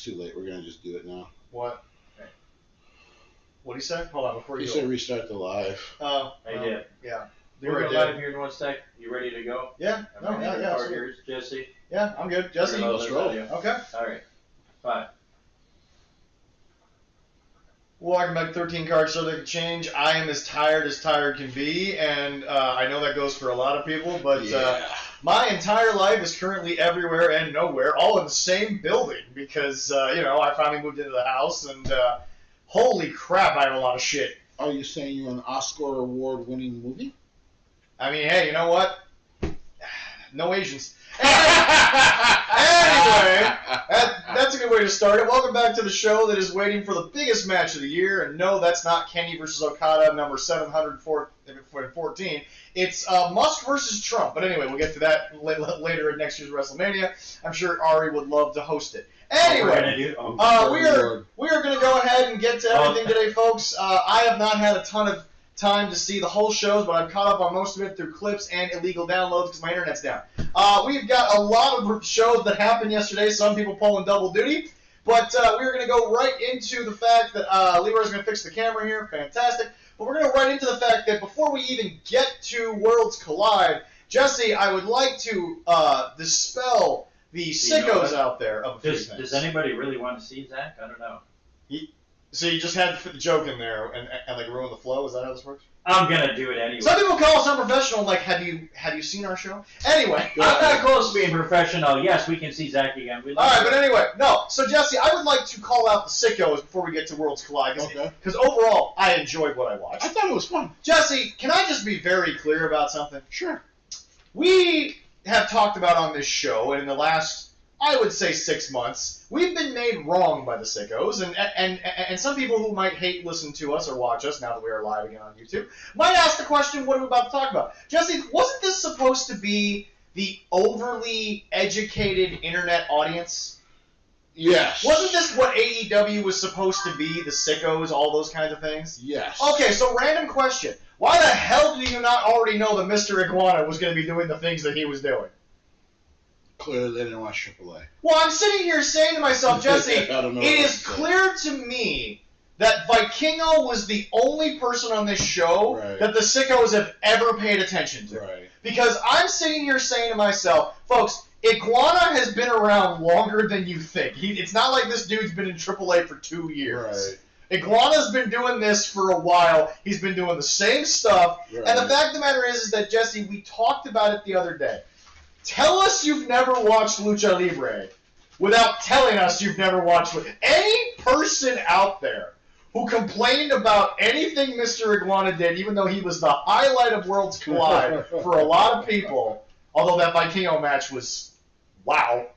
It's too late. We're gonna just do it now. What? Okay. What do you say? Hold on before you. He said restart the live. Oh, I did. Yeah. We're going live here in 1 sec. You ready to go? Yeah. I'm ready to record yours, Jesse. Yeah, I'm good. Jesse, let's roll. Okay. All right. Fine. Welcome back to 13 Cards So They Can Change. I am as tired can be, and I know that goes for a lot of people, but my entire life is currently everywhere and nowhere, all in the same building, because, I finally moved into the house, and holy crap, I have a lot of shit. Are you saying you're an Oscar award-winning movie? I mean, hey, you know what? No Asians. Anyway, that's a good way to start it. Welcome back to the show that is waiting for the biggest match of the year. And no, that's not Kenny versus Okada, number 714. It's Musk versus Trump. But anyway, we'll get to that later in next year's WrestleMania. I'm sure Ari would love to host it. Anyway, we are going to go ahead and get to everything today, folks. I have not had a ton of time to see the whole shows, but I've caught up on most of it through clips and illegal downloads because my internet's down. We've got a lot of shows that happened yesterday, some people pulling double duty, but we're going to go right into the fact that Leroy's going to fix the camera here, fantastic, but we're going to go right into the fact that before we even get to Worlds Collide, Jesse, I would like to dispel the sickos out there of a few things. Does anybody really want to see Zach? I don't know. So you just had to fit the joke in there and like ruin the flow? Is that how this works? I'm gonna do it anyway. Some people call us unprofessional. Like, have you seen our show? Anyway, I'm not close to being professional. Yes, we can see Zach again. All right, but anyway, no. So Jesse, I would like to call out the sickos before we get to Worlds Collide, because overall I enjoyed what I watched. I thought it was fun. Jesse, can I just be very clear about something? Sure. We have talked about on this show, and in the last, I would say, 6 months, we've been made wrong by the sickos, and some people who might hate listen to us or watch us now that we are live again on YouTube might ask the question, what are we about to talk about? Jesse, wasn't this supposed to be the overly educated internet audience? Yes. Wasn't this what AEW was supposed to be, the sickos, all those kinds of things? Yes. Okay, so random question. Why the hell do you not already know that Mr. Iguana was going to be doing the things that he was doing? Clearly, they didn't watch AAA. Well, I'm sitting here saying to myself, Jesse, it is clear to me that Vikingo was the only person on this show that the sickos have ever paid attention to. Right. Because I'm sitting here saying to myself, folks, Iguana has been around longer than you think. It's not like this dude's been in AAA for 2 years. Right. Iguana's been doing this for a while. He's been doing the same stuff. Right. And the fact of the matter is that, Jesse, we talked about it the other day. Tell us you've never watched Lucha Libre without telling us you've never watched it. Any person out there who complained about anything Mr. Iguana did, even though he was the highlight of Worlds Collide for a lot of people, although that Vikingo match was, wow.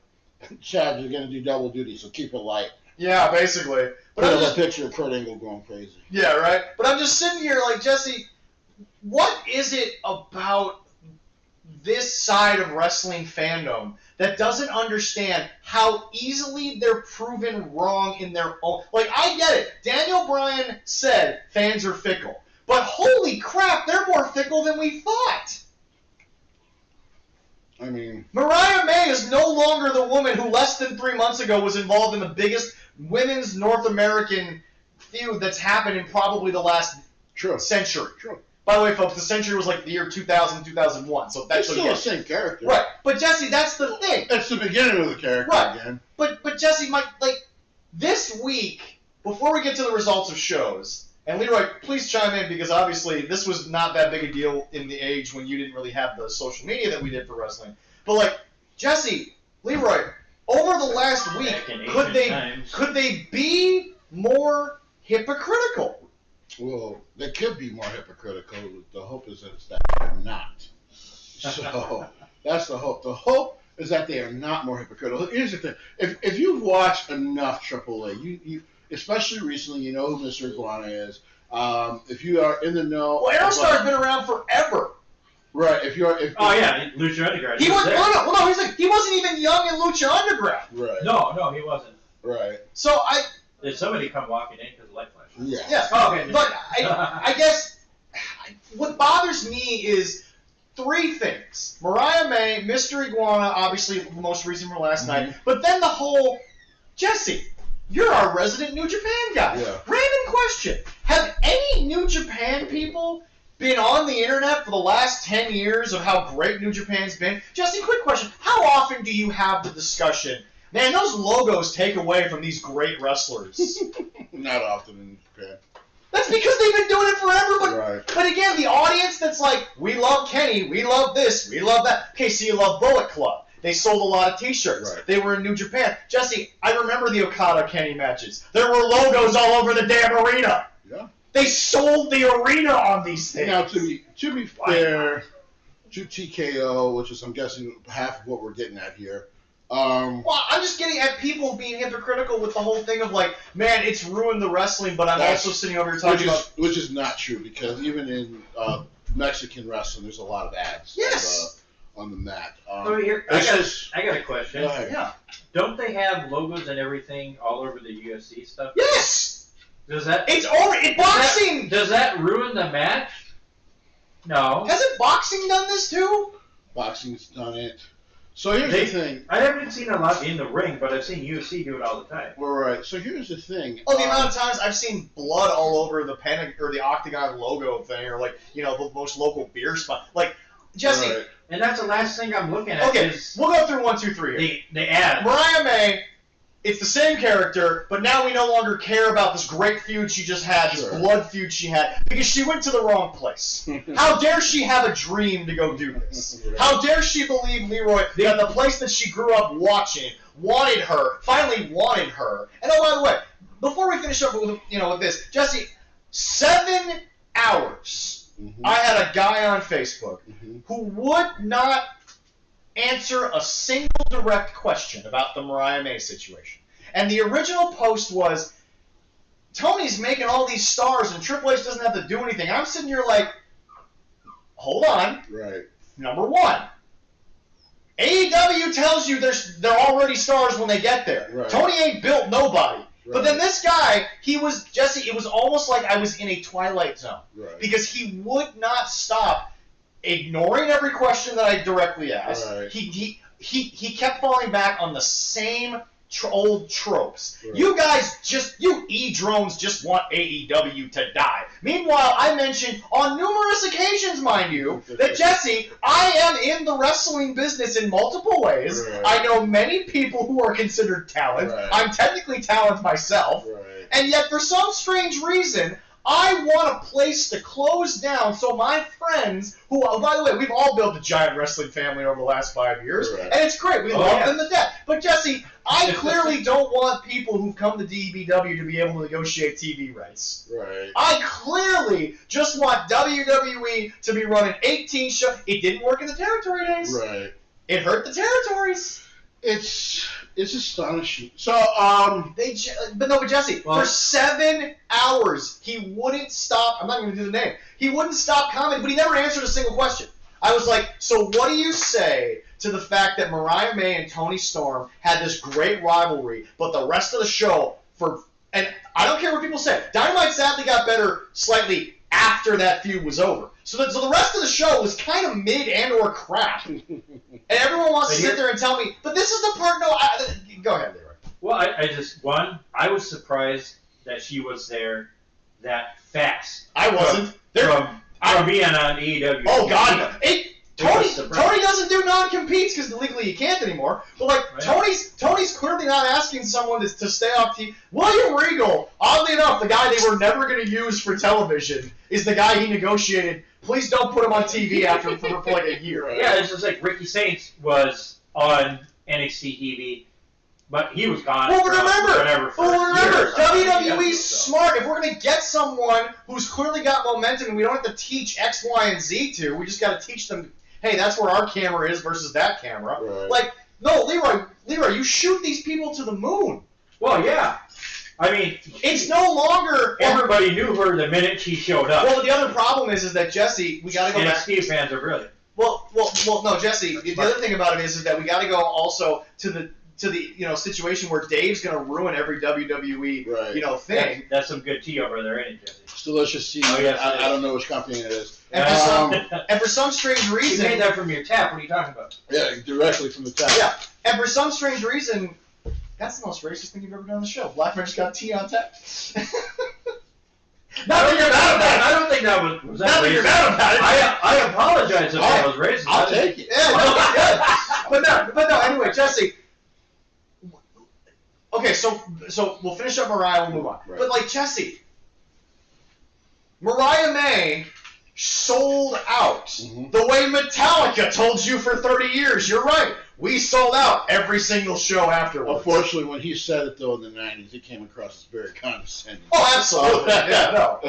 Chad, you're going to do double duty, so keep it light. Yeah, basically. But Put up a picture of Kurt Angle going crazy. Yeah, right? But I'm just sitting here like, Jesse, what is it about this side of wrestling fandom that doesn't understand how easily they're proven wrong in their own... Like, I get it. Daniel Bryan said fans are fickle. But holy crap, they're more fickle than we thought. I mean... Mariah May is no longer the woman who less than 3 months ago was involved in the biggest women's North American feud that's happened in probably the last century. True. By the way, folks, the century was like the year 2000, 2001. So that's still the same character. Right. But, Jesse, that's the thing. That's the beginning of the character again. But Jesse, this week, before we get to the results of shows, and Leroy, please chime in, because obviously this was not that big a deal in the age when you didn't really have the social media that we did for wrestling. But, Jesse, Leroy, over the last week, could they be more hypocritical? Well, they could be more hypocritical. The hope is that they're not. So that's the hope. The hope is that they are not more hypocritical. Here's the thing: if you've watched enough AAA, you especially recently, you know who Mr. Iguana is. If you are in the know, well, Aerostar's been around forever. Right. Lucha Underground. He wasn't even young in Lucha Underground. Right. No, he wasn't. Right. So Did somebody come walking in because the light flashed? Yeah. Yes. Oh, okay. But I guess what bothers me is 3 things. Mariah May, Mr. Iguana, obviously the most recent from last night, but then the whole, Jesse, you're our resident New Japan guy. Yeah. Random question. Have any New Japan people been on the internet for the last 10 years of how great New Japan's been? Jesse, quick question. How often do you have the discussion, man, those logos take away from these great wrestlers? Not often in Japan. That's because they've been doing it forever, Right. but again, the audience that's like, we love Kenny, we love this, we love that. Okay, so you love Bullet Club. They sold a lot of T-shirts. Right. They were in New Japan. Jesse, I remember the Okada-Kenny matches. There were logos all over the damn arena. Yeah. They sold the arena on these things. Now, to be fair, to TKO, which is, I'm guessing, half of what we're getting at here. Well, I'm just getting at people being hypocritical with the whole thing of like, man, it's ruined the wrestling, but I'm also sitting over here talking about... Which is not true, because even in Mexican wrestling, there's a lot of ads. Yes. On the mat. So here, I got a question. Go ahead. Yeah. Don't they have logos and everything all over the UFC stuff? Yes! Does that? It's already... Boxing! Does that ruin the match? No. Hasn't boxing done this too? Boxing's done it. So here's the thing. I haven't seen a lot in the ring, but I've seen UFC do it all the time. All right. So here's the thing. Oh, the amount of times I've seen blood all over the or the Octagon logo thing, or like, you know, the most local beer spot. Like, Jesse... Right. And that's the last thing I'm looking at. Okay, is we'll go through 1, 2, 3 here. the ad. Mariah May, it's the same character, but now we no longer care about this great feud she just had, this Sure. blood feud she had, because she went to the wrong place. How dare she have a dream to go do this? Right. How dare she believe, Leroy, that the place that she grew up watching wanted her, finally wanted her. And oh, by the way, before we finish up with, with this, Jesse, 7 hours. Mm-hmm. I had a guy on Facebook Mm-hmm. who would not answer a single direct question about the Mariah May situation. And the original post was, Tony's making all these stars and Triple H doesn't have to do anything. I'm sitting here like, hold on. Right. Number one, AEW tells you they're already stars when they get there. Right. Tony ain't built nobody. Right. But then this guy, Jesse, it was almost like I was in a Twilight Zone. Right. Because he would not stop ignoring every question that I directly asked. Right. He kept falling back on the same old tropes. Right. You guys you E-drones just want AEW to die. Meanwhile, I mentioned on numerous occasions, mind you, that Jesse, I am in the wrestling business in multiple ways. Right. I know many people who are considered talent. Right. I'm technically talent myself. Right. And yet, for some strange reason, I want a place to close down so my friends, who, by the way, we've all built a giant wrestling family over the last 5 years, Right. and it's great. We love them to death. But, Jesse, I clearly don't want people who've come to DBW to be able to negotiate TV rights. Right. I clearly just want WWE to be running 18 shows. It didn't work in the territory days. Right. It hurt the territories. It's astonishing. So, But Jesse, for 7 hours, he wouldn't stop. I'm not going to do the name. He wouldn't stop commenting, but he never answered a single question. I was like, so what do you say to the fact that Mariah May and Tony Storm had this great rivalry, but the rest of the show, and I don't care what people say, Dynamite sadly got better slightly after that feud was over. So the rest of the show was kind of mid and or crap. And everyone wants to sit there and tell me, but this is the part, go ahead, Leroy. Well, I was surprised that she was there that fast. I wasn't. From being on AEW. Oh, God, no. Tony doesn't do non-competes because legally you can't anymore. But, like, right. Tony's clearly not asking someone to stay off TV. William Regal, oddly enough, the guy they were never going to use for television, is the guy he negotiated. Please don't put him on TV for like a year. Yeah, it's just like Ricky Saints was on NXT TV, but he was gone. Well, remember, WWE's smart. If we're going to get someone who's clearly got momentum and we don't have to teach X, Y, and Z to, we just got to teach them, hey, that's where our camera is versus that camera. Right. Like, no, Leroy, you shoot these people to the moon. Well, yeah. I mean, it's no longer... Everybody knew her the minute she showed up. Well, but the other problem is that, Jesse, we got to go back... NXT fans are brilliant. Well, no, Jesse, the other thing about it is that we got to go also to the situation where Dave's going to ruin every WWE, thing. That's some good tea over there, ain't it, Jesse? It's delicious tea. Oh, yes, I don't know which company it is. And for some strange reason... You made that from your tap. What are you talking about? Yeah, directly from the tap. Yeah, and for some strange reason, That's the most racist thing you've ever done on the show. Black man just got tea on tap. I don't think that was that Not that you're racist. mad about it. I apologize if that was racist. I'll take it. Yeah, no, good. But no. Anyway, Jesse. Okay, so we'll finish up Mariah. We'll move on. Right. But like Jesse, Mariah May sold out the way Metallica told you for 30 years. You're right. We sold out every single show afterwards. Unfortunately, when he said it though in the '90s, it came across as very condescending. Oh, absolutely. Yeah, no.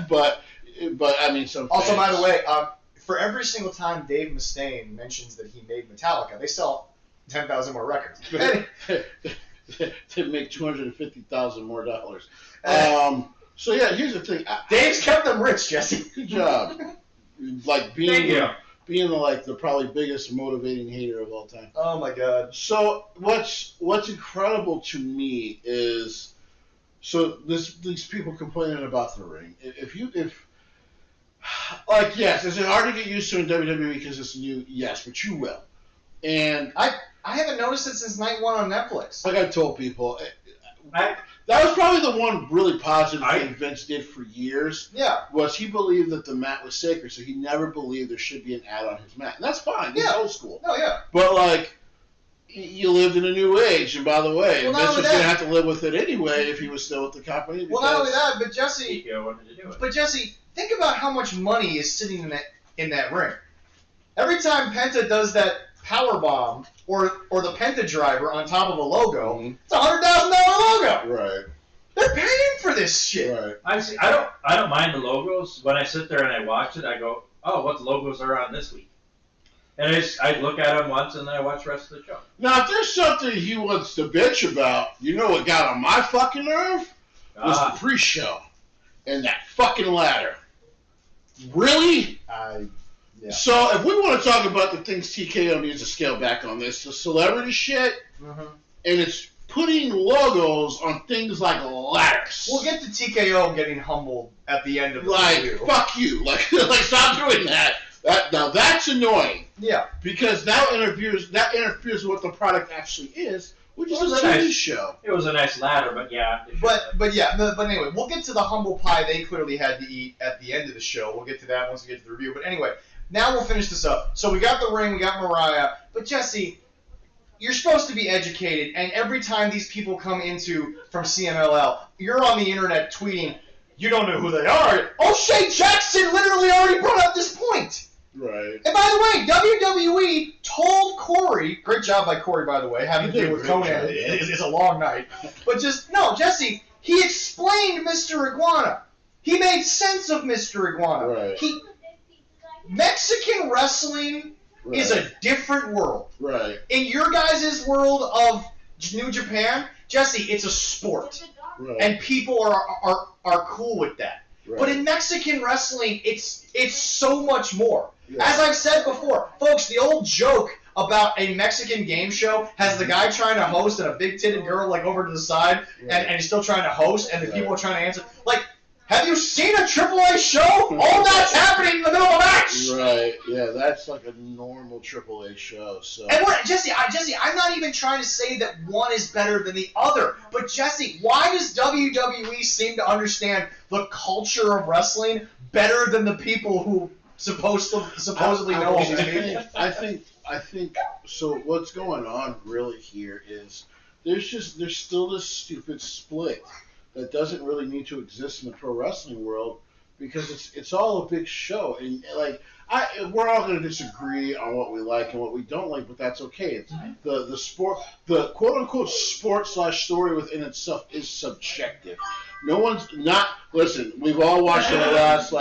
but I mean, some. Also, by fans- the way, for every single time Dave Mustaine mentions that he made Metallica, they sell 10,000 more records. to make $250,000 more dollars. So yeah, here's the thing. Dave's kept them rich, Jesse. Good job. Like Thank being you. the probably biggest motivating hater of all time. Oh my God. So what's incredible to me is these people complaining about the ring. If yes, is it hard to get used to in WWE because it's new? Yes, but you will. And I haven't noticed it since night one on Netflix. like I told people, that was probably the one really positive thing Vince did for years. Yeah. Was he believed that the mat was sacred, so he never believed there should be an ad on his mat. And that's fine. He's old school. No, yeah. But, like, you lived in a new age, and by the way, Well, not Vince only was going to that- have to live with it anyway if he was still with the company. Well, not only that, but Jesse, TKO wanted to do it. But Jesse, think about how much money is sitting in that ring. Every time Penta does that power bomb or the Penta driver on top of a logo, it's a $100,000 logo. Right, They're paying for this shit. right. I don't mind the logos. When I sit there and I watch it, I go, oh, what logos are on this week? And I look at them once and then I watch the rest of the show. Now, if there's something he wants to bitch about, you know what got on my fucking nerve? Was the pre-show and that fucking ladder. Really? Yeah. So if we want to talk about the things TKO needs to scale back on this, the celebrity shit, and it's putting logos on things like ladders. We'll get to TKO getting humbled at the end of the Like, review. fuck you. Like stop doing that. Now that's annoying. Yeah. Because that interferes with what the product actually is, which is Well, a it's TV nice. show. It was a nice ladder, but yeah. But anyway, we'll get to the humble pie they clearly had to eat at the end of the show. We'll get to that once we get to the review. But anyway, now we'll finish this up. So we got the ring, we got Mariah, but Jesse, you're supposed to be educated, and every time these people come from CMLL, you're on the internet tweeting, you don't know who they are. O'Shea Jackson literally already brought up this point. Right. And by the way, WWE told Corey, great job by Corey, by the way, having to He did deal a with great Conan job. is a long night. But Jesse, he explained Mr. Iguana. He made sense of Mr. Iguana. Right. Mexican wrestling is a different world. Right. In your guys' world of New Japan, Jesse, it's a sport. Right. And people are cool with that. Right. But in Mexican wrestling, it's so much more. Yeah. As I've said before, folks, the old joke about a Mexican game show has the guy trying to host and a big-titted girl like over to the side, and he's still trying to host, and the people are trying to answer. Like, have you seen a AAA show? All that's happening in the middle of a match. Right. Yeah, that's like a normal AAA show. So. And Jesse, I'm not even trying to say that one is better than the other. But Jesse, why does WWE seem to understand the culture of wrestling better than the people who supposedly know all these people? I think. So what's going on really here is there's still this stupid split that doesn't really need to exist in the pro wrestling world because it's all a big show, and like we're all going to disagree on what we like and what we don't like, but that's okay. It's the sport, the quote unquote sport / story within itself is subjective. No one's not. Listen, we've all watched the last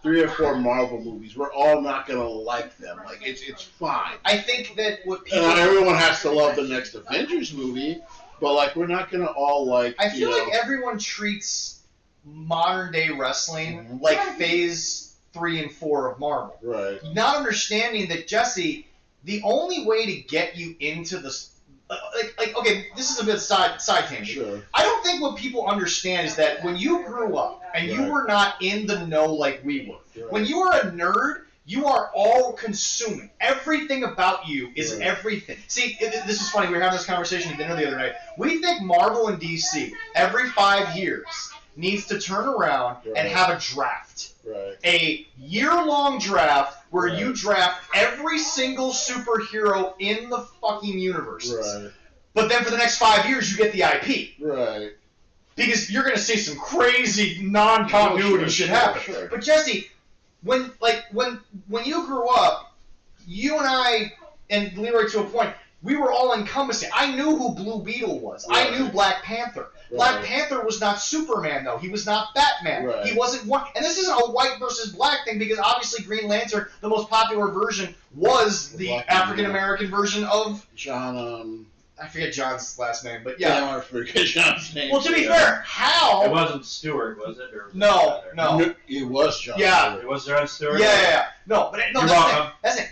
3 or 4 Marvel movies. We're all not going to like them. Like it's fine. I think that what people And everyone has to love the next Avengers movie. But we're not gonna all like. I feel like everyone treats modern day wrestling like phase 3 and 4 of Marvel. Right. Not understanding that, Jesse, the only way to get you into this, okay, this is a bit side tangent. Sure. I don't think what people understand is that when you grew up and you were not in the know like we were, when you were a nerd, You are all consuming. Everything about you is everything. See, this is funny. We were having this conversation at dinner the other night. We think Marvel and DC, every 5 years, needs to turn around and have a draft. Right. A year-long draft where you draft every single superhero in the fucking universe. Right. But then for the next 5 years, you get the IP. Right. Because you're going to see some crazy non-continuity shit happen. Sure. But Jesse, when you grew up, you and I, and Leroy to a point, we were all encompassing. I knew who Blue Beetle was. Right. I knew Black Panther. Right. Black Panther was not Superman, though. He was not Batman. Right. He wasn't one. And this isn't a white versus black thing, because obviously Green Lantern, the most popular version, was the African-American version of... John, I forget John's last name, but I forget John's name. Well, to be fair, Hal... It wasn't Stewart, was it? Or No. It was John. Yeah. Stewart. Was there on Stewart? Yeah. No, but You're that's welcome. the thing.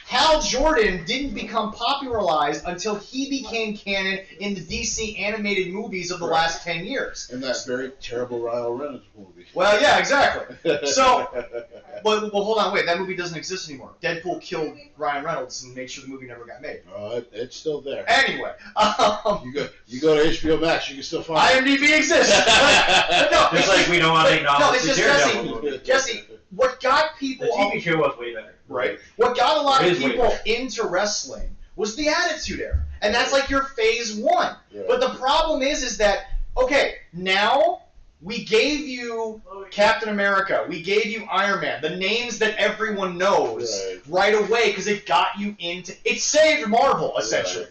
Hal Jordan didn't become popularized until he became canon in the DC animated movies of the last 10 years. And that very terrible Ryan Reynolds movie. Well, yeah, exactly. So, well, hold on, wait. That movie doesn't exist anymore. Deadpool killed Ryan Reynolds and made sure the movie never got made. It's still there. Anyway, you go to HBO Max, you can still find it. IMDb exists. But no, Just like we don't want to acknowledge no, it's the just Daredevil movie. Jesse, what got people... The TV show was way better. Right. What got a lot It of is way people better. into wrestling was the Attitude Era. And that's like your phase one. Yeah. But the problem is that, okay, now we gave you Captain America, we gave you Iron Man, the names that everyone knows right away because it got you into... It saved Marvel, essentially.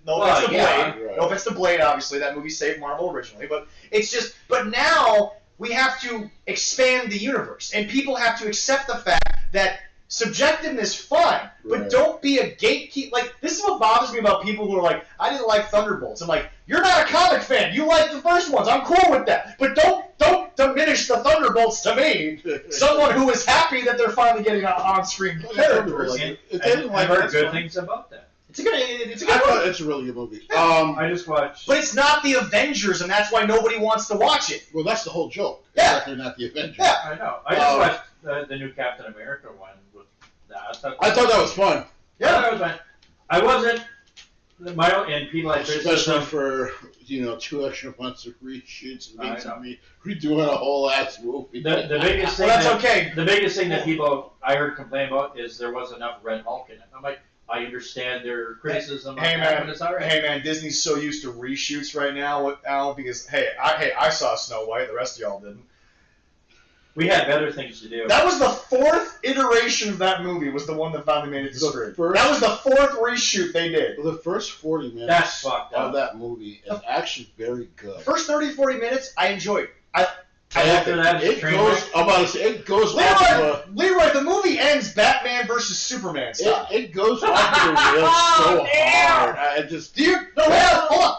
No offense to Blade. Right. No offense to Blade, obviously. That movie saved Marvel originally. But it's just... But now we have to expand the universe. And people have to accept the fact that subjectiveness, fine, but don't be a gatekeeper. Like, this is what bothers me about people who are like, I didn't like Thunderbolts. I'm like, you're not a comic fan. You like the first ones. I'm cool with that. But don't diminish the Thunderbolts to me. Someone who is happy that they're finally getting on-screen characters. I've heard good things about that. It's a good movie. It's a really good movie. I just watched... But it's not the Avengers, and that's why nobody wants to watch it. Well, that's the whole joke. Yeah. That they're not the Avengers. Yeah. I know. I just watched the new Captain America one with that. I thought that was fun. Yeah, that was fun. I wasn't... My own, and people like Especially for, 2 extra months of reshoots and things of me redoing a whole ass movie. The biggest thing the biggest thing that people I heard complain about is there wasn't enough Red Hulk in it. I'm like, I understand their criticism of that, but it's all right. Hey man, Disney's so used to reshoots right now, Al, because I saw Snow White, the rest of y'all didn't. We had better things to do. That was the 4th iteration of that movie, was the one that finally made it to screen. That was the 4th reshoot they did. The first 40 minutes That's fucked up. of that movie is actually very good. The first 30, 40 minutes, I enjoyed. After that, it goes. I'm about to say it goes. Leroy, the movie ends Batman versus Superman style. It goes off the rails so hard. I just. Hold on.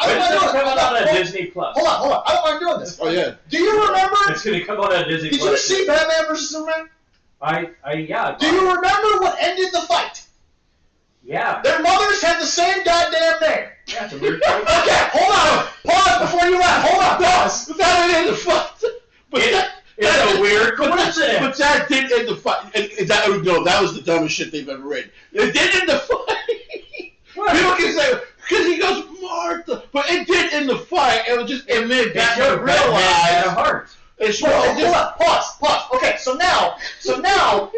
It's going to come out on Disney Plus. Hold on. I don't mind doing this. Oh yeah. Do you remember? It's going to come out on Disney Did Plus. you see Batman versus Superman? Yeah. Do you remember what ended the fight? Yeah. Their mothers had the same goddamn name. Yeah, it's a weird fight. Okay, hold on. Pause before you laugh. Hold on, pause. That ended the fight. It's a weird coincidence. But that did end the fight. That was the dumbest shit they've ever written. It did end the fight. People can say because he goes Martha, but it did end the fight. It made Batman realize. Hold on, pause. Okay, so now,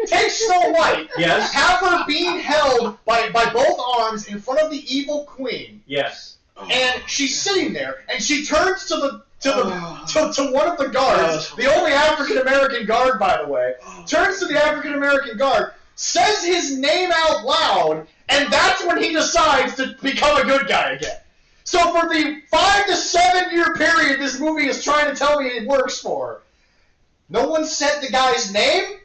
take Snow White. Yes. Have her being held by both arms in front of the evil queen. Yes. And she's sitting there, and she turns to one of the guards, the only African American guard, by the way, turns to the African American guard, says his name out loud, and that's when he decides to become a good guy again. So for the 5 to 7 year period this movie is trying to tell me it works for, no one said the guy's name?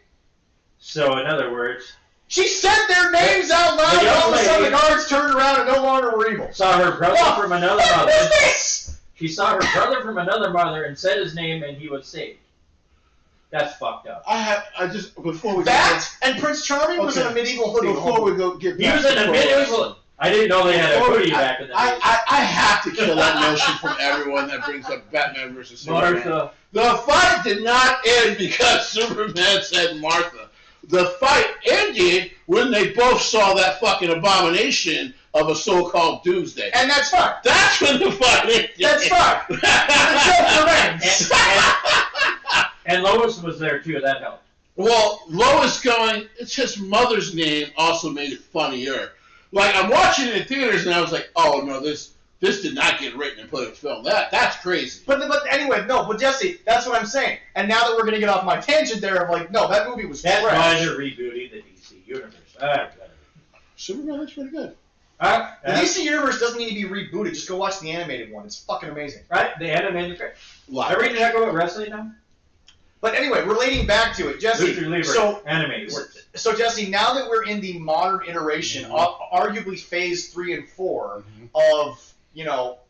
So, in other words... She said their names out loud, and all of a sudden the guards turned around and no longer were evil. Saw her brother from another mother. What is this? She saw her brother from another mother and said his name and he was saved. That's fucked up. And Prince Charming was in a medieval hoodie. Before we go get back He was in a medieval... I didn't know they had a hoodie back in the day. I have to kill that notion from everyone that brings up Batman versus Superman. Martha. The fight did not end because Superman said Martha. The fight ended when they both saw that fucking abomination of a so-called doomsday. And that's fine. That's when the fight ended. That's fine. The joke remains. And Lois was there too. That helped. Well, Lois going, it's his mother's name also made it funnier. Like, I'm watching it in theaters, and I was like, oh, no, this did not get written and put in film. That's crazy. But anyway, no, but Jesse, that's what I'm saying. And now that we're going to get off my tangent there, I'm like, no, that movie was That's trash. why they're rebooting the DC universe. Superman looks pretty good. The DC universe doesn't need to be rebooted. Just go watch the animated one. It's fucking amazing. Right? The animated great. Live. Are we talking about wrestling now? But anyway, relating back to it, Jesse. So animated. So Jesse, now that we're in the modern iteration, arguably phase 3 and 4 of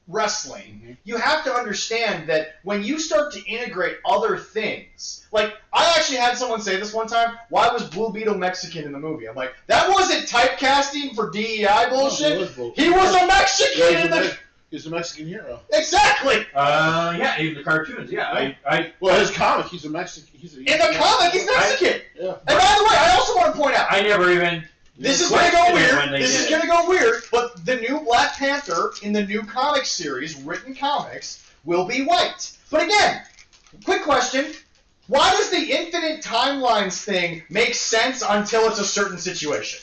wrestling, you have to understand that when you start to integrate other things, like I actually had someone say this one time, why was Blue Beetle Mexican in the movie? I'm like, that wasn't typecasting for DEI bullshit. No, he was a Mexican He's a Mexican hero. Exactly. Yeah, even the cartoons. Yeah, Well, his comic, he's a Mexican. In the comic, he's Mexican. Yeah. And by the way, I also want to point out, I never even. This is going to go weird. This is going to go weird, but the new Black Panther in the new comic series, written comics, will be white. But again, quick question. Why does the infinite timelines thing make sense until it's a certain situation?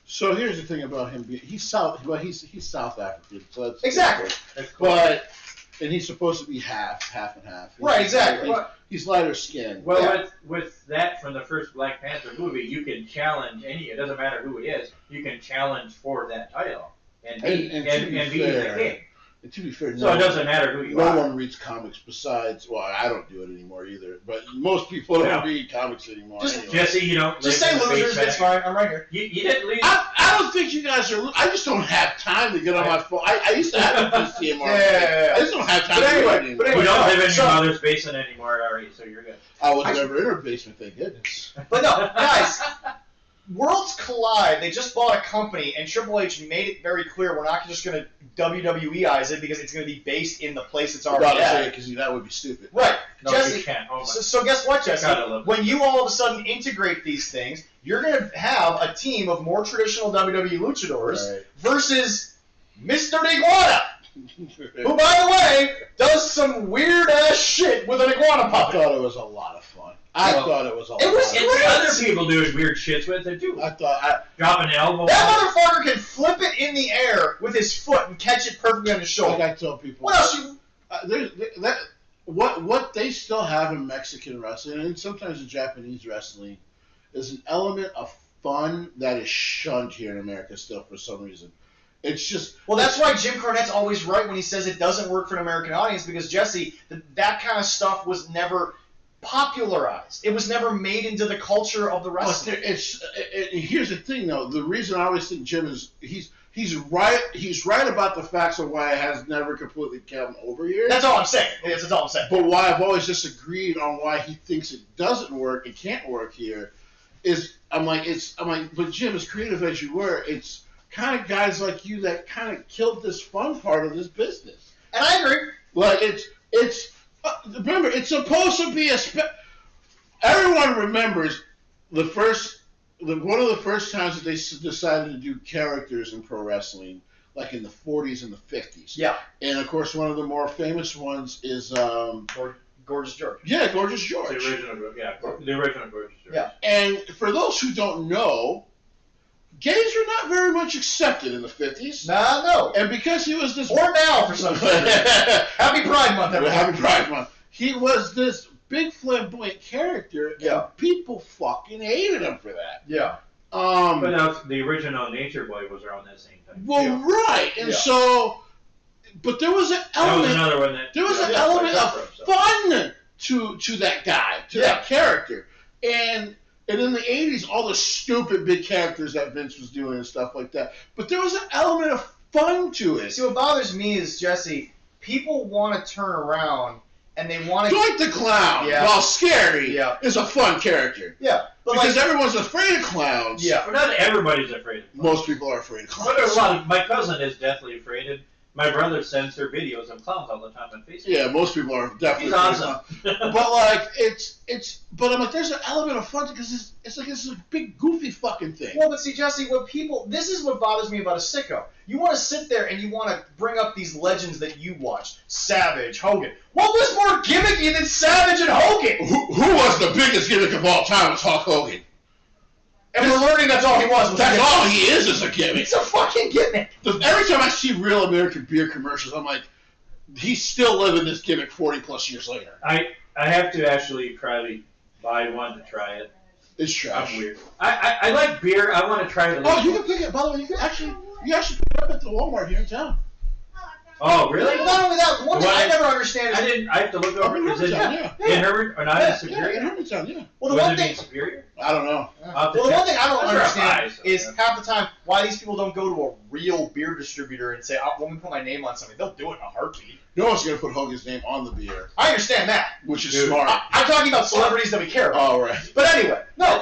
So here's the thing about him. He's South African. So that's exactly. That's cool. And he's supposed to be half and half. Right, exactly. He's lighter skinned. Well, with that from the first Black Panther movie, you can challenge it doesn't matter who it is, you can challenge for that title and be the king. And to be fair, so it doesn't matter who you are. No one reads comics besides, well, I don't do it anymore either, but most people don't read comics anymore. Just, anyway. Jesse, you don't. Just say losers, it's fine. I'm right here. You didn't leave. I don't think you guys are. I just don't have time to get on my phone. I used to have a PC Yeah. I just don't have time to do it anymore. You don't live in your mother's basement anymore, Ari, so you're good. I was never in her basement, thank goodness. But no, guys. Worlds collide. They just bought a company, and Triple H made it very clear we're not just going to WWEize it because it's going to be based in the place it's already at. Because that would be stupid. Right. No, Jesse, you can't. Oh, so guess what, Jesse? When you all of a sudden integrate these things, you're going to have a team of more traditional WWE luchadors versus Mr. Iguana, who, by the way, does some weird-ass shit with an iguana puppet. I thought it was a lot of fun. I thought it was a lot of fun. It's other people doing weird shits with it, too. I thought... Dropping an elbow. That motherfucker can flip it in the air with his foot and catch it perfectly on his shoulder. Like I tell people... What else what they still have in Mexican wrestling, and sometimes in Japanese wrestling, is an element of fun that is shunned here in America still for some reason. It's just... Well, that's why Jim Cornette's always right when he says it doesn't work for an American audience, because, Jesse, that kind of stuff was never popularized. It was never made into the culture of the wrestling. Here's the thing, though. The reason I always think Jim is... He's right. He's right about the facts of why it has never completely come over here. That's all I'm saying. That's all I'm saying. But why I've always disagreed on why he thinks it doesn't work, it can't work here, is I'm like, but Jim, as creative as you were, it's kind of guys like you that kind of killed this fun part of this business. And I agree. Like remember, it's supposed to be everyone remembers one of the first times that they decided to do characters in pro wrestling, like in the 40s and the 50s. Yeah. And of course, one of the more famous ones is Gorgeous George. Yeah, Gorgeous George. The original Gorgeous George. Yeah. And for those who don't know, gays were not very much accepted in the 50s. No. And because he was this... Or now, for some reason. Happy Pride Month, everyone. Happy Pride Month. He was this big flamboyant character, and people fucking hated him for that. Yeah. But the original Nature Boy was around that same time. Well, right. And so... But there was an element... That was another one that... There was an element of fun to that guy, to that character. And in the 80s, all the stupid big characters that Vince was doing and stuff like that. But there was an element of fun to it. See, what bothers me is, Jesse, people want to turn around and they want to... Doink the Clown, while scary, is a fun character. Yeah. But because everyone's afraid of clowns. Yeah. But not everybody's afraid of clowns. Most people are afraid of clowns. But there's a lot of... My cousin is deathly afraid of... My brother sends her videos of clowns all the time on Facebook. Yeah, most people are definitely He's awesome. But like, it's But I'm like, there's an element of fun because it's like it's a big goofy fucking thing. Well, but see, Jesse, this is what bothers me about a sicko. You want to sit there and you want to bring up these legends that you watched. Savage, Hogan. What was more gimmicky than Savage and Hogan? Who was the biggest gimmick of all time was Hulk Hogan. And we're learning that's all he was. That's all he is a gimmick. It's a fucking gimmick. Every time I see real American beer commercials, I'm like, he's still living this gimmick 40 plus years later. I have to actually probably buy one to try it. It's trash. I'm weird. I like beer. I want to try it. Oh, you can pick it. By the way, you can actually pick it up at the Walmart here in town. Oh, really? Not only that, one thing I never understand is... I have to look over. Is it in Herbert or not in Superior? In Hermantown, yeah. Well, the one thing... Superior? I don't know. Well, the one thing I don't understand is half the time why these people don't go to a real beer distributor and say, let me put my name on something. They'll do it in a heartbeat. No one's going to put Hogan's name on the beer. I understand that. Which is smart. I'm talking about celebrities that we care about. Oh, right. But anyway, no.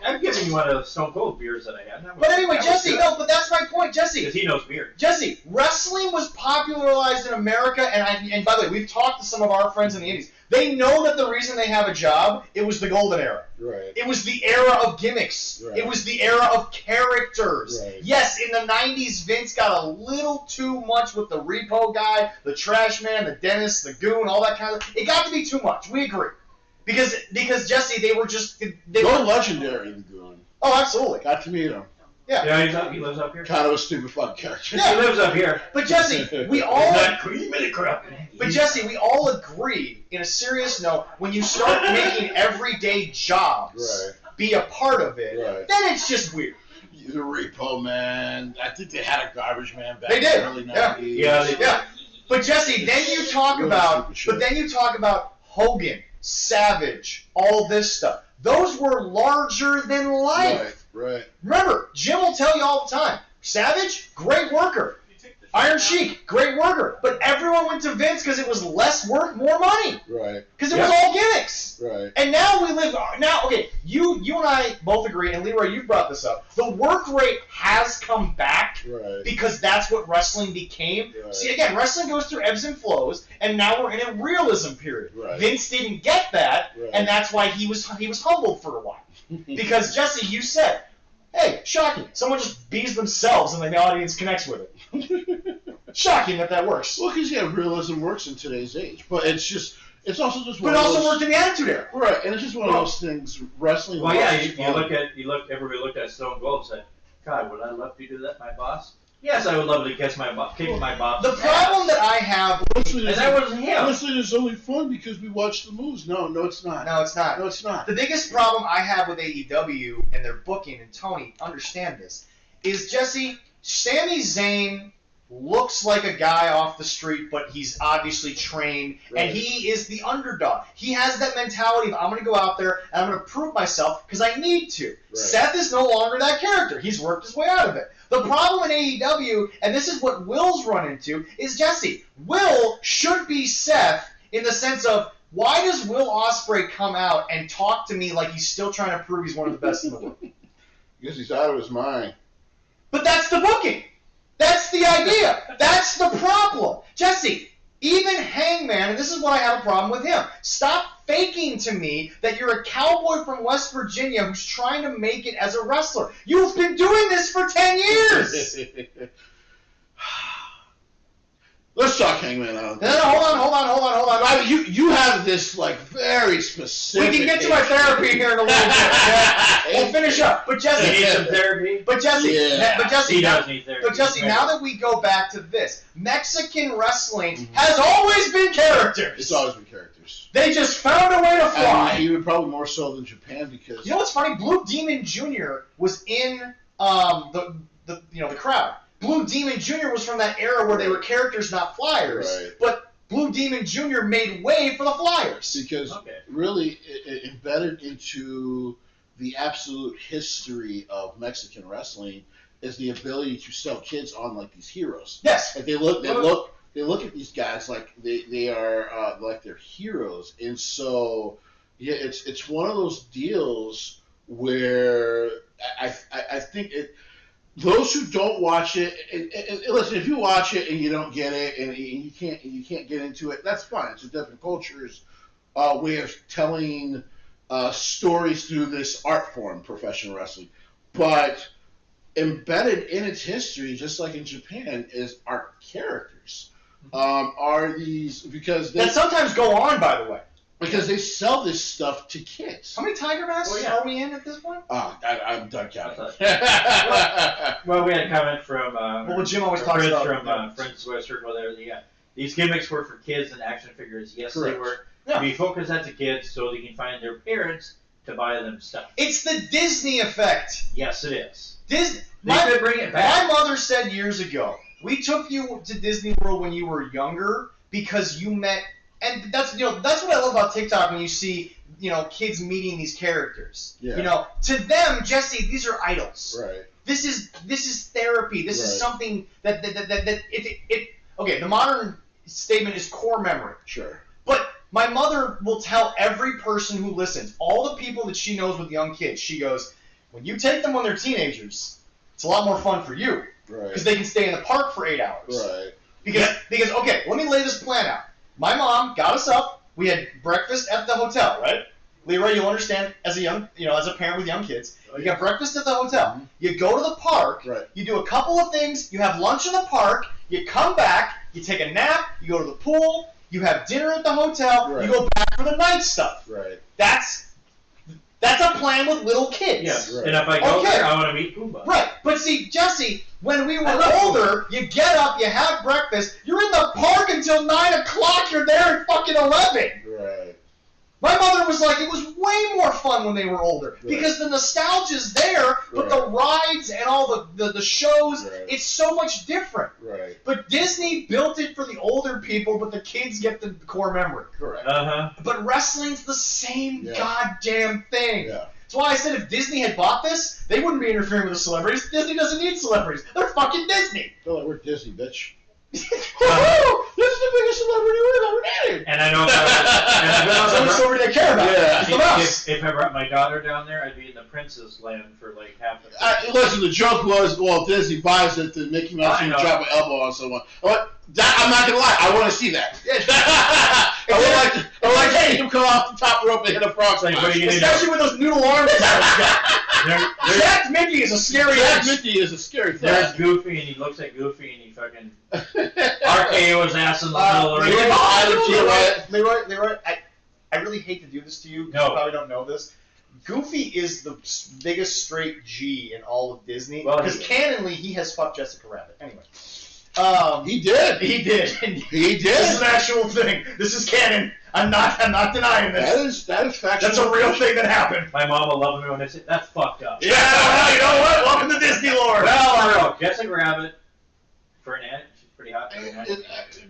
I'm giving you one of the Stone Cold beers that I had. But anyway, Jesse, no, but that's my point, Jesse. Because he knows beer. Jesse, wrestling was popularized in America, and by the way, we've talked to some of our friends in the Indies. They know that the reason they have a job, it was the golden era. Right. It was the era of gimmicks. Right. It was the era of characters. Right. Yes, in the 90s, Vince got a little too much with the repo guy, the trash man, the dentist, the goon, all that kind of... It got to be too much. We agree. Because Jesse, they were just... They Go were legendary, the goon. Oh, absolutely. Got to meet him. Yeah, he lives up here. Kind of a stupid fucking character. Yeah. He lives up here. But Jesse, we all... Not cream in the crop. But Jesse, we all agree, in a serious note, when you start making everyday jobs be a part of it, then it's just weird. The Repo Man. I think they had a Garbage Man back in the early 90s. Yeah, they did. But Jesse, then you talk about Hogan, Savage, all this stuff. Those were larger than life. Right. Remember, Jim will tell you all the time, Savage, great worker. Iron Sheik, great worker. But everyone went to Vince because it was less work, more money. Right. Because it was all gimmicks. Right. And now we live... Now, okay, you and I both agree, and Leroy, you've brought this up. The work rate has come back because that's what wrestling became. Right. See, again, wrestling goes through ebbs and flows, and now we're in a realism period. Right. Vince didn't get that, and that's why he was humbled for a while. Because, Jesse, you said... Hey, shocking. Someone just bees themselves and the audience connects with it. Shocking that works. Well, because, realism works in today's age. But it's also just one But it of also those... worked in the Attitude Era. Right, and it's just one of those things, wrestling... Well, yeah, everybody looked at Stone Cold and said, God, would I love to do that, my boss? Yes, I would love to kick my boss. The problem that I have... And that wasn't him. Wrestling is only fun because we watch the moves. No, it's not. No, it's not. No, it's not. The biggest problem I have with AEW and their booking, and Tony, understand this, is, Jesse, Sami Zayn looks like a guy off the street, but he's obviously trained, and he is the underdog. He has that mentality of, I'm going to go out there, and I'm going to prove myself because I need to. Right. Seth is no longer that character. He's worked his way out of it. The problem in AEW, and this is what Will's run into, is, Jesse, Will should be Seth in the sense of, why does Will Ospreay come out and talk to me like he's still trying to prove he's one of the best in the world? Because he's out of his mind. But that's the booking. That's the idea. That's the problem. Jesse, even Hangman, and this is what I have a problem with him, stop faking to me that you're a cowboy from West Virginia who's trying to make it as a wrestler. You've been doing this for 10 years. Let's talk Hangman out. No, hold on. I mean, you have this very specific. We can get to my therapy here in a little bit. Yeah? We'll finish up. But Jesse, he needs some therapy. But Jesse, he does need therapy. But Jesse, now that we go back to this, Mexican wrestling has always been characters. It's always been characters. They just found a way to fly. Even probably more so than Japan because. You know what's funny? Blue Demon Jr. was in the crowd. Blue Demon Jr. was from that era where they were characters, not flyers. Right. But Blue Demon Jr. made way for the flyers. Because really, it embedded into the absolute history of Mexican wrestling is the ability to sell kids on like these heroes. Yes. Like they look at these guys like they are like they're heroes, and so it's one of those deals where I think it. Those who don't watch it, and listen, if you watch it and you don't get it and you can't get into it, that's fine. It's a different culture's way of telling stories through this art form, professional wrestling. But embedded in its history, just like in Japan, are characters. Are these because that sometimes go on, by the way. Because they sell this stuff to kids. How many Tiger Masks are we in at this point? I'm done counting. Well, we had a comment from Jim always talks about from Friends West Circle there. Yeah, these gimmicks were for kids and action figures. Yes, Correct. they were. Yeah. We focus that to kids so they can find their parents to buy them stuff. It's the Disney effect. Yes, it is. They could bring it back. My mother said years ago, we took you to Disney World when you were younger because you met. And that's what I love about TikTok when you see kids meeting these characters. Yeah. To them, Jesse, these are idols. Right. This is therapy. This is Right. something that okay. The modern statement is core memory. Sure. But my mother will tell every person who listens, all the people that she knows with young kids, she goes, when you take them when they're teenagers, it's a lot more fun for you Right. because they can stay in the park for 8 hours. Right. Because okay, let me lay this plan out. My mom got us up. We had breakfast at the hotel, right? Leroy, you'll understand as a parent with young kids. You got breakfast at the hotel. You go to the park. Right. You do a couple of things. You have lunch in the park. You come back. You take a nap. You go to the pool. You have dinner at the hotel. Right. You go back for the night stuff. Right. That's a plan with little kids. Yes, Right. and if I go there, I want to meet Pumbaa. Right, but see, Jesse, when we were older, you get up, you have breakfast, you're in the park until 9 o'clock, you're there at fucking 11. Right. My mother was like, it was way more fun when they were older Right. because the nostalgia's there, but Right. the rides and all the shows, Right. it's so much different. Right. But Disney built it for the older people, but the kids get the core memory. Correct. But wrestling's the same Yeah. goddamn thing. Yeah. That's why I said if Disney had bought this, they wouldn't be interfering with the celebrities. Disney doesn't need celebrities. They're fucking Disney. They're like, we're Disney, bitch. Woohoo! This is the biggest celebrity we've ever needed. And I know if It's the only celebrity they care about. Yeah. It's the mouse. if I brought my daughter down there, I'd be in the princess land for like half the Listen, the joke was, well, Disney buys it, then Mickey Mouse I can know. drop an elbow on someone. I'm not gonna lie, I want to see that. I would like to see him come off the top rope and hit a frog Like, splash. what are you gonna do? Especially with those noodle arms. There- Jack Mickey is a scary Jack ass. Mickey is a scary thing. There's Goofy, and he looks at Goofy, and he fucking RKO his ass in the middle of the ring. Leroy, I really hate to do this to you because No. you probably don't know this. Goofy is the biggest straight G in all of Disney Well, because he- canonly he has fucked Jessica Rabbit. Anyway, He did. he did. He This is did. an actual thing. This is canon. I'm not denying this. That is factual. That's a real thing that happened. My mom will love me when I say that's fucked up. Yeah, well, you know what? Welcome to Disney lore. Well, I don't know. Jessica Rabbit, Fernand, she's pretty hot. Very nice.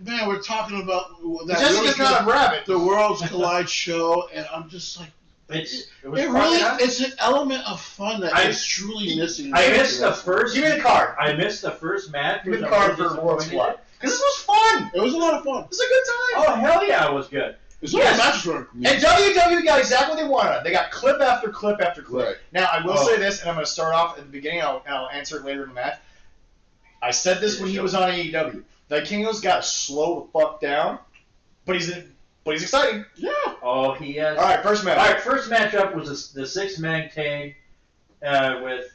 Man, we're talking about that Jessica's really not a rabbit. the Worlds Collide show, and I'm just like, It it was really, fun. it's an element of fun that I- is truly missing. in I wrestling. missed the first. Give me the card. I missed the first match. Give me the which I'm card for really World's disappointed Collide. Because this was fun. It was a lot of fun. It was a good time. Oh hell yeah, it was good. There's Yes. matches were And WWE got exactly what they wanted. They got clip after clip after clip. Right. Now, I will Oh. say this, and I'm going to start off at the beginning, and I'll answer it later in the match. I said this when he was on AEW. Vikingo's got to slow the fuck down, but he's exciting. Yeah. Oh, he has. All right, first match. All right, first matchup was the six-man tag with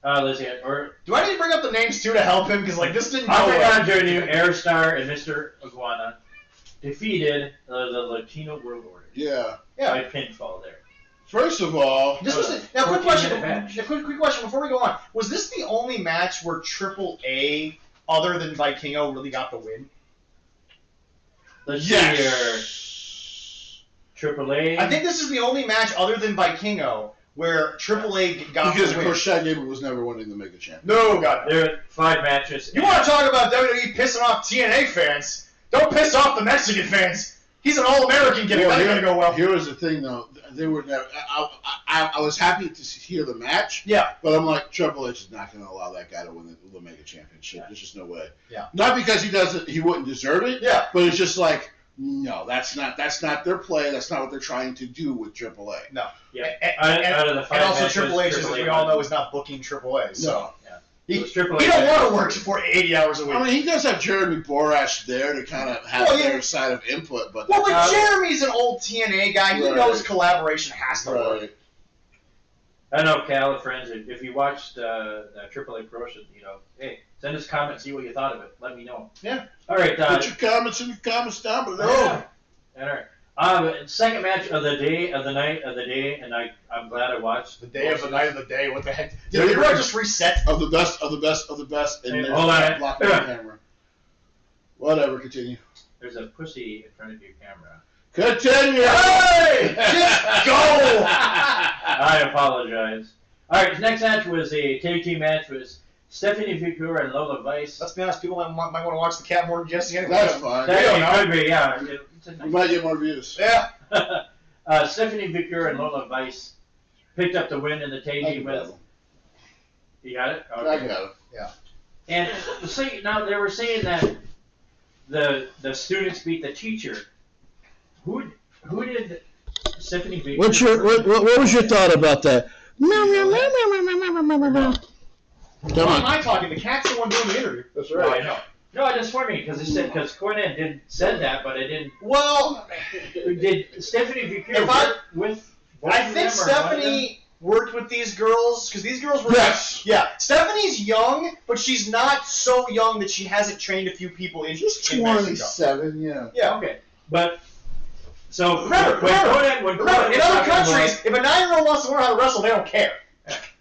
let's see, or Do I need to bring up the names too to help him? Because this didn't go Octagon well. Jr., Airstar, and Mr. Iguana defeated the Latino World Order Yeah. by pinfall there. First of all, This was now. 14-minute Quick question. match. Quick question before we go on. Was this the only match where Triple A, other than Vikingo, really got the win? Let's see here. yes. Triple A. I think this is the only match other than Vikingo where Triple A got Because the of win. course Shaq Gable was never winning the Mega Champion. No, God. There are 5 matches. You want to talk about WWE pissing off TNA fans? Don't piss off the Mexican fans. He's an All-American gimmick. That's going to go well. Here was the thing, though. They were never. I was happy to hear the match. Yeah. But I'm like, Triple H is not going to allow that guy to win the Mega Championship. Yeah. There's just no way. Yeah. Not because he wouldn't deserve it. Yeah. But it's just like, no, that's not their play. That's not what they're trying to do with Triple A. No. Yeah. And Out of the 5 also matches, Triple H, as we all won. know, is not booking Triple A. So. No. Yeah. He Triple don't H. want to work for 80 hours a week. I mean, he does have Jeremy Borash there to kind of have their side of input, but Jeremy's an old TNA guy. He knows collaboration has to work. I know, Cal, friends, if you watched Triple A Pro, hey, send us comments, see what you thought of it. Let me know. Yeah. All right. Put your comments in the comments down below. Yeah. All right. Second match of the day, of the night, of the day, and I'm glad I watched. The day of the night of the day. What the heck? Did Leroy just reset? Of the best, of the best, of the best, and hold on. blocking the camera. Whatever, continue. There's a pussy in front of your camera. Continue! Hey! Just go! I apologize. All right, next match was a tag team match. Was Stephanie Figueroa and Lola Vice. Let's be honest, people might want to watch the Cat more than Jesse anyway. That's fine. That could be, yeah. We might get more views. Yeah. Stephanie Figueroa and Lola Vice picked up the win in the tag team with. You got it? Okay. I got it. Yeah. And now they were saying that the students beat the teacher. Who did Stephanie Figueroa? What was your thought about that? Why am I talking? The cat's the one doing the interview. That's right. No, I know. No, I just wondering because Cornette said that, but I didn't. Well, did Stephanie Figueroa with? I think Stephanie worked with these girls because these girls were. Yes. Yeah. Stephanie's young, but she's not so young that she hasn't trained a few people in. She's 27. Yeah. Yeah. Okay, but. So remember, in other countries, if a 9-year-old wants to learn how to wrestle, they don't care.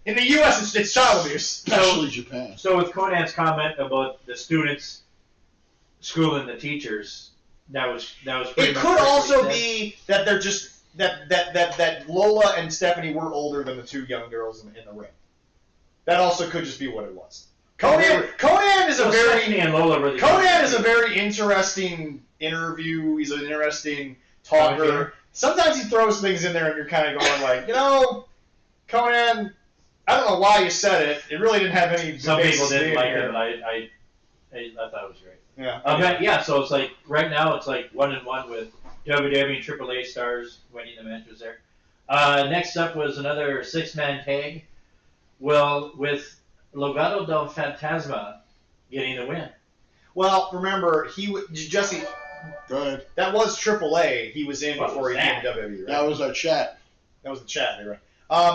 In the U.S., it's child abuse. Especially Japan. So with Conan's comment about the students schooling the teachers, that was pretty it much could what also he said. be that they're just that Lola and Stephanie were older than the two young girls in the ring. That also could just be what it was. Conan is a very interesting interview. He's an interesting talker. Okay. Sometimes he throws things in there and you're kind of going like, Conan, I don't know why you said it. It really didn't have any. Some people didn't like it, but I thought it was great. Yeah. So it's like right now it's like 1-1 with WWE and AAA stars winning the matches there. Next up was another 6-man tag. Well, with Legado del Fantasma getting the win. Well, remember Jesse. Go ahead. That was AAA. He was in before he came to WWE. Right? That was our chat. That was the chat. Right?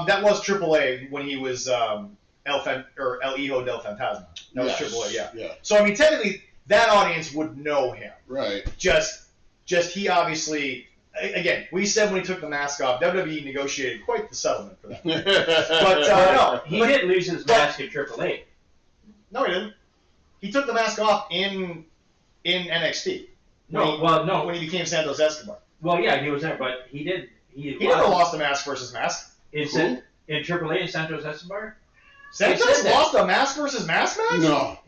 That was AAA when he was El Hijo del Fantasma. That was AAA. Yeah. So I mean, technically, that audience would know him. Right. Just he obviously. Again, we said when he took the mask off, WWE negotiated quite the settlement for that. But no, he didn't lose his mask at AAA. No, he didn't. He took the mask off in NXT. When he became Santos Escobar. Well, yeah, he was there, but he did. He never lost a mask versus mask. In AAA in Santos Escobar? Santos lost a mask versus mask match? No.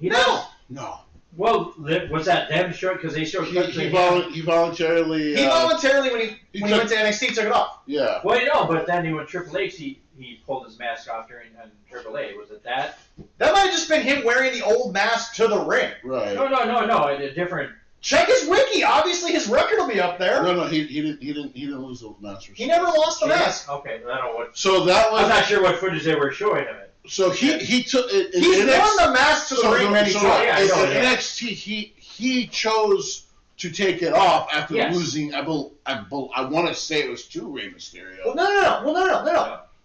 No. Well, was that them short? Because they showed clips he voluntarily. He voluntarily, when he went to NXT, took it off. Yeah. Well, no, but then he went Triple H. He pulled his mask off during AAA. Was it that? That might have just been him wearing the old mask to the ring. Right. No. A different. Check his wiki. Obviously, his record will be up there. No. He didn't lose the mask. He never lost the mask. Okay, I don't know what. So that was. I'm not sure what footage they were showing of it. So he took it. He's worn the mask to the ring many times. In NXT, he chose to take it off after losing. I want to say it was to Rey Mysterio. Well,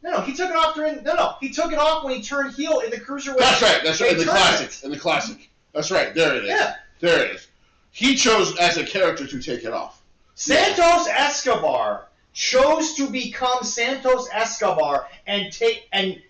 no. He took it off during. No. He took it off when he turned heel in the Cruiserweight. That's right. In the classic. That's right. There it is. Yeah. There it is. He chose as a character to take it off. Santos Escobar chose to become Santos Escobar and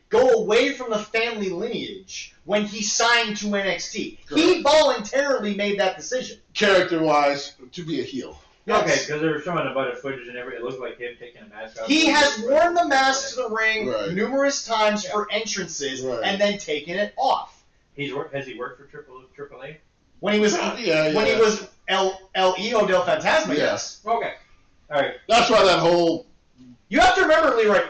go away from the family lineage when he signed to NXT. Correct. He voluntarily made that decision. Character-wise, to be a heel. Yes. Okay, because they were showing a bunch of footage and everything. It looked like him taking a mask off. He has worn the mask to the ring numerous times for entrances and then taken it off. Has he worked for AAA? When he was when he was El Hijo del Fantasma, yes. Okay. All right. That's why that whole. You have to remember, Leroy.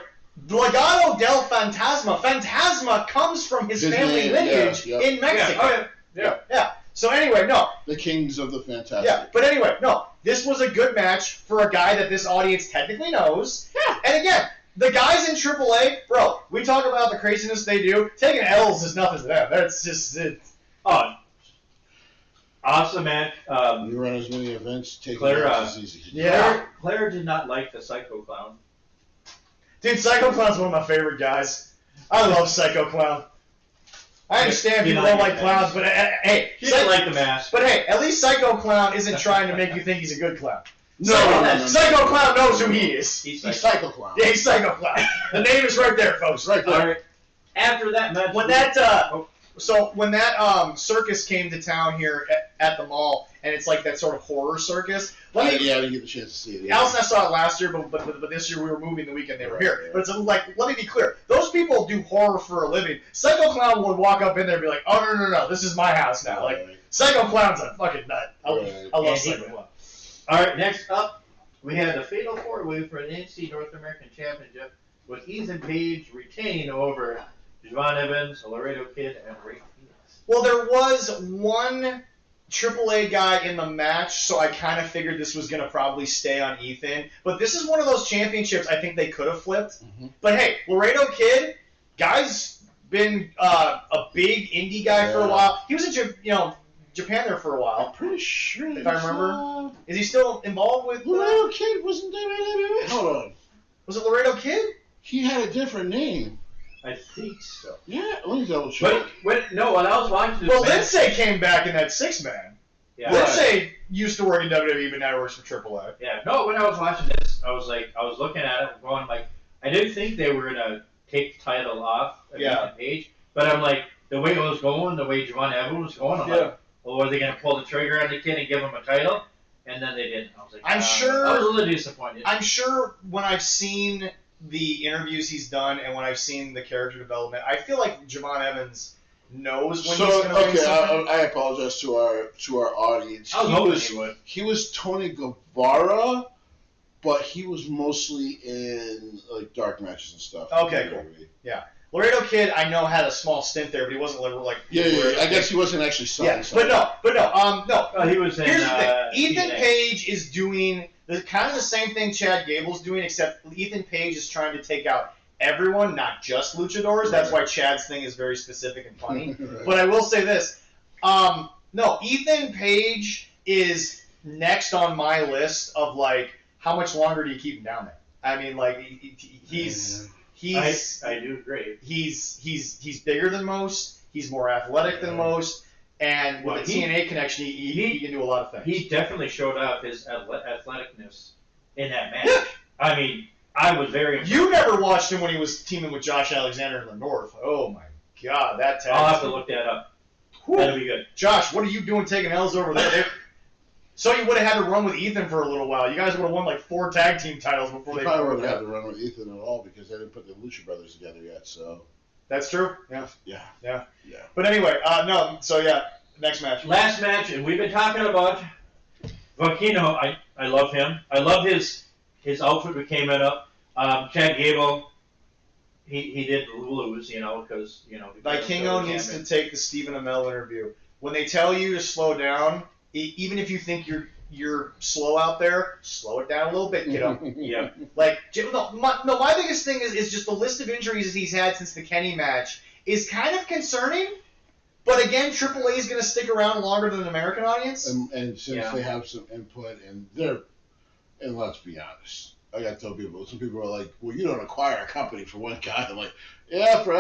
Legado del Fantasma comes from his family lineage in Mexico. Yeah. So anyway, no. The Kings of the Fantastic. Yeah, but anyway, no. This was a good match for a guy that this audience technically knows. Yeah. And again, the guys in AAA, bro, we talk about the craziness they do. Taking L's is nothing to them. That's just it. Oh, awesome, man. You run as many events, taking Claire, L's is easy. Yeah. Claire did not like the Psycho Clown. Dude, Psycho Clown's one of my favorite guys. I love Psycho Clown. I understand He people didn't don't like like the clowns, mask. but hey, He didn't like the mask. But hey, at least Psycho Clown isn't trying to make you think he's a good clown. No. Psycho Clown knows who he is. He's He's Psycho. Psycho Clown. Yeah, he's Psycho Clown. The name is right there, folks. Right there. All right. After that match, When that circus came to town here at the mall, and it's like that sort of horror circus. Yeah, I didn't get the chance to see it. Yeah. Alice and I saw it last year, but this year we were moving the weekend they were here. Right. But it's like, let me be clear. Those people do horror for a living. Psycho Clown would walk up in there and be like, oh, no, this is my house now. Like, Psycho Clown's a fucking nut. I love And Psycho Clown. All right, next up, we had the Fatal 4-Way for an NXT North American Championship with Ethan Page retaining over Javon Evans, Laredo Kid, and Ray Phoenix. Well, there was one AAA guy in the match, so I kind of figured this was going to probably stay on Ethan. But this is one of those championships I think they could have flipped. Mm-hmm. But hey, Laredo Kid, guy's been a big indie guy for a while. He was in Japan there for a while. I'm pretty sure. If I remember. Is he still involved with... Laredo Kid wasn't there. Hold on. Was it Laredo Kid? He had a different name. I think so. Yeah, let me double check. When I was watching this Well, match, Lindsay came back in that 6-man. yeah, Lindsay used to work in WWE, but now works for AAA. yeah. No, when I was watching this, I was looking at it, going like, I didn't think they were gonna take the title off of Yeah. Ethan Page, but I'm like, the way it was going, the way Javon Evans was going, I'm like, well, are they gonna pull the trigger on the kid and give him a title? And then they didn't. I was like, I'm sure- I was a little disappointed. I'm sure when I've seen the interviews he's done and when I've seen the character development, I feel like Javon Evans knows when he's going to win something. I apologize to our audience. I was hoping he would. He was Tony Guevara, but he was mostly in like dark matches and stuff. Okay, cool. Laredo Kid, I know, had a small stint there, but he wasn't like... Yeah. I guess he wasn't actually selling. Yeah, but no. Oh, he was in. Here's the thing. Ethan TNA. Page is doing kind of the same thing Chad Gable's doing, except Ethan Page is trying to take out everyone, not just luchadors. That's why Chad's thing is very specific and funny. Right. But I will say this. No, Ethan Page is next on my list of, like, how much longer do you keep him down there? I mean, like, he's... I do agree. He's bigger than most. He's more athletic than most. And with Well, the TNA connection, he can do a lot of things. He definitely showed off his athleticness in that match. I mean, I was very impressed. You never watched him when he was teaming with Josh Alexander in the North. Oh my God, that tag. I'll have to look that up. Whew. That'll be good. Josh, what are you doing taking L's over there? So you would have had to run with Ethan for a little while. You guys would have won like 4 tag team titles before They they probably broke wouldn't have up. to run with Ethan at all because they didn't put the Lucha Brothers together yet. So That's true. Yeah. yeah. But anyway, no. So yeah, next match. Last match, and we've been talking about Volcano. I love him. I love his outfit that came up. Chad Gable, he did lose, because Vikingo needs to take the Stephen Amell interview. When they tell you to slow down, even if you think you're slow out there, slow it down a little bit, kiddo. Yeah. Like, my biggest thing is just the list of injuries that he's had since the Kenny match is kind of concerning. But again, AAA is going to stick around longer than an American audience. And since they have some input and let's be honest, I got to tell people, some people are like, well, you don't acquire a company for one guy. I'm like, yeah, for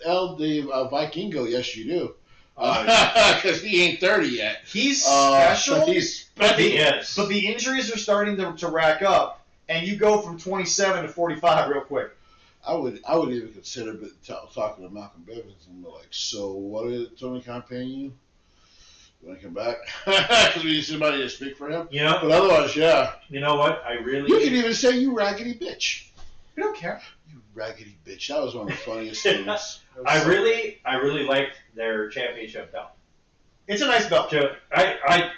Vikingo, yes, you do. Because he ain't 30 yet. He's special. But he is. But the injuries are starting to rack up, and you go from 27 to 45 real quick. I would even consider talking to Malcolm Bivens and be like, so what is Tony Khan paying you? You want to come back? Because we need somebody to speak for him. But otherwise, yeah. You know what? You can even say, you raggedy bitch. We don't care. You raggedy bitch. That was one of the funniest things. I really liked their championship belt. It's a nice belt. The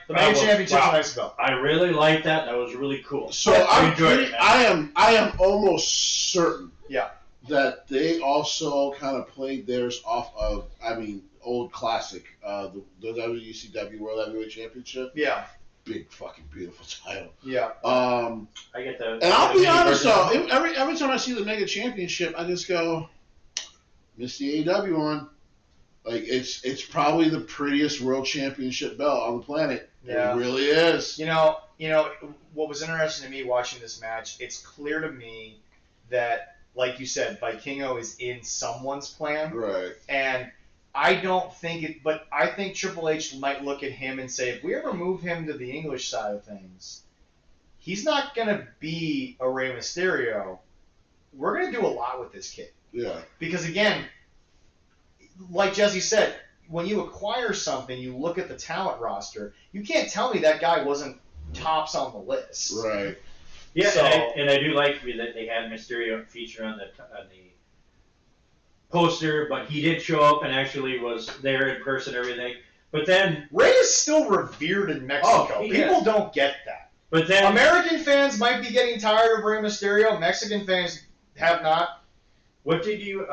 main championship's a nice belt. I really liked that. That was really cool. So I am almost certain that they also kind of played theirs off of, old classic, the WCW World Heavyweight Championship. Yeah. big fucking beautiful title. Yeah. I get the. And I'll be mini honest version. though, every time I see the Mega Championship, I just go, miss the AEW one. Like it's probably the prettiest World Championship belt on the planet. Yeah. It really is. You know, what was interesting to me watching this match, it's clear to me that, like you said, Vikingo is in someone's plan. Right. And I don't think it, but I think Triple H might look at him and say, if we ever move him to the English side of things, he's not going to be a Rey Mysterio. We're going to do a lot with this kid. Yeah. Because, again, like Jesse said, when you acquire something, you look at the talent roster. You can't tell me that guy wasn't tops on the list. Right. Yeah, So- and I do like that they had Mysterio feature on the poster, but he did show up and actually was there in person, everything. But then, Rey is still revered in Mexico. Oh, he People is. don't get that. but then, American fans might be getting tired of Rey Mysterio. Mexican fans have not. what did you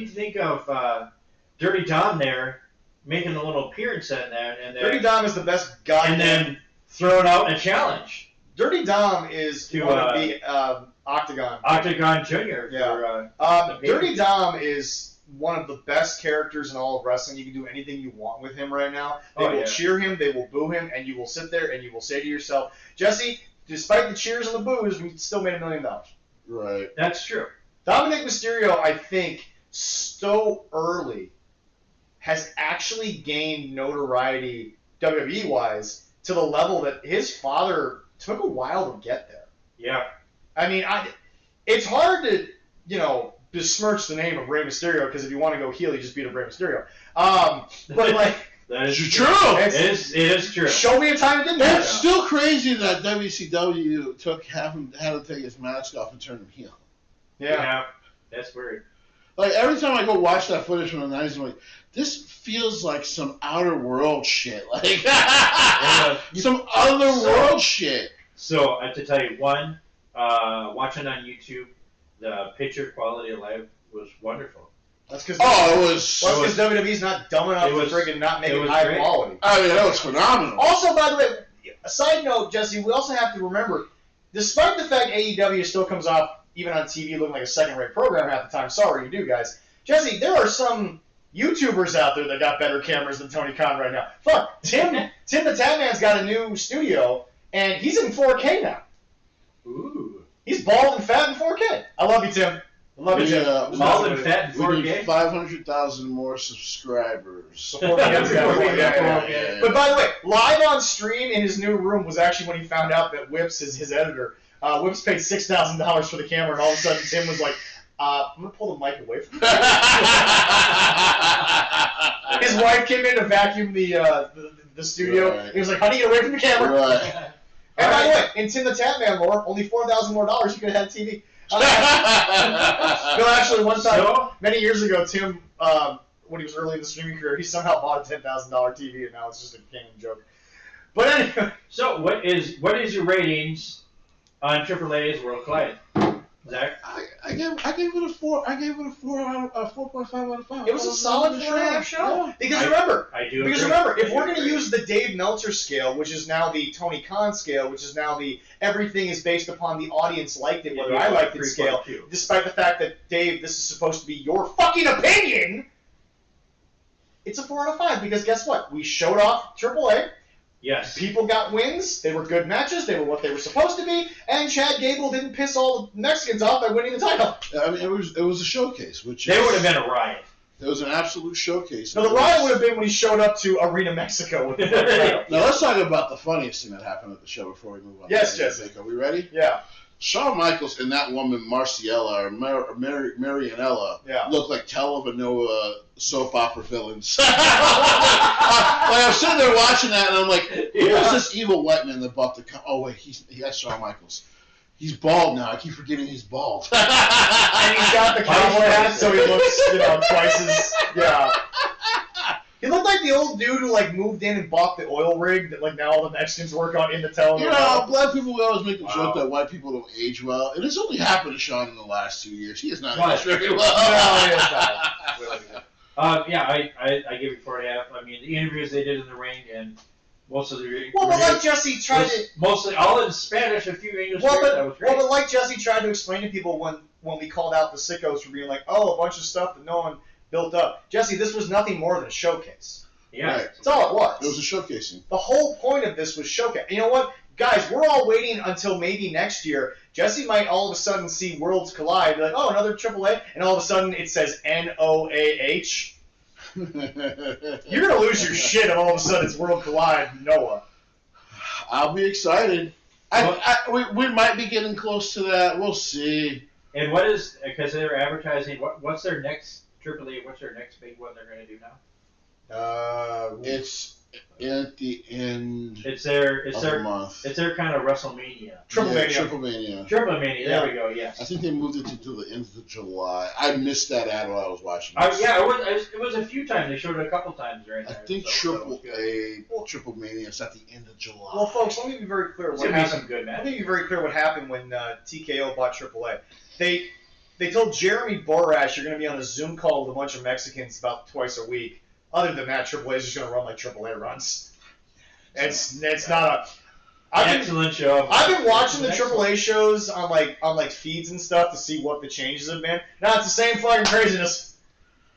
think of Dirty Dom there making a little appearance in there, and Dirty Dom is the best goddamn. and then throwing out a challenge Dirty Dom is To, one of the Octagon. Octagon Junior. Yeah. For, the Dirty Dom is one of the best characters in all of wrestling. You can do anything you want with him right now. They Oh, will yeah. cheer him, they will boo him, and you will sit there and you will say to yourself, Jesse, despite the cheers and the boos, we still made $1 million. Right. that's true. Dominic Mysterio, I think, so early has actually gained notoriety WWE-wise to the level that his father took a while to get there. Yeah. I mean, it's hard to, besmirch the name of Rey Mysterio because if you want to go heel, you just beat up Rey Mysterio. But, like, That is True. It is true. show me a time it didn't It's happen. still crazy that WCW had to take his mask off and turn him heel. Yeah. That's weird. Like every time I go watch that footage from the 90s, I'm like, this feels like some outer world shit. Like some other world shit. So I have to tell you, one, watching on YouTube, the picture quality of life was wonderful. That's because WWE's not dumb enough it was- to friggin' not make it it was high great. quality. I mean, that was phenomenal. Also, by the way, a side note, Jesse, we also have to remember, despite the fact AEW still comes off, even on TV, looking like a second-rate program half the time, sorry you do, guys. Jesse, there are some YouTubers out there that got better cameras than Tony Khan right now. Fuck, Tim the Tatman's got a new studio, and he's in 4K now. Ooh. He's bald and fat in 4K. I love you, Tim. I love you, Tim. Bald and fat and We need 4K. 500,000 more subscribers. 4K, Yeah. Yeah. But by the way, live on stream in his new room was actually when he found out that Whips is his editor. Whips paid $6,000 for the camera, and all of a sudden Tim was like, I'm going to pull the mic away from you. His wife came in to vacuum the studio. Right. He was like, honey, get away from the camera. Right. And by the way, in Tim the Tatman lore, only $4,000 more you could have had TV. No, actually, one time, So, many years ago, Tim, when he was early in the streaming career, he somehow bought a $10,000 TV, and now it's just a canon joke. But anyway, so what is your ratings on AAA's World Collide? Zach? I gave it a 4. I gave it a 4.5 out of 5. it was a solid 4.5 show. Yeah. Because remember, I do Because agree. remember, if I we're do going to agree. use the Dave Meltzer scale, which is now the Tony Khan scale, which is now the everything is based upon the audience liked it, whether I liked it scale, 3.2. despite the fact that, Dave, this is supposed to be your fucking opinion, it's a 4 out of 5 because guess what? We showed off AAA. Yes. People got wins. They were good matches. They were what they were supposed to be. And Chad Gable didn't piss all the Mexicans off by winning the title. I mean, it was a showcase, which There is- would have been a riot. It was an absolute showcase. Now, the riot would have been when he showed up to Arena Mexico with the title. Now let's talk about the funniest thing that happened at the show before we move on. Yes, to Jesse. Are we ready? Yeah. Shawn Michaels and that woman Marciella or Marianella Yeah. look like telenovela soap opera villains. Like I'm sitting there watching that and I'm like, who's this evil white man that bought the? Oh wait, that's Shawn Michaels. He's bald now. I keep forgetting he's bald. And he's got the cowboy hat, so he looks, twice as, yeah. He looked like the old dude who, moved in and bought the oil rig that, now all the Mexicans work on in the telenovela. Black people always make the Wow. joke that white people don't age well, and it's only happened to Shawn in the last 2 years. He has not Right. aged very No, well. he is not. Yeah, I give it 4.5. I mean, the interviews they did in the ring and most of the Well, but like Jesse tried to mostly all in Spanish, a few English. Well, that was great. but like Jesse tried to explain to people when we called out the sickos for being like, oh, a bunch of stuff that no one built up. Jesse, this was nothing more than a showcase. Yeah, Right. That's all it was. It was a showcasing. The whole point of this was showcase. You know what? Guys, we're all waiting until maybe next year. Jesse might all of a sudden see Worlds Collide, be like, oh, another AAA, and all of a sudden it says NOAH. You're going to lose your shit if all of a sudden it's World Collide Noah. I'll be excited. We might be getting close to that. We'll see. And what is, because they're advertising, what's their next AAA, what's their next big one they're going to do now? It's at the end It's their month. It's their kind of WrestleMania. Triplemania. Triplemania, there we go, yes. I think they moved it to the end of July. I missed that ad while I was watching. It was a few times. They showed it a couple times during there. I think Triplemania is at the end of July. Well, folks, let me be very clear what happened. Let me be very clear what happened when TKO bought AAA. They told Jeremy Borash you're going to be on a Zoom call with a bunch of Mexicans about twice a week. Other than that, AAA is just going to run like AAA runs. It's not a excellent show. I've been watching the AAA shows on like feeds and stuff to see what the changes have been. Now it's the same fucking craziness.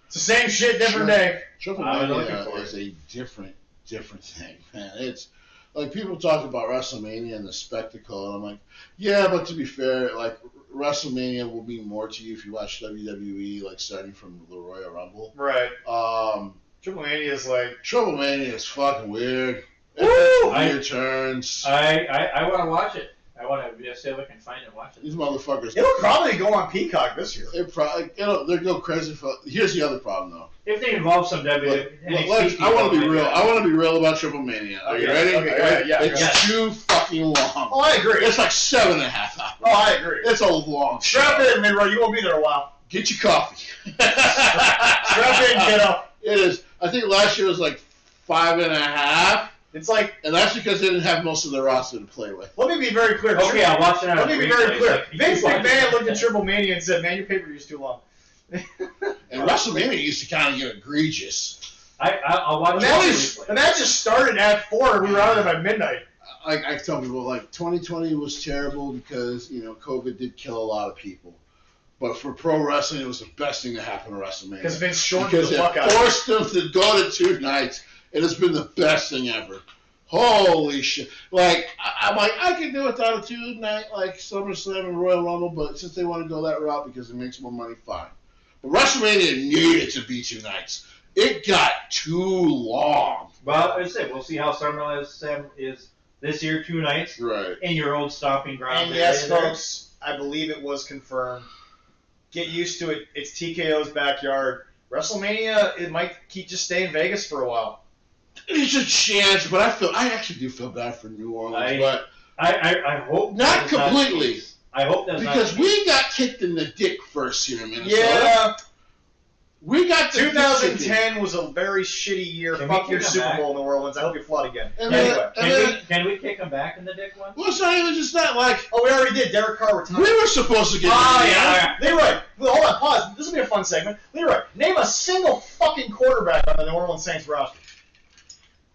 It's the same shit, different day. Triplemania is a different thing, man. It's like people talk about WrestleMania and the spectacle, and I'm like, yeah, but to be fair, like WrestleMania will mean more to you if you watch WWE, like starting from the Royal Rumble. Right. Triplemania is fucking weird. Woo! Weird turns. I want to watch it. I want to see if I can find it and watch it. These motherfuckers. It'll probably go on Peacock this year. They'll go crazy for. Here's the other problem though. If they involve some WWE, I want to be real. I want to be real about Triplemania. Are you ready? Okay, yeah. It's too fucking long. Oh, I agree. It's like 7.5 hours. Oh, I agree. It's a long. Strap in, Midrow. You won't be there a while. Get your coffee. Strap in, kiddo. It is. I think last year was like 5.5. It's like, and that's because they didn't have most of their roster to play with. Let me be very clear. Okay, I'll watch it. Let me be very clear. Vince McMahon looked at Triplemania and said, "Man, your pay-per-view is too long." And WrestleMania used to kind of get egregious. I'll watch it. And that just started at 4. We were out of there by midnight. I tell people, like, 2020 was terrible because, COVID did kill a lot of people. But for pro wrestling, it was the best thing to happen to WrestleMania. Because Vince shortened the fuck out. Because it forced them to go to 2 nights. It has been the best thing ever. Holy shit. Like, I'm like, I can do without a 2-night, like, SummerSlam and Royal Rumble, but since they want to go that route because it makes more money, fine. But WrestleMania needed to be 2 nights. It got too long. Well, I say, we'll see how SummerSlam is this year, 2 nights. Right. In your old stomping ground. And yes, folks, I believe it was confirmed. Get used to it. It's TKO's backyard. WrestleMania, it might just stay in Vegas for a while. It's a chance, but I actually do feel bad for New Orleans. But I hope not completely. I hope that's because we got kicked in the dick first here in Minnesota. Yeah. We got 2010 was a very shitty year. Fuck your Super Bowl, New Orleans. I hope you flood again. Can we kick him back in the dick one? Well, it's not even just that. Like, we already did. Derek Carr retired. We were supposed to get. Yeah. Leroy, hold on, pause. This will be a fun segment. Leroy, name a single fucking quarterback on the New Orleans Saints roster.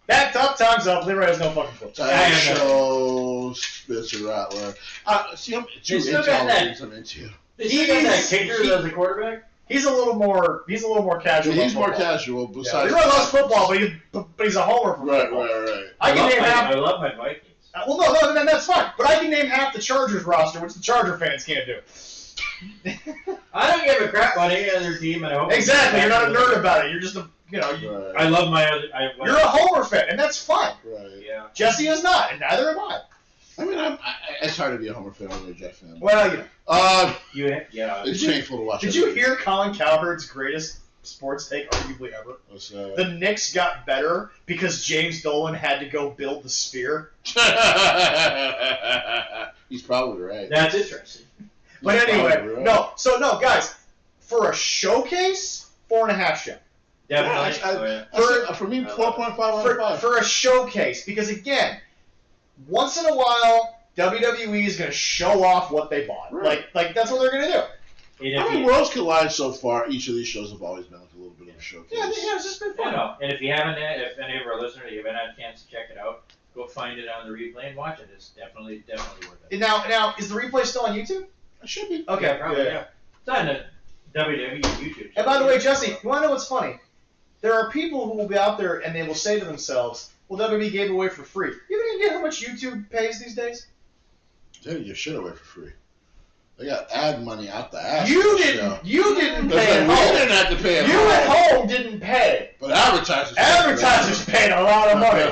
That time's up. Leroy has no fucking clue. Show Spencer Rattler. See, I'm into. He got that kicker as a quarterback. He's a little more casual. Yeah, he's more casual. Besides, Leroy loves football, but he's a homer for football. Right. I love my Vikings. Well, no, that's fine. But I can name half the Chargers roster, which the Charger fans can't do. I don't give a crap about any other team. And I hope exactly. You're not a nerd about it. You're just I love my other. You're a homer fan, and that's fine. Right. Yeah. Jesse is not, and neither am I. I mean, it's hard to be a homer fan when you're a Jet fan. Well, it's painful to watch. Did you hear Colin Cowherd's greatest sports take, arguably ever? What's that? The Knicks got better because James Dolan had to go build the Sphere. He's probably right. That's interesting. But anyway, right. No, guys, for a showcase, 4.5 show. Definitely. For me, 4.5 out of 5. For a showcase, because again, once in a while, WWE is going to show off what they bought. Right. Like that's what they're going to do. And I mean, Worlds Collide so far, each of these shows have always been like a little bit of a showcase. Yeah, it's just been fun. And if you haven't, if any of our listeners, you haven't had a chance to check it out, go find it on the replay and watch it. It's definitely worth it. Now, is the replay still on YouTube? It should be. Okay, Yeah, probably, yeah. It's on the WWE YouTube. And by the way, Jesse, you want to know what's funny? There are people who will be out there and they will say to themselves, well, WWE gave it away for free. You think you get how much YouTube pays these days? They didn't give shit away for free. They got ad money out the ass. You didn't pay at We home. didn't have to pay at You home. at home didn't pay. But advertisers Paid a lot of money.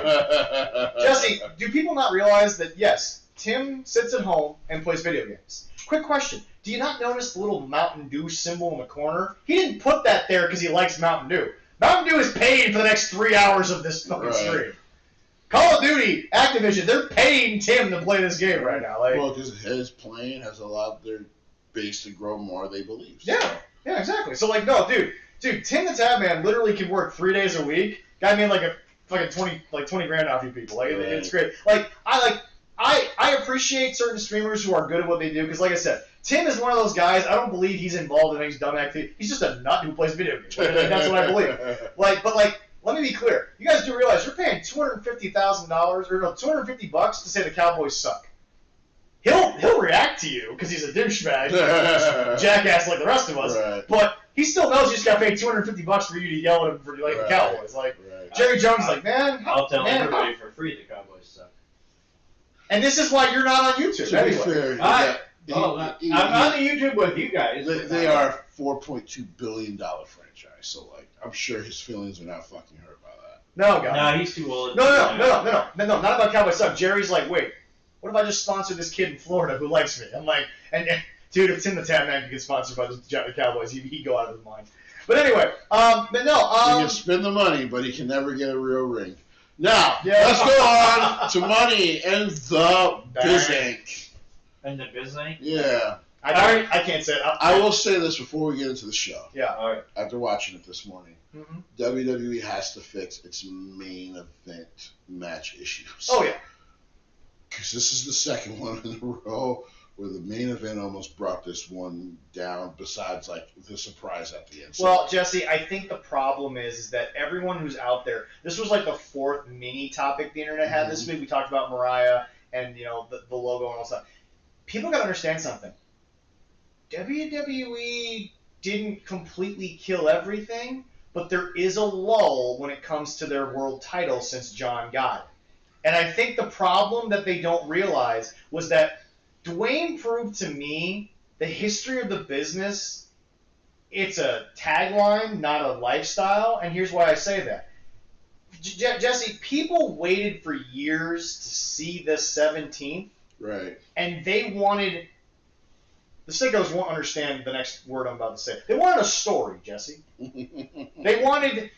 Jesse, do people not realize that, yes, Tim sits at home and plays video games? Quick question. Do you not notice the little Mountain Dew symbol in the corner? He didn't put that there because he likes Mountain Dew. Mountain Dew is paid for the next 3 hours of this fucking stream. Call of Duty, Activision, they're paying Tim to play this game right now. Like, well, because his plane has allowed their base to grow more, they believe. So. Yeah, exactly. So, like, no, dude, Tim the Tab Man literally can work 3 days a week. Guy made like a fucking 20 grand off you people. Like, it's great. I appreciate certain streamers who are good at what they do because, like I said, Tim is one of those guys. I don't believe he's involved in any dumb activity. He's just a nut who plays video games. That's what I believe. Let me be clear. You guys do realize you're paying $250,000 or no, $250 to say the Cowboys suck. He'll react to you because he's a douchebag, jackass like the rest of us. Right. But he still knows you just got paid $250 for you to yell at him for like the Cowboys. Like Jerry Jones, is like, man, I'll tell everybody for free the Cowboys suck. And this is why you're not on YouTube. To be fair, I'm on the YouTube with you guys. They are a $4.2 billion franchise, so like I'm sure his feelings are not fucking hurt by that. No, God. No, he's too old. No, not about Cowboys suck. Jerry's like, wait, what if I just sponsor this kid in Florida who likes me? I'm like, and dude, if Tim the Tab Man could get sponsored by the Cowboys, he'd go out of his mind. But anyway, he can spend the money, but he can never get a real ring. Now, let's go on to money and the Bizank. And the Bizank? Yeah. I can't say it. I will say this before we get into the show. Yeah. All right. After watching it this morning, Mm-hmm. WWE has to fix its main event match issues. Oh, yeah. Because this is the second one in a row where the main event almost brought this one down, besides, like, the surprise at the end. Well, Jesse, I think the problem is that everyone who's out there, this was like the fourth mini topic the internet had this week. We talked about Mariah and, the logo and all stuff. People got to understand something. WWE didn't completely kill everything, but there is a lull when it comes to their world title since John got it. And I think the problem that they don't realize was that Dwayne proved to me the history of the business, it's a tagline, not a lifestyle, and here's why I say that. Jesse, people waited for years to see the 17th. Right. And they wanted, the sickos won't understand the next word I'm about to say. They wanted a story, Jesse. They wanted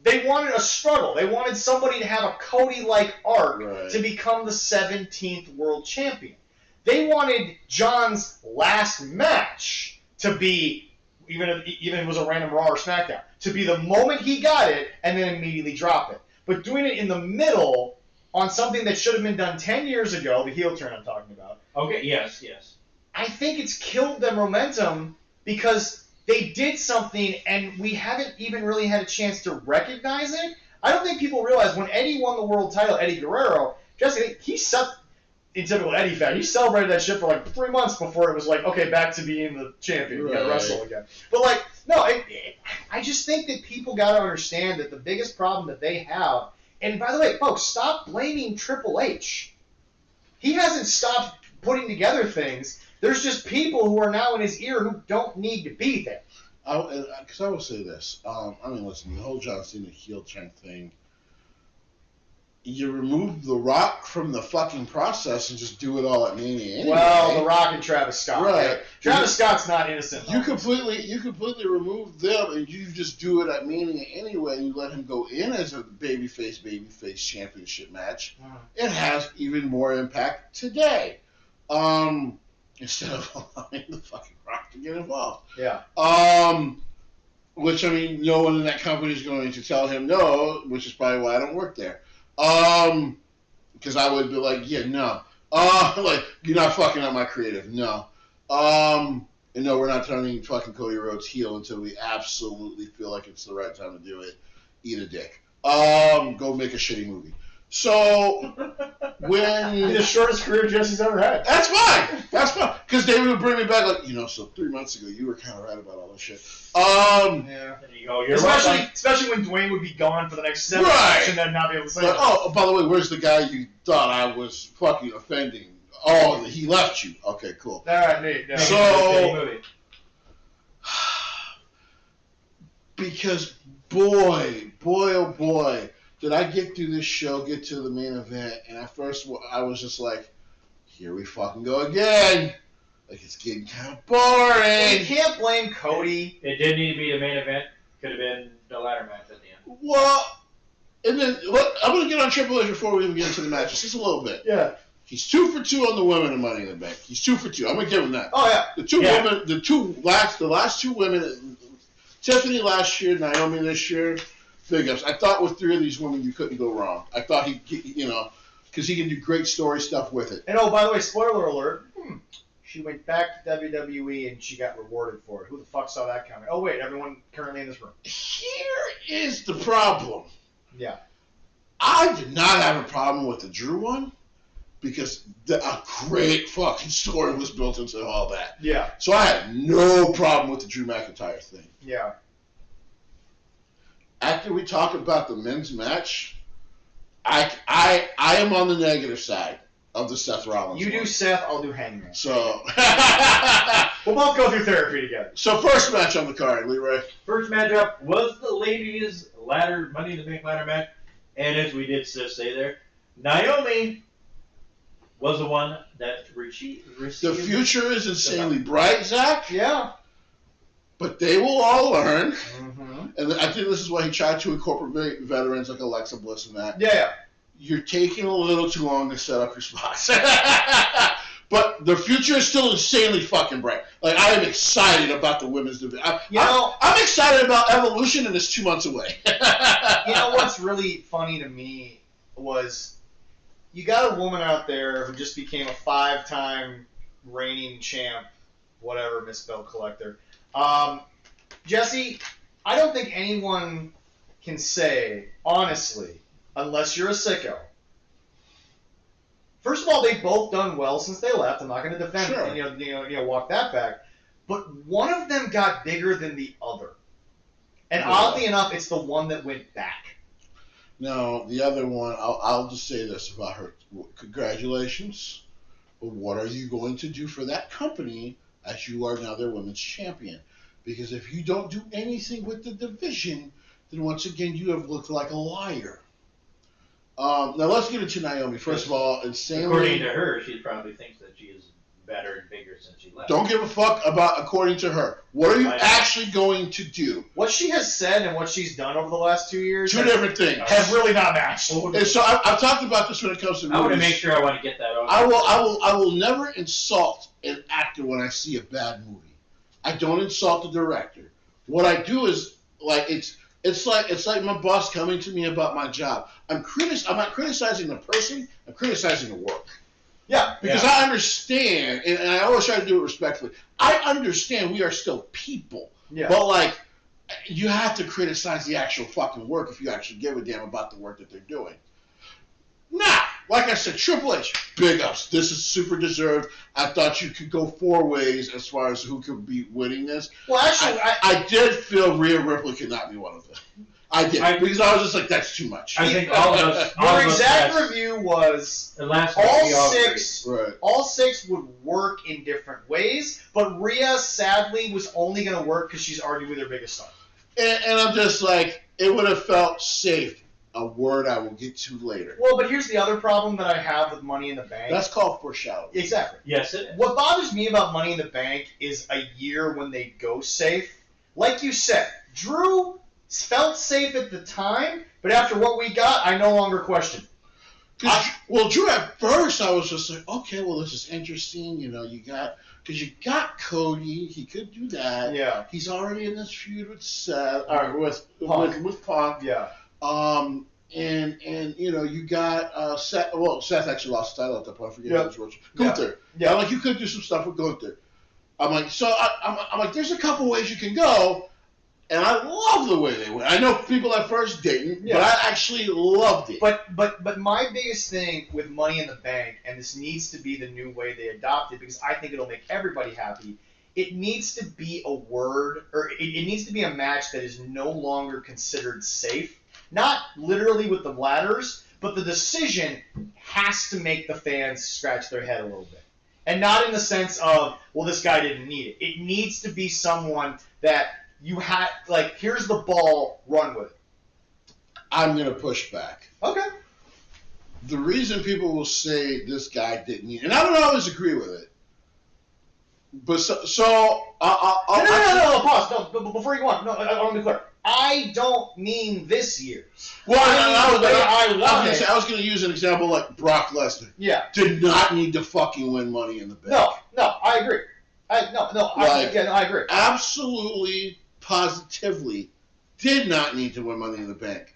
a struggle. They wanted somebody to have a Cody-like arc to become the 17th world champion. They wanted John's last match to be, even if it was a random Raw or SmackDown, to be the moment he got it and then immediately drop it. But doing it in the middle on something that should have been done 10 years ago, the heel turn I'm talking about. Okay, yes. I think it's killed their momentum because they did something and we haven't even really had a chance to recognize it. I don't think people realize when Eddie won the world title, Eddie Guerrero, Jesse, in typical Eddie fashion, he celebrated that shit for like 3 months before it was like, okay, back to being the champion. You gotta wrestle again. But like, no, I just think that people gotta understand that the biggest problem that they have, and by the way, folks, stop blaming Triple H. He hasn't stopped putting together things. There's just people who are now in his ear who don't need to be there. Because I will say this. Listen, the whole John Cena heel turn thing, you remove The Rock from the fucking process and just do it all at Mania anyway. Well, The Rock and Travis Scott. Right. Travis Scott's not innocent. You completely remove them and you just do it at Mania anyway and you let him go in as a babyface championship match. It has even more impact today. Instead of allowing the fucking Rock to get involved. Yeah. Which, no one in that company is going to tell him no, which is probably why I don't work there. Because I would be like, yeah, no. Like, you're not fucking up my creative, no. And no, we're not turning fucking Cody Rhodes heel until we absolutely feel like it's the right time to do it. Eat a dick. Go make a shitty movie. So when the shortest career Jesse's ever had. That's fine. That's fine. Because they would bring me back like, so 3 months ago you were kind of right about all this shit. Yeah. There you go. You're Especially when Dwayne would be gone for the next 7 months and then not be able to say But, it. oh, by the way, where's the guy you thought I was fucking offending? Oh, he left you. Okay, cool. All right, Nate. No. So, because boy, oh boy, did I get through this show, get to the main event, and at first I was just like, here we fucking go again. Like, it's getting kind of boring. You can't blame Cody. It didn't need to be the main event. Could have been the ladder match at the end. Well, and then I'm going to get on Triple H before we even get into the matches, just a little bit. Yeah. He's 2 for 2 on the women in Money in the Bank. He's 2 for 2. I'm going to give him that. Oh, yeah. The last 2 women, Tiffany last year, Naomi this year, big ups. I thought with 3 of these women you couldn't go wrong. I thought because he can do great story stuff with it. And oh, by the way, spoiler alert. She went back to WWE and she got rewarded for it. Who the fuck saw that coming? Oh, wait, everyone currently in this room. Here is the problem. Yeah. I did not have a problem with the Drew one because a great fucking story was built into all that. Yeah. So I had no problem with the Drew McIntyre thing. Yeah. After we talk about the men's match, I am on the negative side of the Seth Rollins You one. do Seth, I'll do Hangman. So we'll both go through therapy together. So first match on the card, Leroy. First matchup was the ladies' Money in the Bank ladder match, and as we did say there, Naomi was the one that received. The future is insanely bright, Zach. Yeah. But they will all learn. Mm-hmm. And I think this is why he tried to incorporate veterans like Alexa Bliss and that. Yeah. You're taking a little too long to set up your spots. But the future is still insanely fucking bright. Like, I am excited about the women's division. I'm excited about Evolution, and it's 2 months away. You know what's really funny to me was you got a woman out there who just became a 5-time reigning champ, whatever, misspelled collector. Jesse, I don't think anyone can say, honestly, unless you're a sicko. First of all, they've both done well since they left. I'm not going to defend it and walk that back. But one of them got bigger than the other. And oddly enough, it's the one that went back. No, the other one, I'll just say this about her. Congratulations. But what are you going to do for that company as you are now their women's champion? Because if you don't do anything with the division, then once again you have looked like a liar. Now let's get into Naomi. First of all, insanely. According to her, she probably thinks that she is better and bigger since she left. Don't give a fuck about according to her. What are you actually going to do? What she has said and what she's done over the last 2 years 2 different things. Have really not matched. And so I've talked about this when it comes to movies. I want to make sure I want to get that over. I will never insult an actor when I see a bad movie. I don't insult the director. What I do is it's like my boss coming to me about my job. I'm not criticizing the person. I'm criticizing the work. Yeah. Because I understand, and I always try to do it respectfully. I understand we are still people. Yeah. But you have to criticize the actual fucking work if you actually give a damn about the work that they're doing. Now, like I said, Triple H, big ups. This is super deserved. I thought you could go 4 ways as far as who could be winning this. Well, actually, I did feel Rhea Ripley could not be one of them. I did. Because I was just like, that's too much. I think all of us. Your exact review was all six would work in different ways, but Rhea, sadly, was only going to work because she's arguably their biggest star. And I'm just like, it would have felt safe. A word I will get to later. Well, but here's the other problem that I have with Money in the Bank. That's called foreshadowing. Exactly. Yes, it is. What bothers me about Money in the Bank is a year when they go safe. Like you said, Drew felt safe at the time, but after what we got, I no longer question. Drew, at first, I was just like, okay, well, this is interesting. You got Cody. He could do that. Yeah. He's already in this feud with Seth, or with Punk. Yeah. And you got Seth. Well, Seth actually lost the title at that point. I forget who was Gunther. Yeah. You could do some stuff with Gunther. I'm like, so I'm like, there's a couple ways you can go, and I love the way they went. I know people at first didn't, but I actually loved it. But my biggest thing with Money in the Bank, and this needs to be the new way they adopt it because I think it'll make everybody happy. It needs to be it needs to be a match that is no longer considered safe. Not literally with the ladders, but the decision has to make the fans scratch their head a little bit. And not in the sense of, well, this guy didn't need it. It needs to be someone that you have, like, here's the ball, run with it. I'm going to push back. Okay. The reason people will say this guy didn't need it, and I don't always agree with it, but No, pause. No, but before you go on, no, I want to be clear. I don't mean this year's. Well, I was going to use an example like Brock Lesnar. Yeah. Did not need to fucking win Money in the Bank. No, I agree. I agree. Absolutely, positively, did not need to win Money in the Bank.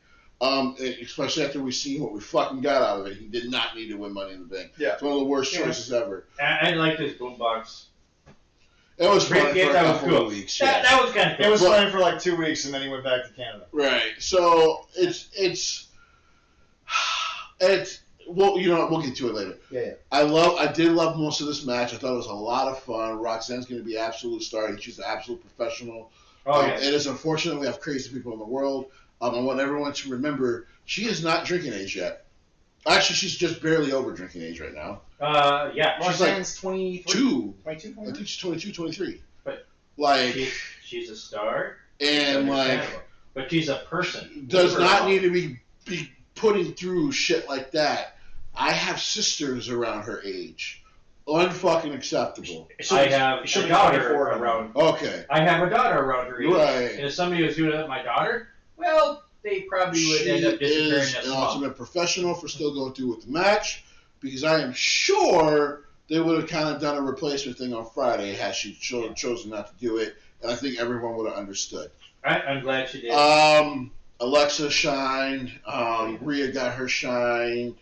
Especially after we've seen what we fucking got out of it. He did not need to win Money in the Bank. Yeah. It's one of the worst choices ever. I like this boombox. It was fun for a couple of weeks. Yeah. That was kind of cool. It was funny for like 2 weeks, and then he went back to Canada. Right. So it's well, you know what, we'll get to it later. Yeah. I did love most of this match. I thought it was a lot of fun. Roxanne's going to be an absolute star, and she's an absolute professional. It is unfortunate we have crazy people in the world. I want everyone to remember she is not drinking age yet. Actually, she's just barely over drinking age right now. Yeah. Roxanne's 22. I think she's 22, 23. But like she's a star. And like, but she's a person. Does not need to be putting through shit like that. I have sisters around her age. Unfucking acceptable. I have a daughter around. Okay. I have a daughter around her age. Right. And if somebody was doing that with my daughter, well, they probably would end up disappearing as well. She is an ultimate professional for still going through with the match, because I am sure they would have kind of done a replacement thing on Friday had she chosen not to do it, and I think everyone would have understood. I'm glad she did. Alexa shined. Rhea got her shine.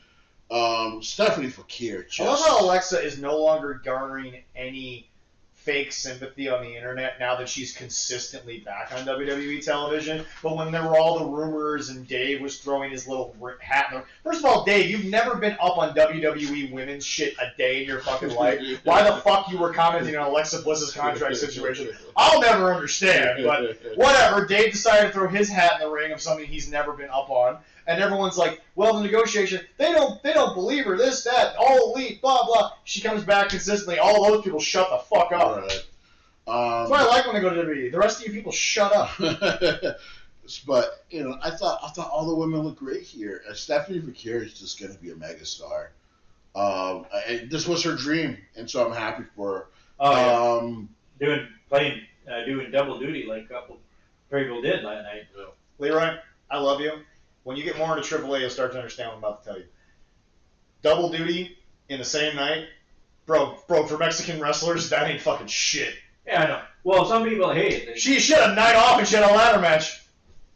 Stephanie Fakir. I love how Alexa is no longer garnering any fake sympathy on the internet now that she's consistently back on WWE television. But when there were all the rumors and Dave was throwing his little hat in there. First of all, Dave, you've never been up on WWE women's shit a day in your fucking life. Why the fuck you were commenting on Alexa Bliss's contract situation? I'll never understand. But whatever. Dave decided to throw his hat in the ring of something he's never been up on. And everyone's like, well, the negotiation, they don't believe her, this, that, all elite, blah, blah. She comes back consistently. All those people shut the fuck up. Right. That's what I like when they go to WWE. The rest of you people shut up. But, you know, I thought all the women looked great here. Stephanie Fakir is just going to be a megastar. This was her dream, and so I'm happy for her. Doing double duty like a couple people did last night. So. Leroy, I love you. When you get more into AAA, you'll start to understand what I'm about to tell you. Double duty in the same night, bro, for Mexican wrestlers, that ain't fucking shit. Yeah, I know. Well, some people hate it. She had a night off and she had a ladder match.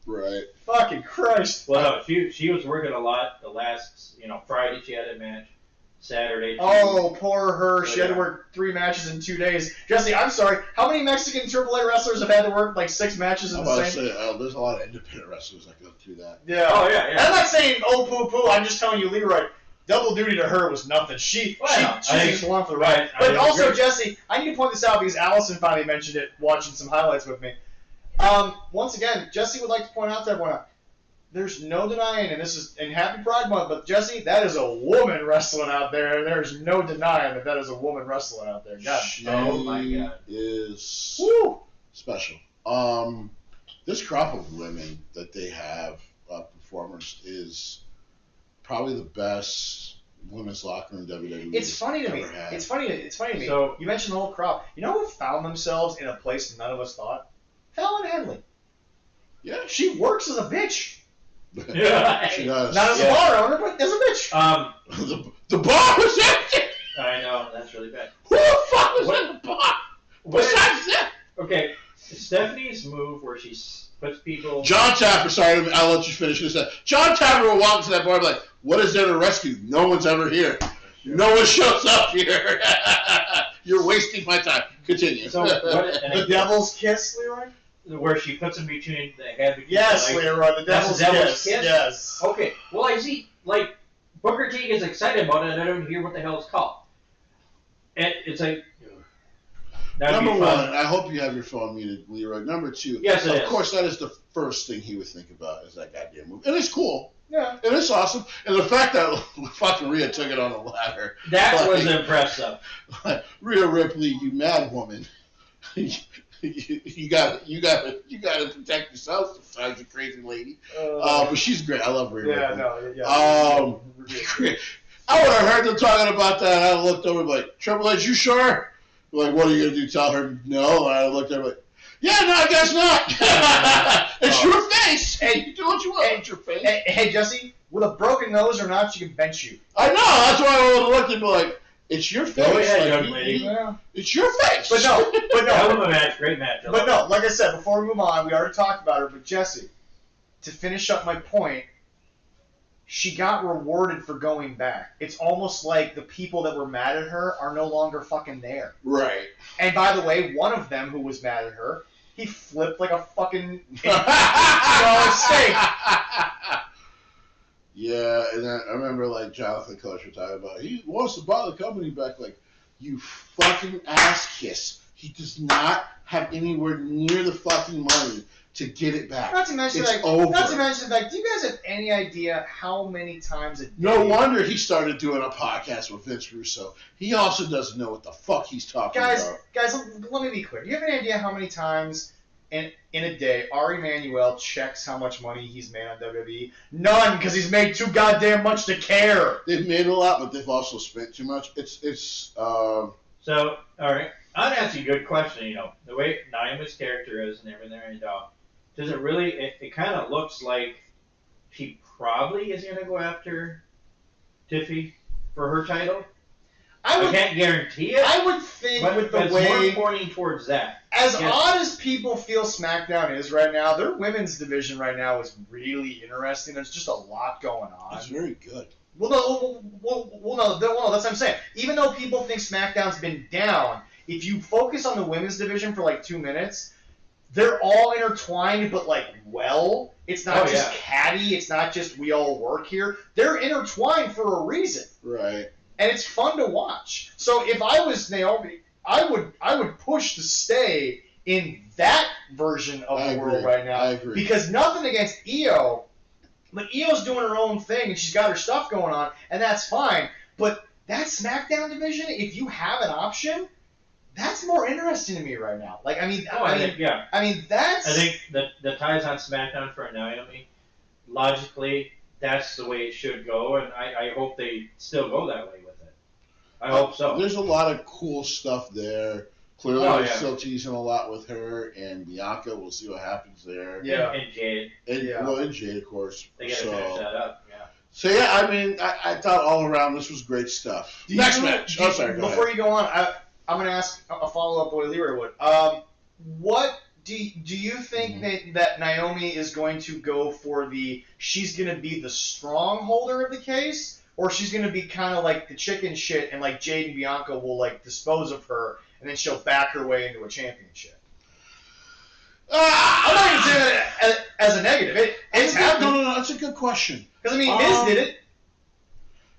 Right. Fucking Christ. Well, no, she was working a lot. The last, Friday she had a match. Saturday. Oh, poor her. She had to work 3 matches in 2 days. Jesse, I'm sorry. How many Mexican AAA wrestlers have had to work like 6 matches in the same? There's a lot of independent wrestlers that go through that. Yeah. Oh, yeah. I'm not saying, poo-poo. I'm just telling you, Leroy, double duty to her was nothing. She just won for the ride. But also, agree. Jesse, I need to point this out because Allison finally mentioned it watching some highlights with me. Once again, Jesse would like to point out to everyone, there's no denying, and this is in Happy Pride Month, but Jesse, that is a woman wrestling out there, and there's no denying that is a woman wrestling out there. God, oh my God, is special. This crop of women that they have performers is probably the best women's locker room WWE. It's funny to me. Had. It's funny to me. So, you mentioned the whole crop. You know who found themselves in a place none of us thought? Fallon Henley. Yeah, she works as a bitch. Yeah, she does. Not as a bar owner, but as a bitch. The bar was empty. I know, that's really bad. Who the fuck was in the bar? Besides that. Okay, Stephanie's move where she puts people. John Tapper, sorry, I'll let you finish this. John Tapper will walk into that bar and be like, "What is there to rescue? No one's ever here. No one shows up here." You're wasting my time. Continue. So what? The devil's kiss, Leroy? Where she puts him between the head. Between Yes, the legs. Leroy, the That's devil's kiss. Yes. Okay. Well, I see. Like Booker T gets excited about it, and I don't hear what the hell it's called. And it's like. Number one, I hope you have your phone muted, Leroy. Number two, yes, of course, that is the first thing he would think about is that goddamn movie. And it's cool. Yeah. And it's awesome. And the fact that fucking Rhea took it on a ladder. That was impressive. Rhea Ripley, you mad woman. you got to protect yourself, sometimes, you crazy lady. But she's great. I love Rhea Ripley. I would have heard them talking about that. I looked over like, Triple H, you sure? Like, what are you going to do, tell her no? And I looked at her like, yeah, no, I guess not. It's your face. Hey, you do what you want. It's your face. Hey, Jesse, with a broken nose or not, she can bench you. I know. That's why I would have looked and be like, it's your face. Go ahead, like, young lady. It's your face. But no. Hell of a match. Great match. But no, like I said, before we move on, we already talked about her, but Jesse, to finish up my point, she got rewarded for going back. It's almost like the people that were mad at her are no longer fucking there. Right. And by the way, one of them who was mad at her, he flipped like a fucking steak. Yeah, and I remember like Jonathan Kosher talking about he wants to buy the company back. Like, you fucking ass kiss. He does not have anywhere near the fucking money to get it back. Not to mention, it's over. Not to mention, like, do you guys have any idea how many times a day? No wonder he started doing a podcast with Vince Russo. He also doesn't know what the fuck he's talking about. Guys, let me be clear. Do you have any idea how many times in a day Ari Emanuel checks how much money he's made on WWE? None, because he's made too goddamn much to care. They've made a lot, but they've also spent too much. So, all right. I'd ask you a good question. You know, the way Naomi's character is and everything, and does it really? It kind of looks like she probably is gonna go after Tiffy for her title. I can't guarantee it. I would think but with the it's way more pointing towards that. As odd as people feel SmackDown is right now, their women's division right now is really interesting. There's just a lot going on. It's very good. No, that's what I'm saying. Even though people think SmackDown's been down, if you focus on the women's division for like 2 minutes, they're all intertwined, but like well. It's not just catty. It's not just we all work here. They're intertwined for a reason. Right. And it's fun to watch. So if I was Naomi, I would push to stay in that version of the world right now. I agree. Because nothing against Io, but Io's doing her own thing and she's got her stuff going on, and that's fine. But that SmackDown division, if you have an option, that's more interesting to me right now. Like, I mean, that's. I think the ties on SmackDown for Naomi, logically, that's the way it should go, and I hope they still go that way with it. I hope so. There's a lot of cool stuff there. Clearly, they're still teasing a lot with her and Bianca. We'll see what happens there. Yeah. And Jade. And Jade, of course. They got to finish that up. Yeah. So, yeah, I mean, I thought all around this was great stuff. Next match. Sorry, go before ahead. You go on, I'm going to ask a follow-up the way Leroy would. What do you think that Naomi is going to go for she's going to be the strongholder of the case, or she's going to be kind of like the chicken shit and like Jade and Bianca will like dispose of her and then she'll back her way into a championship? I'm not even saying that as a negative. It's happening. No, that's a good question. Because, I mean, Miz did it.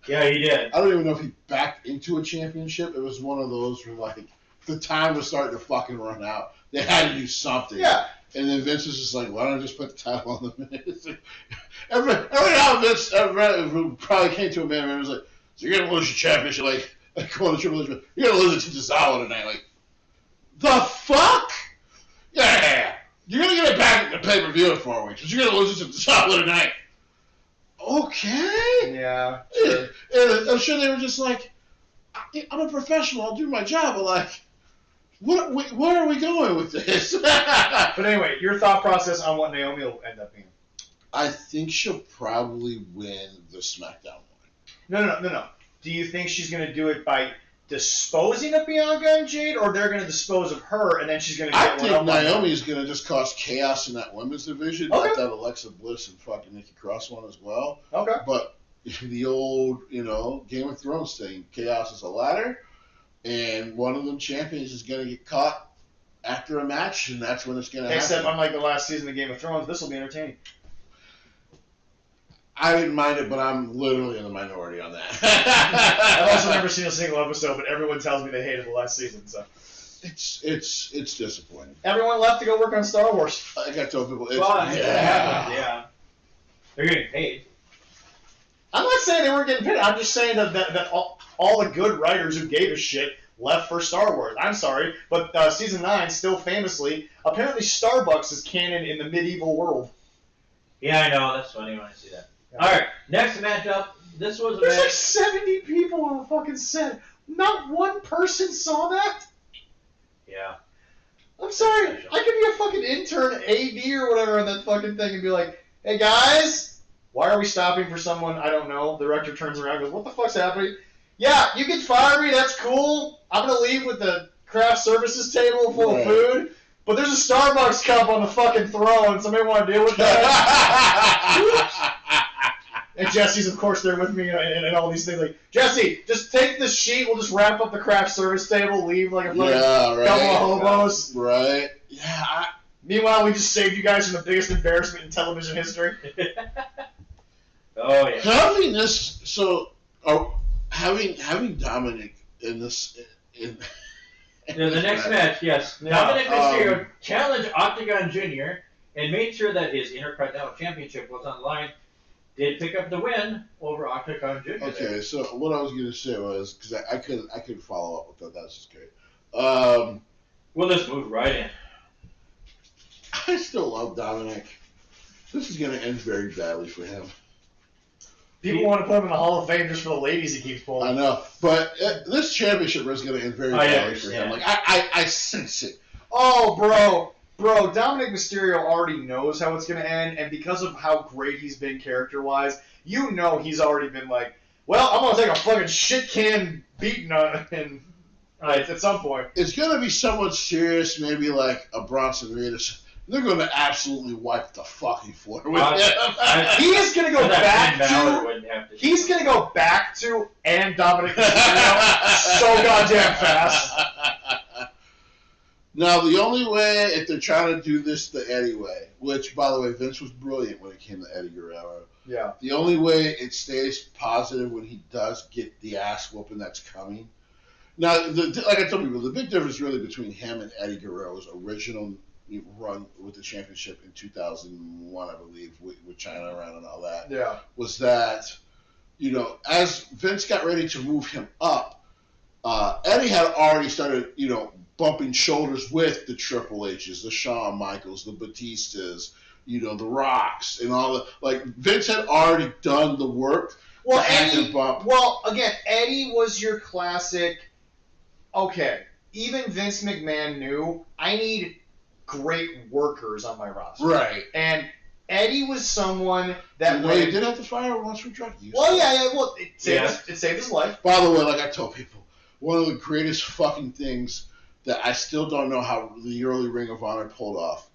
Yeah, he did. I don't even know if he backed into a championship. It was one of those where, like, the time was starting to fucking run out. They had to do something. Yeah. And then Vince was just like, why don't I just put the title on the Miz? Every now Vince probably came to a man and was like, so you're going to lose your championship, like going to Triple H, you're going to lose it to Tozawa tonight. Like, the fuck? Yeah. You're going to get it back at the pay-per-view in 4 weeks, but you're going to lose it to Tozawa tonight. Okay. Yeah. Sure. And I'm sure they were just like, I'm a professional, I'll do my job, but like, where are we going with this? But anyway, your thought process on what Naomi will end up being. I think she'll probably win the SmackDown one. No. Do you think she's going to do it by disposing of Bianca and Jade, or they're going to dispose of her and then she's going to get one up? I think Naomi's going to just cause chaos in that women's division, like that Alexa Bliss and fucking Nikki Cross one as well. Okay. But the old, Game of Thrones thing, chaos is a ladder. and one of them champions is going to get caught after a match, and that's when it's going to happen. Except unlike the last season of Game of Thrones, this will be entertaining. I didn't mind it, but I'm literally in the minority on that. I've also never seen a single episode, but everyone tells me they hated the last season. So it's disappointing. everyone left to go work on Star Wars. Like I told people, Yeah. They're getting paid. I'm not saying they weren't getting paid. I'm just saying that all the good writers who gave a shit left for Star Wars. I'm sorry, but Season 9, still famously, apparently Starbucks is canon in the medieval world. Yeah, I know. That's funny when I see that. All right, next matchup. This was a There's like match. 70 people on the fucking set. Not one person saw that? Yeah. I'm sorry. I could be a fucking intern, AD or whatever on that fucking thing and be like, hey guys, why are we stopping for someone? I don't know. The director turns around and goes, what the fuck's happening? Yeah, you can fire me. That's cool. I'm going to leave with the craft services table full of food. But there's a Starbucks cup on the fucking throne. Somebody want to deal with that? And Jesse's, of course, there with me and all these things. Like, Jesse, just take this sheet. We'll just wrap up the craft service table, leave like a fucking couple of hobos. Right. Yeah. Meanwhile, we just saved you guys from the biggest embarrassment in television history. Oh yeah. Having this, having Dominic in this, in The next match, yes. Yeah, Dominic Mysterio challenged Octagon Jr. and made sure that his Intercontinental Championship was on the line. Did pick up the win over Octagon Jr. Okay, so what I was going to say was, because I couldn't follow up with that. That's just great. We'll just move right in. I still love Dominic. This is going to end very badly for him. People want to put him in the Hall of Fame just for the ladies he keeps pulling. I know, but this championship is going to end very badly for him. Yeah. Like I sense it. Oh, bro, Dominic Mysterio already knows how it's going to end, and because of how great he's been character-wise, you know he's already been like, well, I'm going to take a fucking shit can beating on him at some point. It's going to be somewhat serious, maybe like a Bronson Reed. They're going to absolutely wipe the fucking floor with him. He is going to go back to. He's going to go back to and Dominic Mysterio so goddamn fast. Now, the only way, if they're trying to do this the Eddie way, which, by the way, Vince was brilliant when it came to Eddie Guerrero. Yeah. The only way it stays positive when he does get the ass whooping that's coming. Now, like I told people, the big difference really between him and Eddie Guerrero's original run with the championship in 2001, I believe, with China around and all that, was that, as Vince got ready to move him up, Eddie had already started, bumping shoulders with the Triple H's, the Shawn Michaels, the Batistas, the Rocks, and all the, like, Vince had already done the work. Well, Eddie was your classic, okay, even Vince McMahon knew, I need great workers on my roster. Right. And Eddie was someone that... Well, he did have to fire once for drug use. Well, it saved his life. By the way, like I told people, one of the greatest fucking things that I still don't know how the early Ring of Honor pulled off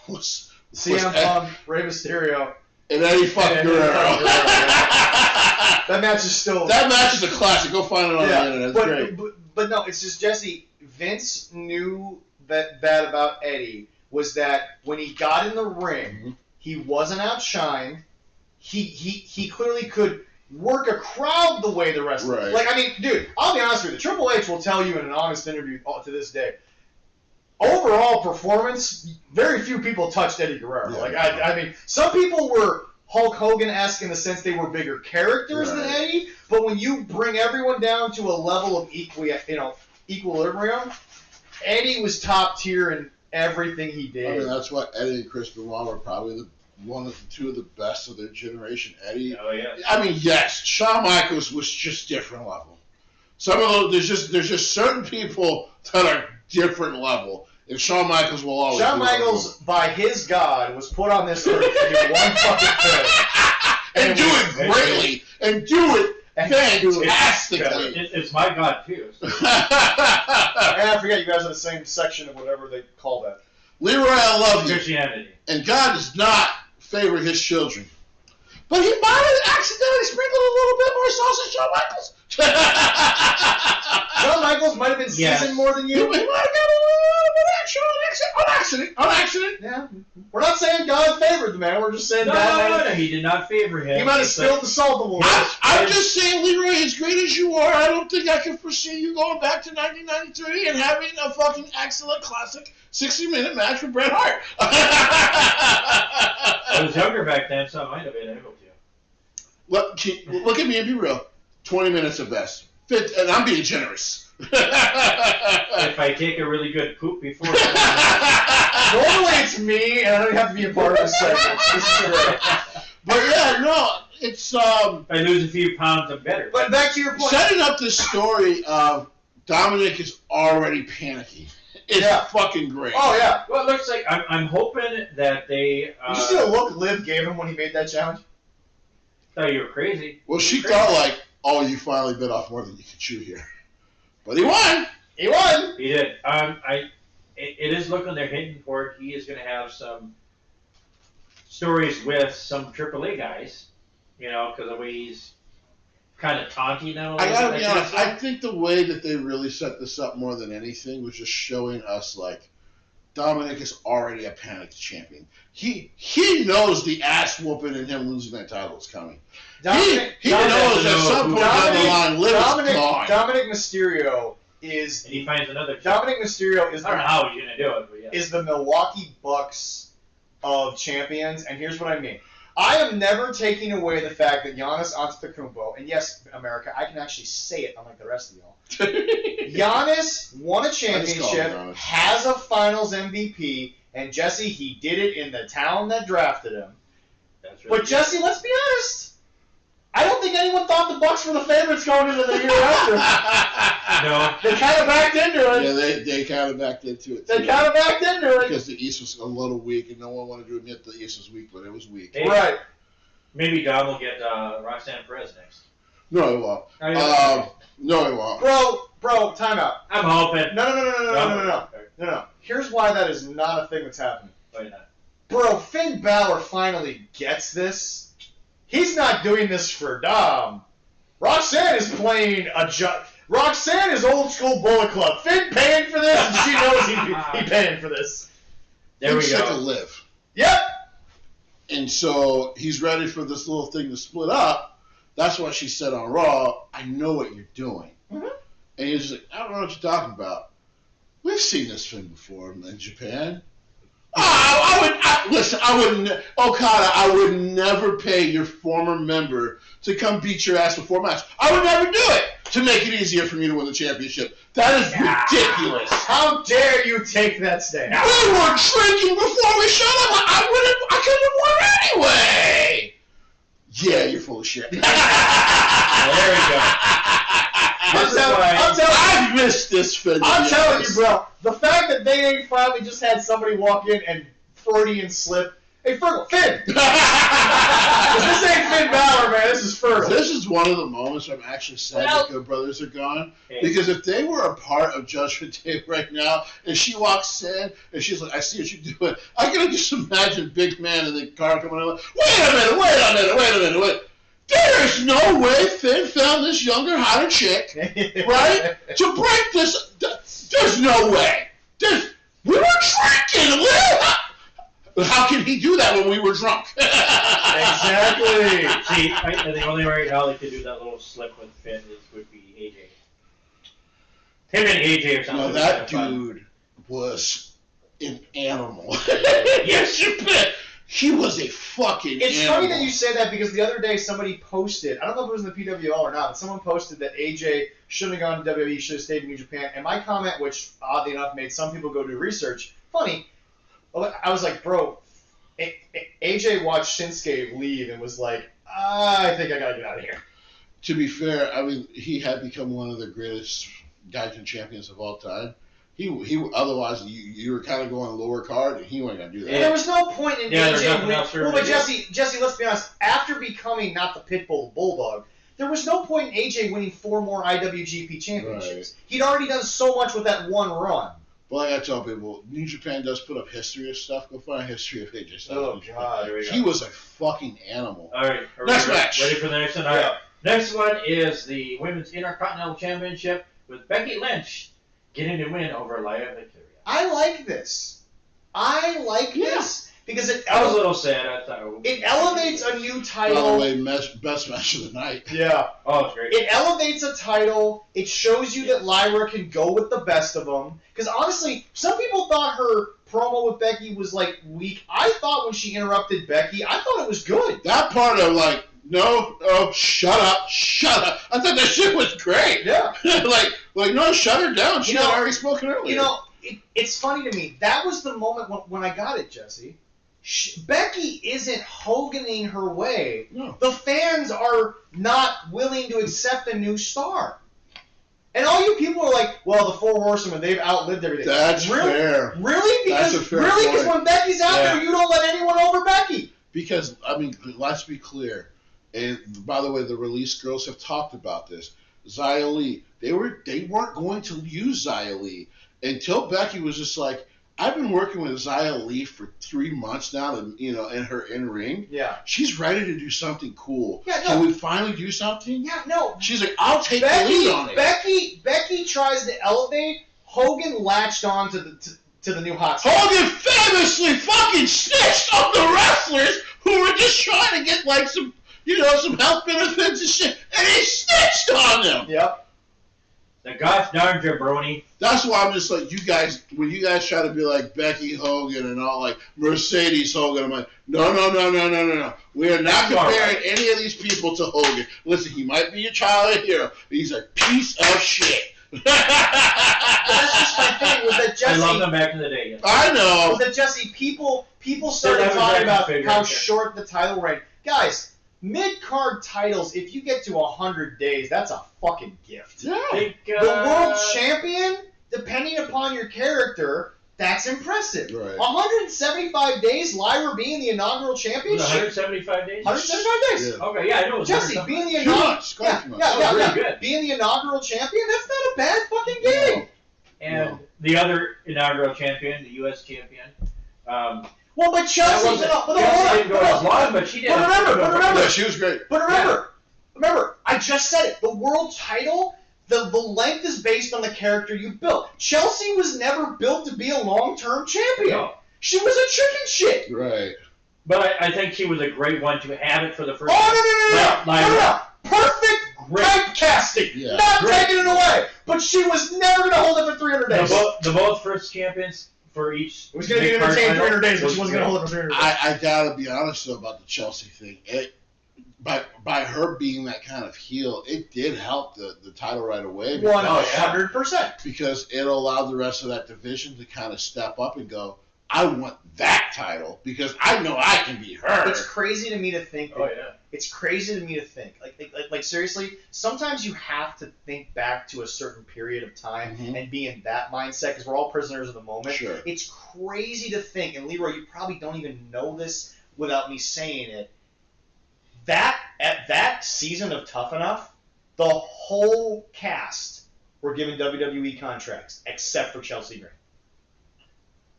was CM Punk, Rey Mysterio, and Eddie fucking Guerrero. That match is still... That match is a classic. Go find it on the internet. It's great. But no, it's just, Jesse, Vince knew that about Eddie was that when he got in the ring, he wasn't outshined. He clearly could work a crowd the way the rest of them. Like, I mean, dude, I'll be honest with you. Triple H will tell you in an honest interview to this day, overall performance, very few people touched Eddie Guerrero. Yeah, I mean, some people were Hulk Hogan-esque in the sense they were bigger characters than Eddie, but when you bring everyone down to a level of equilibrium, Eddie was top tier in everything he did. I mean, that's why Eddie and Chris Benoit were probably two of the best of their generation. Eddie. Oh yeah. I mean, yes, Shawn Michaels was just different level. Some of those, there's just certain people that are different level, and Shawn Michaels will always. Shawn Michaels, by his God, was put on this earth to do one fucking thing, and do it greatly, and do it fantastically. It's my God too. So. I forget you guys are the same section of whatever they call that. Leroy, I love you. Christianity. And God does not favor his children. But he might have accidentally sprinkled a little bit more sauce on Shawn Michaels Shawn Michaels might have been seasoned more than He you. might have got a little bit of action on accident. Yeah. We're not saying God favored the man. We're just saying No, he did not favor him. He might have spilled the salt a little bit. I'm just saying, Leroy, as great as you are, I don't think I can foresee you going back to 1993 and having a fucking excellent classic 60-minute match with Bret Hart. I was younger back then, so I might have been able to. Look at me and be real. 20 minutes at best. And I'm being generous. If I take a really good poop before. Normally it's me, and I don't have to be a part of this segment. This is great. But yeah, no, it's If I lose a few pounds, I'm better. But back to your point. setting up this story of Dominic is already panicking. It's fucking great. Oh, yeah. Well, it looks like I'm hoping that they. Did you see the look Liv gave him when he made that challenge? Thought you were crazy. Well, she thought like, oh, you finally bit off more than you can chew here. But he won. He won. He did. It is looking they're hitting for it. He is going to have some stories with some AAA guys, because the way he's kind of taunting them. I gotta be honest. I think the way that they really set this up more than anything was just showing us like Dominic is already a panicked champion. He knows the ass whooping and him losing that title is coming. He knows at some point down the line, Liv is gone. Dominic Mysterio is. And he finds another. Dominic Mysterio is. I don't know how he's going to do it, but yeah. Is the Milwaukee Bucks of champions, and here's what I mean. I am never taking away the fact that Giannis Antetokounmpo, and yes, America, I can actually say it unlike the rest of y'all. Giannis won a championship, has a Finals MVP, and Jesse, he did it in the town that drafted him. That's But Jesse, let's be honest. I don't think anyone thought the Bucks were the favorites going into the year after. No. They kind of backed into it. Yeah, they kind of backed into it. They kind of backed into it. Because the East was a little weak, and no one wanted to admit the East was weak, but it was weak. Hey, right. Maybe Dom will get Roxanne Perez next. No, he won't. No, he won't. Bro, time out. I'm hoping. No. Here's why that is not a thing that's happening. Why not? Bro, Finn Balor finally gets this. He's not doing this for Dom. Roxanne is playing Roxanne is old school Bullet Club. Finn paying for this, and she knows he paying for this. There we Finn's sick go. of Liv. Yep. And so he's ready for this little thing to split up. That's why she said on Raw, I know what you're doing. Mm-hmm. And he's like, I don't know what you're talking about. We've seen this Finn before in Japan. Okada, I would never pay your former member to come beat your ass before a match. I would never do it to make it easier for me to win the championship. That is ridiculous. How dare you take that stand? We were drinking before we showed up. I couldn't have won anyway. Yeah, you're full of shit. There we go. I've missed this Finn. I'm telling you, bro. The fact that they ain't finally just had somebody walk in and Freudian slip. Hey, Fergal, Finn! This ain't Finn Balor, man. This is Fergal. This is one of the moments I'm actually sad that Good Brothers are gone. Because if they were a part of Judgment Day right now, and she walks in, and she's like, I see what you're doing, I can just imagine Big Man in the car coming on, like, wait a minute. There is no way Finn found this younger, hotter chick, right, to break this. There's no way. We were drinking. How can he do that when we were drunk? Exactly. See, the only right now they could do that little slip with Finn would be AJ. Him and AJ or something. No, that dude was an animal. Yes, he was a fucking It's animal. funny that you say that because the other day somebody posted, I don't know if it was in the PWL or not, but someone posted that AJ shouldn't have gone to WWE, should have stayed in New Japan. And my comment, which oddly enough made some people go do research, funny, I was like, bro, AJ watched Shinsuke leave and was like, I think I gotta get out of here. To be fair, I mean, he had become one of the greatest Gaijin champions of all time. He otherwise you were kind of going lower card, and he wasn't gonna do that. And there was no point in AJ winning. Well, but Jesse, let's be honest. After becoming not the Pitbull, the Bulldog, there was no point in AJ winning 4 more IWGP championships. Right. He'd already done so much with that one run. But like I tell people, New Japan does put up history of stuff. Go find a history of AJ Styles. Oh God, there we go. He was a fucking animal. All right, Next match. Ready for the next one? All right. Next one is the Women's Intercontinental Championship with Becky Lynch getting the win over Lyra Valkyria. I like this. This because I was a little sad. I thought it elevates a new By title. the way, best match of the night. Yeah. Oh, it's great. It elevates a title. It shows you that Lyra can go with the best of them. Because honestly, some people thought her promo with Becky was like weak. I thought when she interrupted Becky, I thought it was good. That part of like, no, shut up. I thought that shit was great. Yeah. like no, shut her down. She had already spoken earlier. You know, it's funny to me. That was the moment when I got it, Jesse. Becky isn't Hoganing her way. No. The fans are not willing to accept a new star. And all you people are like, well, the Four Horsemen, they've outlived everything. That's really? fair. Really? Because, That's a fair point. when Becky's out there, you don't let anyone over Becky. Because, I mean, let's be clear. And by the way, the release girls have talked about this. Xia Li, they weren't going to use Xia Li until Becky was just like, I've been working with Xia Li for 3 months now, in her in-ring. Yeah. She's ready to do something cool. Yeah, no. Can we finally do something? Yeah, no. She's like, I'll take the lead on it. Becky tries to elevate. Hogan latched on to the new hot spot. Hogan famously fucking snitched on the wrestlers who were just trying to get like some health benefits and shit, and he snitched on them. Yep. The gosh darn jabroni. That's why I'm just like, you guys, when you guys try to be like Becky Hogan and all like Mercedes Hogan, I'm like, no. We are not comparing any of these people to Hogan. Listen, he might be your childhood hero, but he's a piece of shit. That's just my thing, was that Jesse... I love them back in the day. Yes. I know. Was that Jesse, people started talking about how short the title reign. Guys, mid-card titles, if you get to 100 days, that's a fucking gift. Yeah. The world champion, depending upon your character, that's impressive. Right. 175 days, Lyra being the inaugural champion? 175 days? 175 days. Yeah. Okay, yeah, I know it was Jesse, 175. being the 2 inaugural... months. Yeah. Good. Being the inaugural champion, that's not a bad fucking game. And the other inaugural champion, the U.S. champion, Well, but Chelsea... Chelsea didn't go as long, but she did. But remember, Yeah, she was great. But remember, I just said it. The world title, the length is based on the character you built. Chelsea was never built to be a long-term champion. No. She was a chicken shit. Right. But I think she was a great one to have it for the first Oh, no. Perfect Great. typecasting. Yeah. Not Great. taking it away. But she was never going to hold it for 300 days. The both first champions for each. It was going to be mid-card entertained title 300 days, but she was wasn't going to hold it for 300 days. I gotta be honest though about the Chelsea thing. By her being that kind of heel, it did help the title right away. 100%. Because it allowed the rest of that division to kind of step up and go, I want that title because I know I can be her. It's crazy to me to think. Oh, yeah. It's crazy to me to think. Like seriously, sometimes you have to think back to a certain period of time and be in that mindset because we're all prisoners of the moment. Sure. It's crazy to think, and Leroy, you probably don't even know this without me saying it. At that season of Tough Enough, the whole cast were given WWE contracts except for Chelsea Green.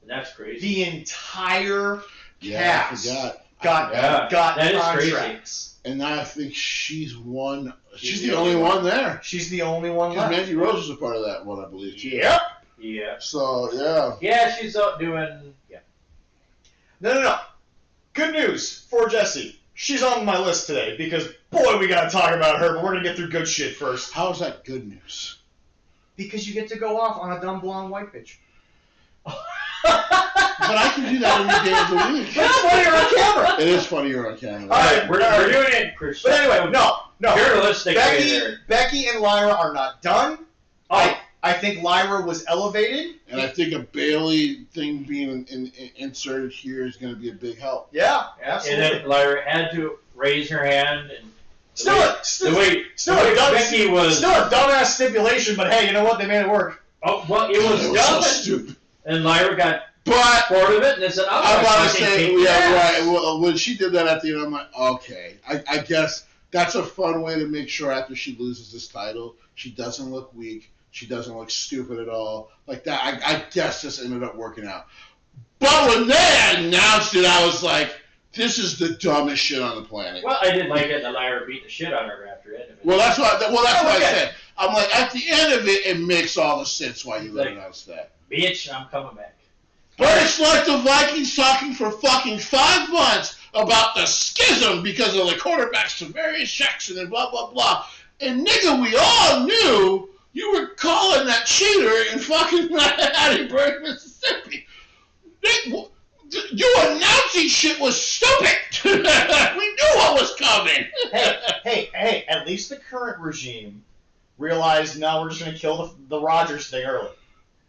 And that's crazy. The entire Yeah, cast I forgot. got that is contracts. And now I think she's one. She's the only one there. She's the only one Because left. Mandy Rose was a part of that one, I believe, too. Yep. Yeah. So, yeah. Yeah, she's out doing. Yeah. No. Good news for Jessie. She's on my list today because, boy, we got to talk about her, but we're going to get through good shit first. How is that good news? Because you get to go off on a dumb blonde white bitch. But I can do that every day of the week. That's funnier on camera. It is funnier on camera. All right, We're doing it, Chris. But anyway, no. Realistic. Becky and Lyra are not done. Oh. I think Lyra was elevated. And I think a Bailey thing being inserted here is going to be a big help. Yeah, And absolutely. then Lyra had to raise her hand. And Still a dumbass stipulation, but hey, you know what? They made it work. Oh, well, it was so dumb. stupid. And Lyra got But bored of it and they said, "Oh, I want to fucking say, hate yeah, that." right. Well, when she did that at the end, I'm like, okay. I guess that's a fun way to make sure after she loses this title, she doesn't look weak. She doesn't look stupid at all. Like that, I guess this ended up working out. But when they announced it, I was like, this is the dumbest shit on the planet. Well, I did like it. The liar beat the shit out of her after it. Well, that's what I said. I'm like, at the end of it, it makes all the sense why you would announce that. Bitch, I'm coming back. But it's like the Vikings talking for fucking 5 months about the schism because of the quarterbacks to various Jackson and blah, blah, blah. And nigga, we all knew you were calling that cheater in fucking Hattiesburg, Mississippi. You announcing shit was stupid. We knew what was coming. Hey, at least the current regime realized, no, we're just going to kill the Rodgers thing early.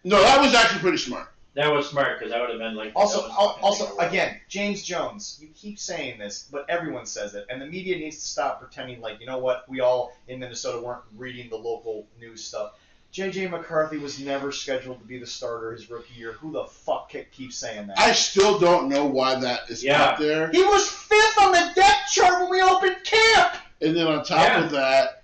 No, that was actually pretty smart. That was smart, because that would have been like... Also, again, James Jones, you keep saying this, but everyone says it, and the media needs to stop pretending like, you know what, we all in Minnesota weren't reading the local news stuff. J.J. McCarthy was never scheduled to be the starter his rookie year. Who the fuck keeps saying that? I still don't know why that is out there. He was 5th on the depth chart when we opened camp! And then on top of that,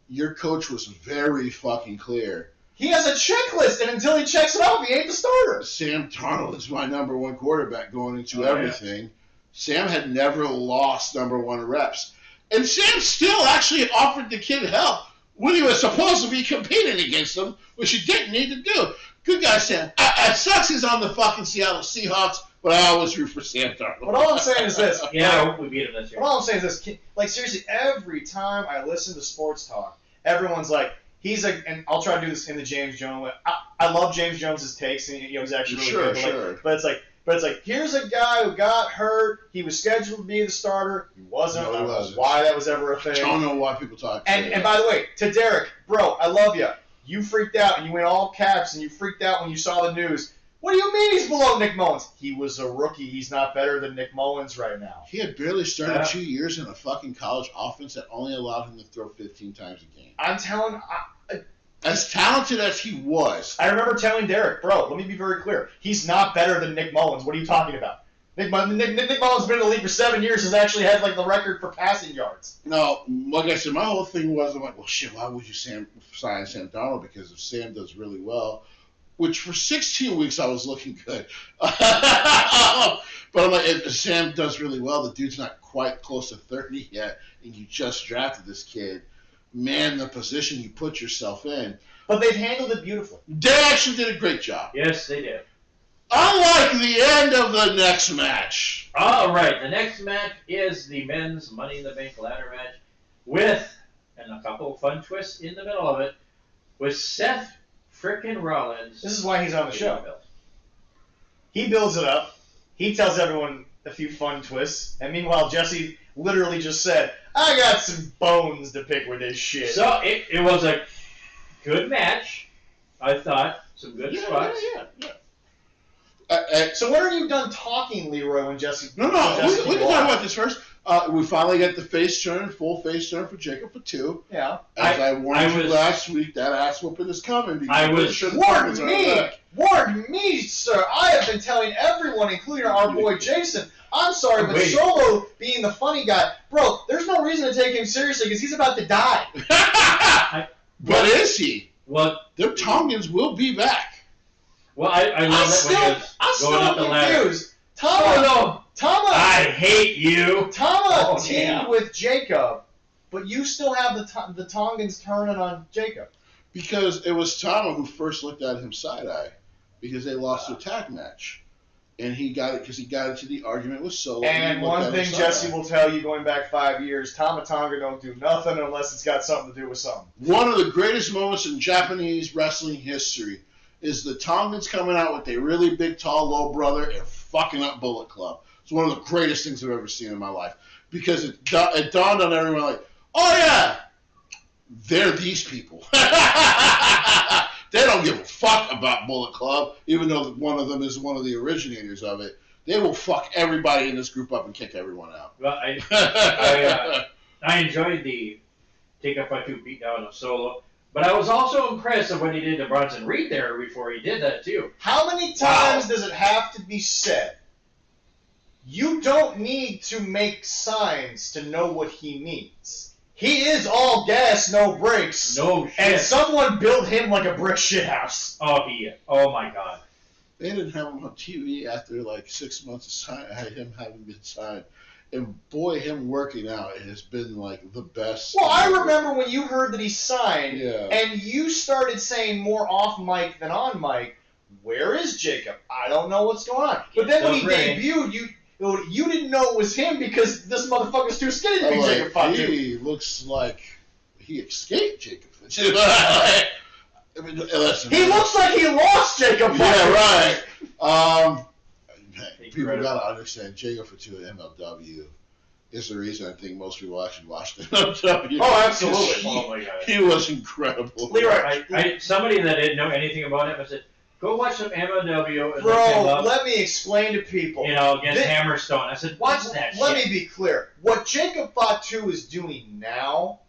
your coach was very fucking clear. He has a checklist, and until he checks it off, he ain't the starter. Sam Darnold is my number one quarterback going into everything. Yeah. Sam had never lost number one reps. And Sam still actually offered the kid help when he was supposed to be competing against him, which he didn't need to do. Good guy, Sam. It sucks he's on the fucking Seattle Seahawks, but I always root for Sam Darnold. But all I'm saying is this. Yeah, I hope we beat him this year. But all I'm saying is this. Like, seriously, every time I listen to sports talk, everyone's like, and I'll try to do this in the James Jones way. I love James Jones's takes, and he's actually really good. But it's like, here's a guy who got hurt. He was scheduled to be the starter. He wasn't. I don't know why that was ever a thing. I don't know why people talk. And by the way, to Derek, bro, I love you. You freaked out, and you went all caps, and you freaked out when you saw the news. What do you mean he's below Nick Mullins? He was a rookie. He's not better than Nick Mullins right now. He had barely started 2 years in a fucking college offense that only allowed him to throw 15 times a game. I'm telling... As talented as he was. I remember telling Derek, bro, let me be very clear. He's not better than Nick Mullins. What are you talking about? Nick Mullins been in the league for 7 years, has actually had like the record for passing yards. No, like I said, my whole thing was, I'm like, well, shit, why would you sign Sam Darnold? Because if Sam does really well, which for 16 weeks I was looking good. But I'm like, if Sam does really well, the dude's not quite close to 30 yet, and you just drafted this kid. Man, the position you put yourself in. But they've handled it beautifully. They actually did a great job. Yes, they did. Unlike the end of the next match. All right, the next match is the men's Money in the Bank ladder match with, and a couple of fun twists in the middle of it, with Seth frickin' Rollins. This is why he's on the show. He builds it up. He tells everyone a few fun twists. And meanwhile, Jesse literally just said, I got some bones to pick with this shit. So it was a good match, I thought. Some good spots. Yeah. So when are you done talking, Leroy, when Jesse... No, we can talk about this first. We finally got the full face turn for Jacob for 2. Yeah. As I warned you last week, that ass whooping is coming. Warn me, sir. I have been telling everyone, including our boy Jason, I'm sorry, but Solo being the funny guy, bro, there's no reason to take him seriously because he's about to die. But is he? Well, the Tongans will be back. Well, I love it when he going up the ladder. Confused. Tama, I hate you. Tama teamed with Jacob, but you still have the Tongans turning on Jacob. Because it was Tama who first looked at him side-eye because they lost their tag match. And he got it because he got into the argument with Solo. And one thing Jesse will tell you going back 5 years, Tama Tonga don't do nothing unless it's got something to do with something. One of the greatest moments in Japanese wrestling history is the Tongans coming out with a really big, tall, low brother and fucking up Bullet Club. It's one of the greatest things I've ever seen in my life. Because it dawned on everyone like, oh yeah, they're these people. They don't give a fuck about Bullet Club, even though one of them is one of the originators of it. They will fuck everybody in this group up and kick everyone out. Well, I enjoyed the take up by 2 beatdown of Solo, but I was also impressed of what he did to Bronson Reed there before he did that too. How many times does it have to be said? You don't need to make signs to know what he means. He is all gas, no brakes. No shit. And someone built him like a brick shithouse. Oh, he is. Oh, my God. They didn't have him on TV after like 6 months of him having been signed. And boy, him working out has been like the best. Well, I remember when you heard that he signed, Yeah. and you started saying more off mic than on mic, where is Jacob? I don't know what's going on. But then when he debuted, you didn't know it was him because this motherfucker's too skinny to be Jacob Fatu. He looks like he escaped Jacob Fatu. I mean, listen, He looks like he lost Jacob Fatu. Yeah, right. People gotta understand Jacob Fatu at MLW is the reason I think most people actually watched MLW. Oh, absolutely. Oh my god. He was incredible. Leroy, somebody that didn't know anything about him, I said, go watch some MLW. And Bro, let me explain to people. Against Hammerstone. I said, watch that shit. Let me be clear. What Jacob Fatu is doing now,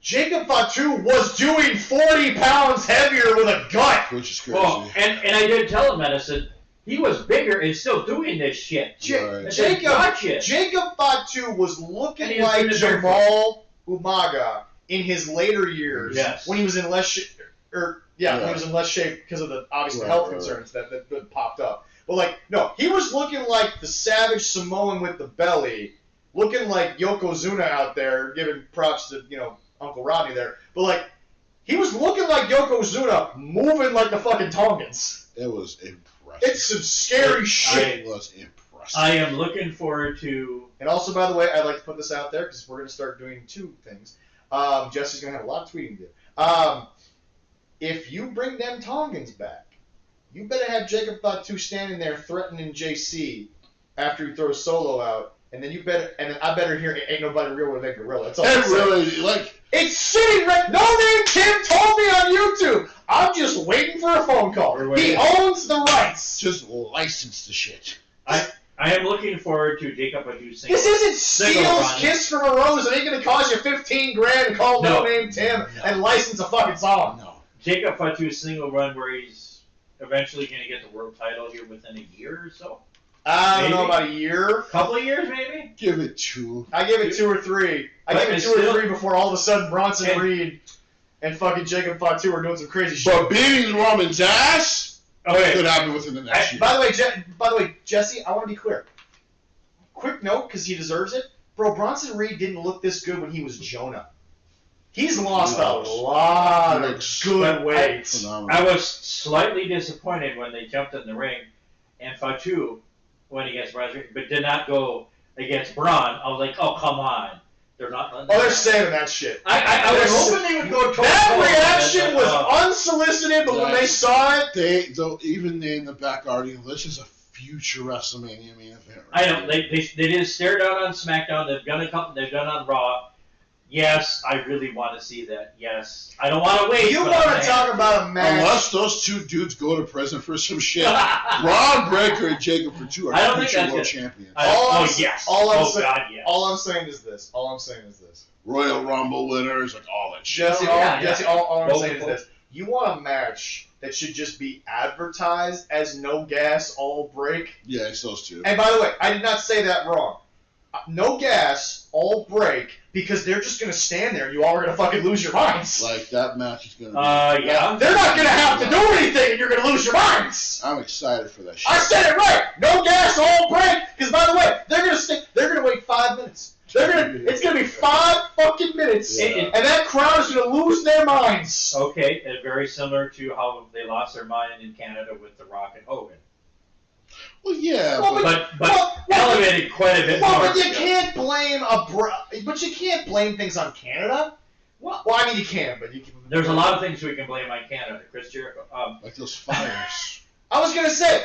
Jacob Fatu was doing 40 pounds heavier with a gut. Which is crazy. Well, and I did tell him that. I said, he was bigger and still doing this shit. Right. Jacob Fatu was looking like Jamal Umaga in his later years when he was in less shape. When he was in less shape because of the obviously health concerns that popped up. But he was looking like the savage Samoan with the belly, looking like Yokozuna out there, giving props to Uncle Rodney there. But he was looking like Yokozuna, moving like the fucking Tongans. It was impressive. It's some scary shit. It was impressive. I am looking forward to. And also, by the way, I'd like to put this out there because we're going to start doing two things. Jesse's going to have a lot of tweeting to do. If you bring them Tongans back, you better have Jacob Fatu standing there threatening JC after he throws Solo out, and then I better hear "Ain't Nobody Real with a Gorilla." That's all. It's sitting right. No Name Tim told me on YouTube. I'm just waiting for a phone call. He owns the rights. Just license the shit. I am looking forward to Jacob Fatu's single. This isn't Steel's Kiss from a Rose. It ain't going to cost you $15,000 to call No Name Tim and license a fucking song. No. Jacob Fatu's single run where he's eventually going to get the world title here within a year or so. I don't know, about a year. Couple of years, maybe? Give it 2. I give it 2 or 3. I give it 2 or 3 before all of a sudden Bronson Reed and fucking Jacob Fatu are doing some crazy shit. But beating Roman's ass could happen within the next year. By the way, Jesse, I want to be clear. Quick note, because he deserves it. Bro, Bronson Reed didn't look this good when he was Jonah. He's lost a lot of good weight. I was slightly disappointed when they jumped in the ring, and Fatu went against Bronson Reed, but did not go against Braun. I was like, oh, come on. They're not. They're saving that shit. I was hoping they would go towards that reaction was unsolicited, but when they saw it, even in the back arguing, this is a future WrestleMania main event. I know they didn't stare down on SmackDown. They've done they've done on Raw. Yes, I really want to see that. Yes, I don't want to wait. You want to talk about a match? Unless those two dudes go to prison for some shit, Ron Breaker and Jacob Fatu are future world champions. All I'm saying is this. Royal Rumble winners, all that shit. Jesse, all I'm saying is this. You want a match that should just be advertised as no gas, all break? Yeah, it's those two. And by the way, I did not say that wrong. No gas, all break, because they're just going to stand there and you all are going to fucking lose your minds. That match is going to be... They're not going to have to do anything and you're going to lose your minds. I'm excited for that shit. I said it right. No gas, all break. Because by the way, they're going to wait 5 minutes. It's going to be 5 fucking minutes. And that crowd is going to lose their minds. Okay, and very similar to how they lost their mind in Canada with The Rock and Hogan. Well, yeah, but elevated quite a bit more. But you can't blame things on Canada. Well, I mean you can, but you can. There's a lot of things we can blame on Canada, Chris Jericho. Like those fires. I was gonna say,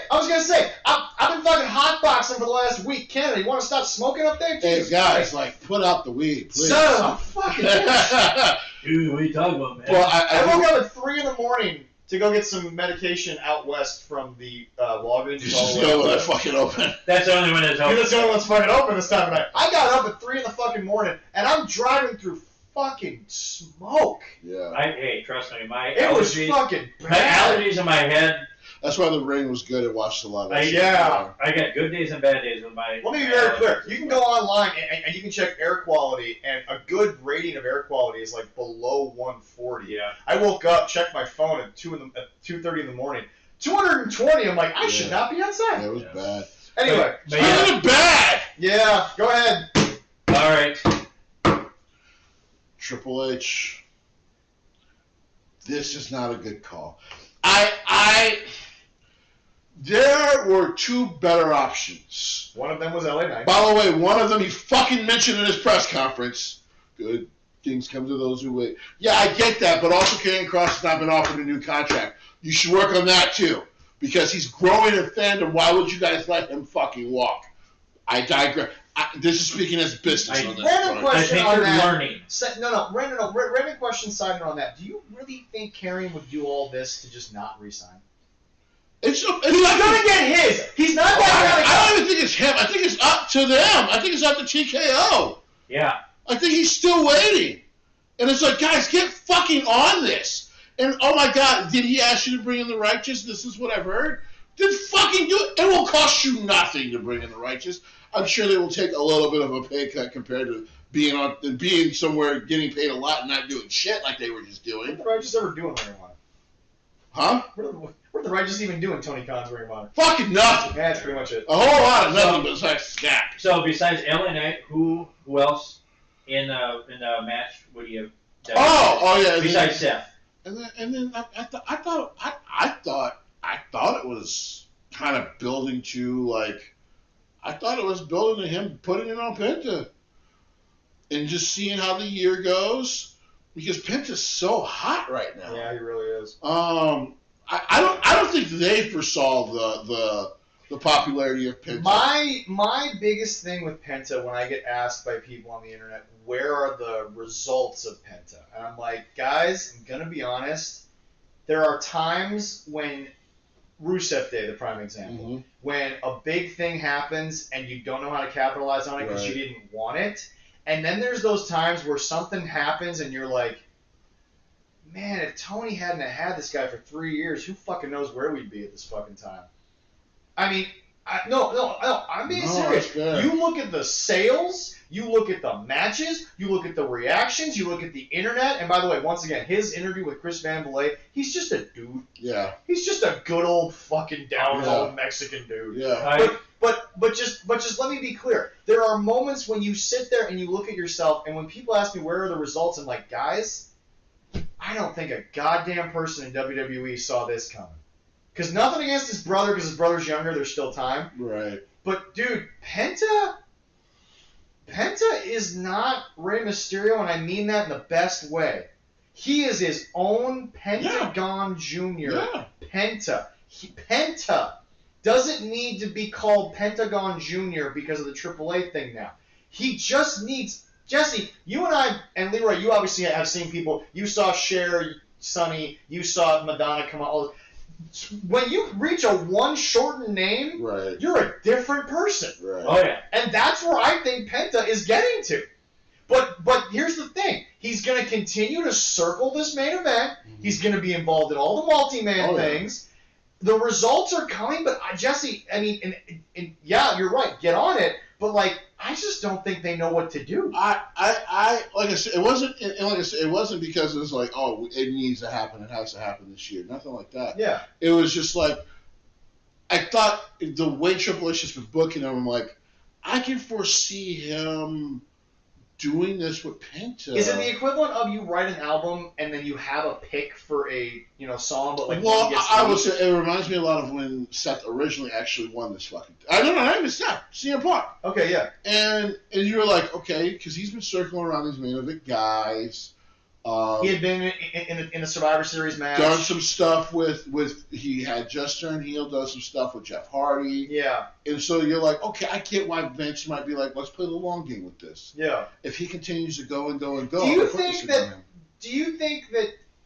I've been fucking hotboxing for the last week. Canada, you want to stop smoking up there? Hey guys, put out the weed, please. Son of a fucking bitch. Dude, what are you talking about, man? Well, I woke up at 3 a.m. to go get some medication out west from the Walgreens. Just go when it's fucking open. That's the only one that's open. That's the only one that's fucking open this time of night. I got up at 3 in the fucking morning, and I'm driving through fucking smoke. Yeah. Hey, trust me, it was fucking bad. My allergies in my head. That's why the ring was good. I watched a lot of that. I got good days and bad days with my... Let me be very clear. You can go online and you can check air quality, and a good rating of air quality is below 140. Yeah. I woke up, checked my phone at 2:30 in the morning. 220. I'm like, I should Yeah. not be outside. Yeah, it was bad. Anyway, But Speaking of bad, yeah, go ahead. All right. Triple H. This is not a good call. There were two better options. One of them was LA Knight. By the way, one of them he fucking mentioned in his press conference. Good things come to those who wait. Yeah, I get that, but also Karrion Kross has not been offered a new contract. You should work on that too, because he's growing in fandom. Why would you guys let him fucking walk? I digress. This is speaking as business on this. Random front. I question think on you're that. learning. Random question side note on that. Do you really think Karrion would do all this to just not resign? It's He's gonna get his. He's not that guy. I don't even think it's him. I think it's up to them. I think it's up to TKO. Yeah. I think he's still waiting. And it's like, guys, get fucking on this. And, oh my God, did he ask you to bring in the righteous? This is what I've heard. Then fucking do it. It will cost you nothing to bring in the righteous. I'm sure they will take a little bit of a pay cut compared to being somewhere getting paid a lot and not doing shit like they were just What doing. are the Righteous ever doing Ring of Honor? Huh? What are the Righteous even doing Tony Khan's Ring of Honor? Fucking nothing. Yeah, that's pretty much it. A whole lot of nothing besides scat. So besides LA Knight, who else in the match would you have done? Oh yeah. Besides Seth. And then I thought it was kind of building to like. I thought it was building to him putting it on Penta. And just seeing how the year goes. Because Penta's so hot right now. Yeah, he really is. I don't think they foresaw the popularity of Penta. My biggest thing with Penta when I get asked by people on the internet, where are the results of Penta? And I'm like, guys, I'm gonna be honest. There are times when Rusev Day, the prime example, when a big thing happens and you don't know how to capitalize on it because you didn't want it. And then there's those times where something happens and you're like, man, if Tony hadn't had this guy for 3 years, who fucking knows where we'd be at this fucking time? I mean, no, I'm being serious. You look at the sales, you look at the matches, you look at the reactions, you look at the internet. And by the way, once again, his interview with Chris Van Vliet, he's just a dude. Yeah. He's just a good old fucking down-home Mexican dude. Yeah. But just let me be clear. There are moments when you sit there and you look at yourself, and when people ask me where are the results, I'm like, guys, I don't think a goddamn person in WWE saw this coming. Because nothing against his brother, because his brother's younger, there's still time. Right. But dude, Penta is not Rey Mysterio, and I mean that in the best way. He is his own Pentagon Jr. Yeah. Penta. Penta doesn't need to be called Pentagon Jr. because of the AAA thing now. He just needs... Jesse, you and I, and Leroy, you obviously have seen people. You saw Cher, Sonny, you saw Madonna come out. When you reach a one shortened name, you're a different person. Right. Oh yeah. And that's where I think Penta is getting to. But here's the thing. He's going to continue to circle this main event. He's going to be involved in all the multi-man things. The results are coming, but Jesse, I mean, and yeah, you're right. Get on it. But like, I just don't think they know what to do. I like I said, it wasn't because it was like, oh, it needs to happen. It has to happen this year. Nothing like that. Yeah. It was just like, I thought the way Triple H has been booking him, I'm like, I can foresee him doing this with Penta. Is it the equivalent of you write an album and then you have a pick for a song, but like well, I would say it reminds me a lot of when Seth originally actually won this fucking. I don't know, not even Seth, CM Punk. Okay, yeah. And you're like, okay, because he's been circling around these main event guys. He had been in a Survivor Series match. Done some stuff with he had just turned heel, done some stuff with Jeff Hardy. Yeah. And so you're like, okay, I get why Vince might be like, let's play the long game with this. Yeah. If he continues to go and go and go, Do you think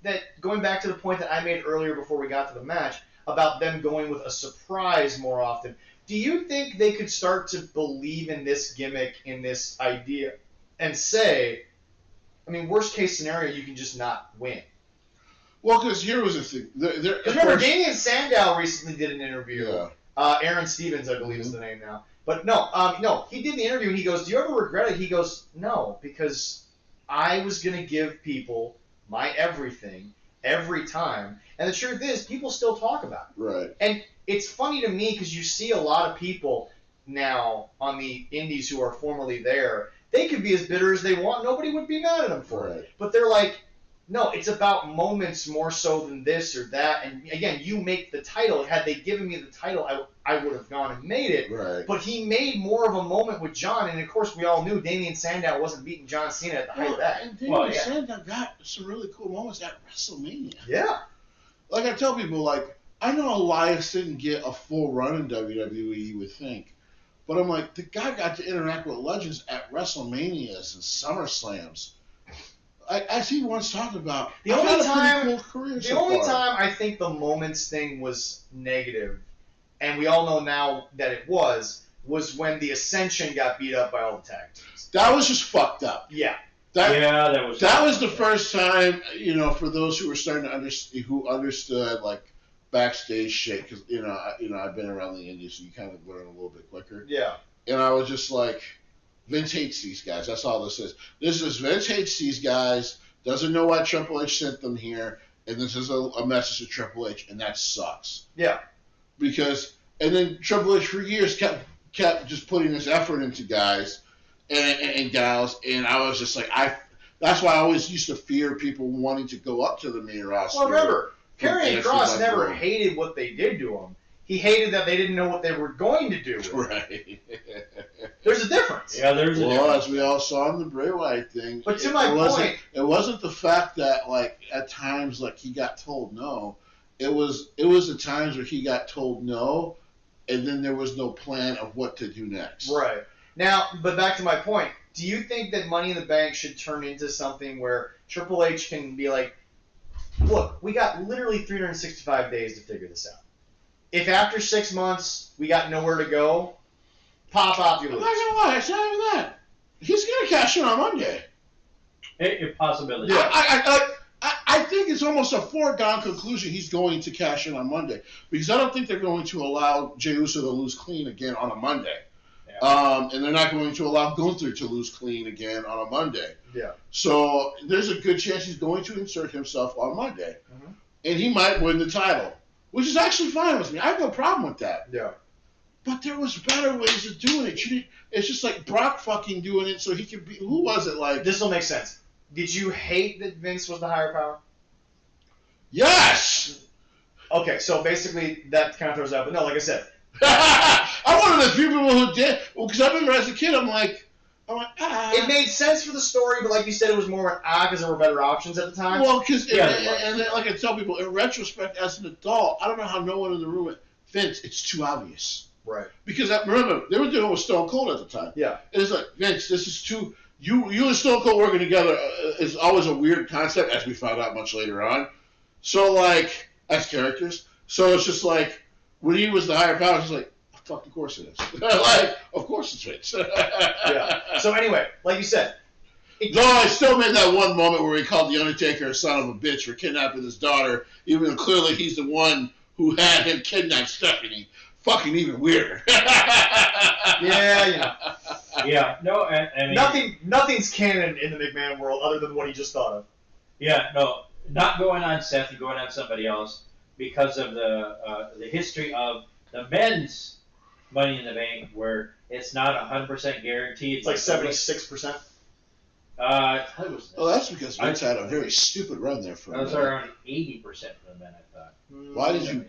that going back to the point that I made earlier before we got to the match about them going with a surprise more often, do you think they could start to believe in this gimmick, in this idea, and say, I mean, worst case scenario, you can just not win? Well, because here was the thing. Because remember, Damian Sandow recently did an interview. Yeah. Aaron Stevens, I believe, is the name now. But no, he did the interview and he goes, do you ever regret it? He goes, no, because I was going to give people my everything, every time. And the truth is, people still talk about it. Right. And it's funny to me because you see a lot of people now on the indies who are formerly there. They could be as bitter as they want. Nobody would be mad at them for it. But they're like, no, it's about moments more so than this or that. And again, you make the title. Had they given me the title, I would have gone and made it. Right. But he made more of a moment with John. And of course, we all knew Damien Sandow wasn't beating John Cena at the height of that. And Damien Sandow got some really cool moments at WrestleMania. Yeah. Like I tell people, like, I know Elias didn't get a full run in WWE, you would think. But I'm like, the guy got to interact with legends at WrestleManias and SummerSlams. As he once talked about, the only time I think the moments thing was negative, and we all know now that it was when the Ascension got beat up by all the tag teams. That was just fucked up. Yeah. That was the first time, for those who were starting to understood like backstage shit, because I've been around the indies, so you kind of learn a little bit quicker. Yeah. And I was just like, Vince hates these guys. That's all this is. This is Vince hates these guys, doesn't know why Triple H sent them here, and this is a message to Triple H, and that sucks. Yeah. And then Triple H for years kept just putting this effort into guys and gals, and I was just like, that's why I always used to fear people wanting to go up to the main roster. Well, remember, Karrion Kross never hated what they did to him. He hated that they didn't know what they were going to do with him. Right. There's a difference. Yeah, there's a difference. Well, as we all saw in the Bray Wyatt thing. But to my point, it wasn't the fact that, like, at times, like, he got told no. It was the times where he got told no, and then there was no plan of what to do next. Right. Now, but back to my point, do you think that Money in the Bank should turn into something where Triple H can be like, look, we got literally 365 days to figure this out. If after 6 months we got nowhere to go, pop out your lose. I'm not gonna lie, it's not even that. He's gonna cash in on Monday. A possibility. Yeah. I think it's almost a foregone conclusion he's going to cash in on Monday, because I don't think they're going to allow Jey Uso to lose clean again on a Monday. Yeah. And they're not going to allow Gunther to lose clean again on a Monday. Yeah. So there's a good chance he's going to insert himself on Monday. Mm-hmm. And he might win the title, which is actually fine with me. I have no problem with that. Yeah. But there was better ways of doing it. It's just like Brock fucking doing it so he could be. Who was it like? This will make sense. Did you hate that Vince was the higher power? Yes! Okay, so basically that kind of throws out. But no, like I said. I'm one of the few people who did. Well, because I remember as a kid, I'm like, It made sense for the story, but like you said, it was more an because there were better options at the time. Well, because, and like I tell people, in retrospect, as an adult, I don't know how no one in the room went, Vince, it's too obvious. Right. Because, remember, they were doing it with Stone Cold at the time. Yeah. And it's like, Vince, this is too... You and Stone Cold working together is always a weird concept, as we found out much later on. So, like, as characters. So it's just like, when he was the higher power, it's like, fuck, of course it is. Like, of course it's Vince. Yeah. So anyway, like you said. No, I still made that one moment where he called The Undertaker a son of a bitch for kidnapping his daughter, even though clearly he's the one who had him kidnap Stephanie. Fucking even weirder. Yeah, you know. Yeah, no, I mean... Nothing's canon in the McMahon world other than what he just thought of. Yeah, no, not going on Seth and going on somebody else because of the history of the men's Money in the Bank, where it's not 100% guaranteed. It's like 76%. I thought it was. Oh, that's because Vince had a very stupid run there for a minute. Those are around 80% for the men, I thought.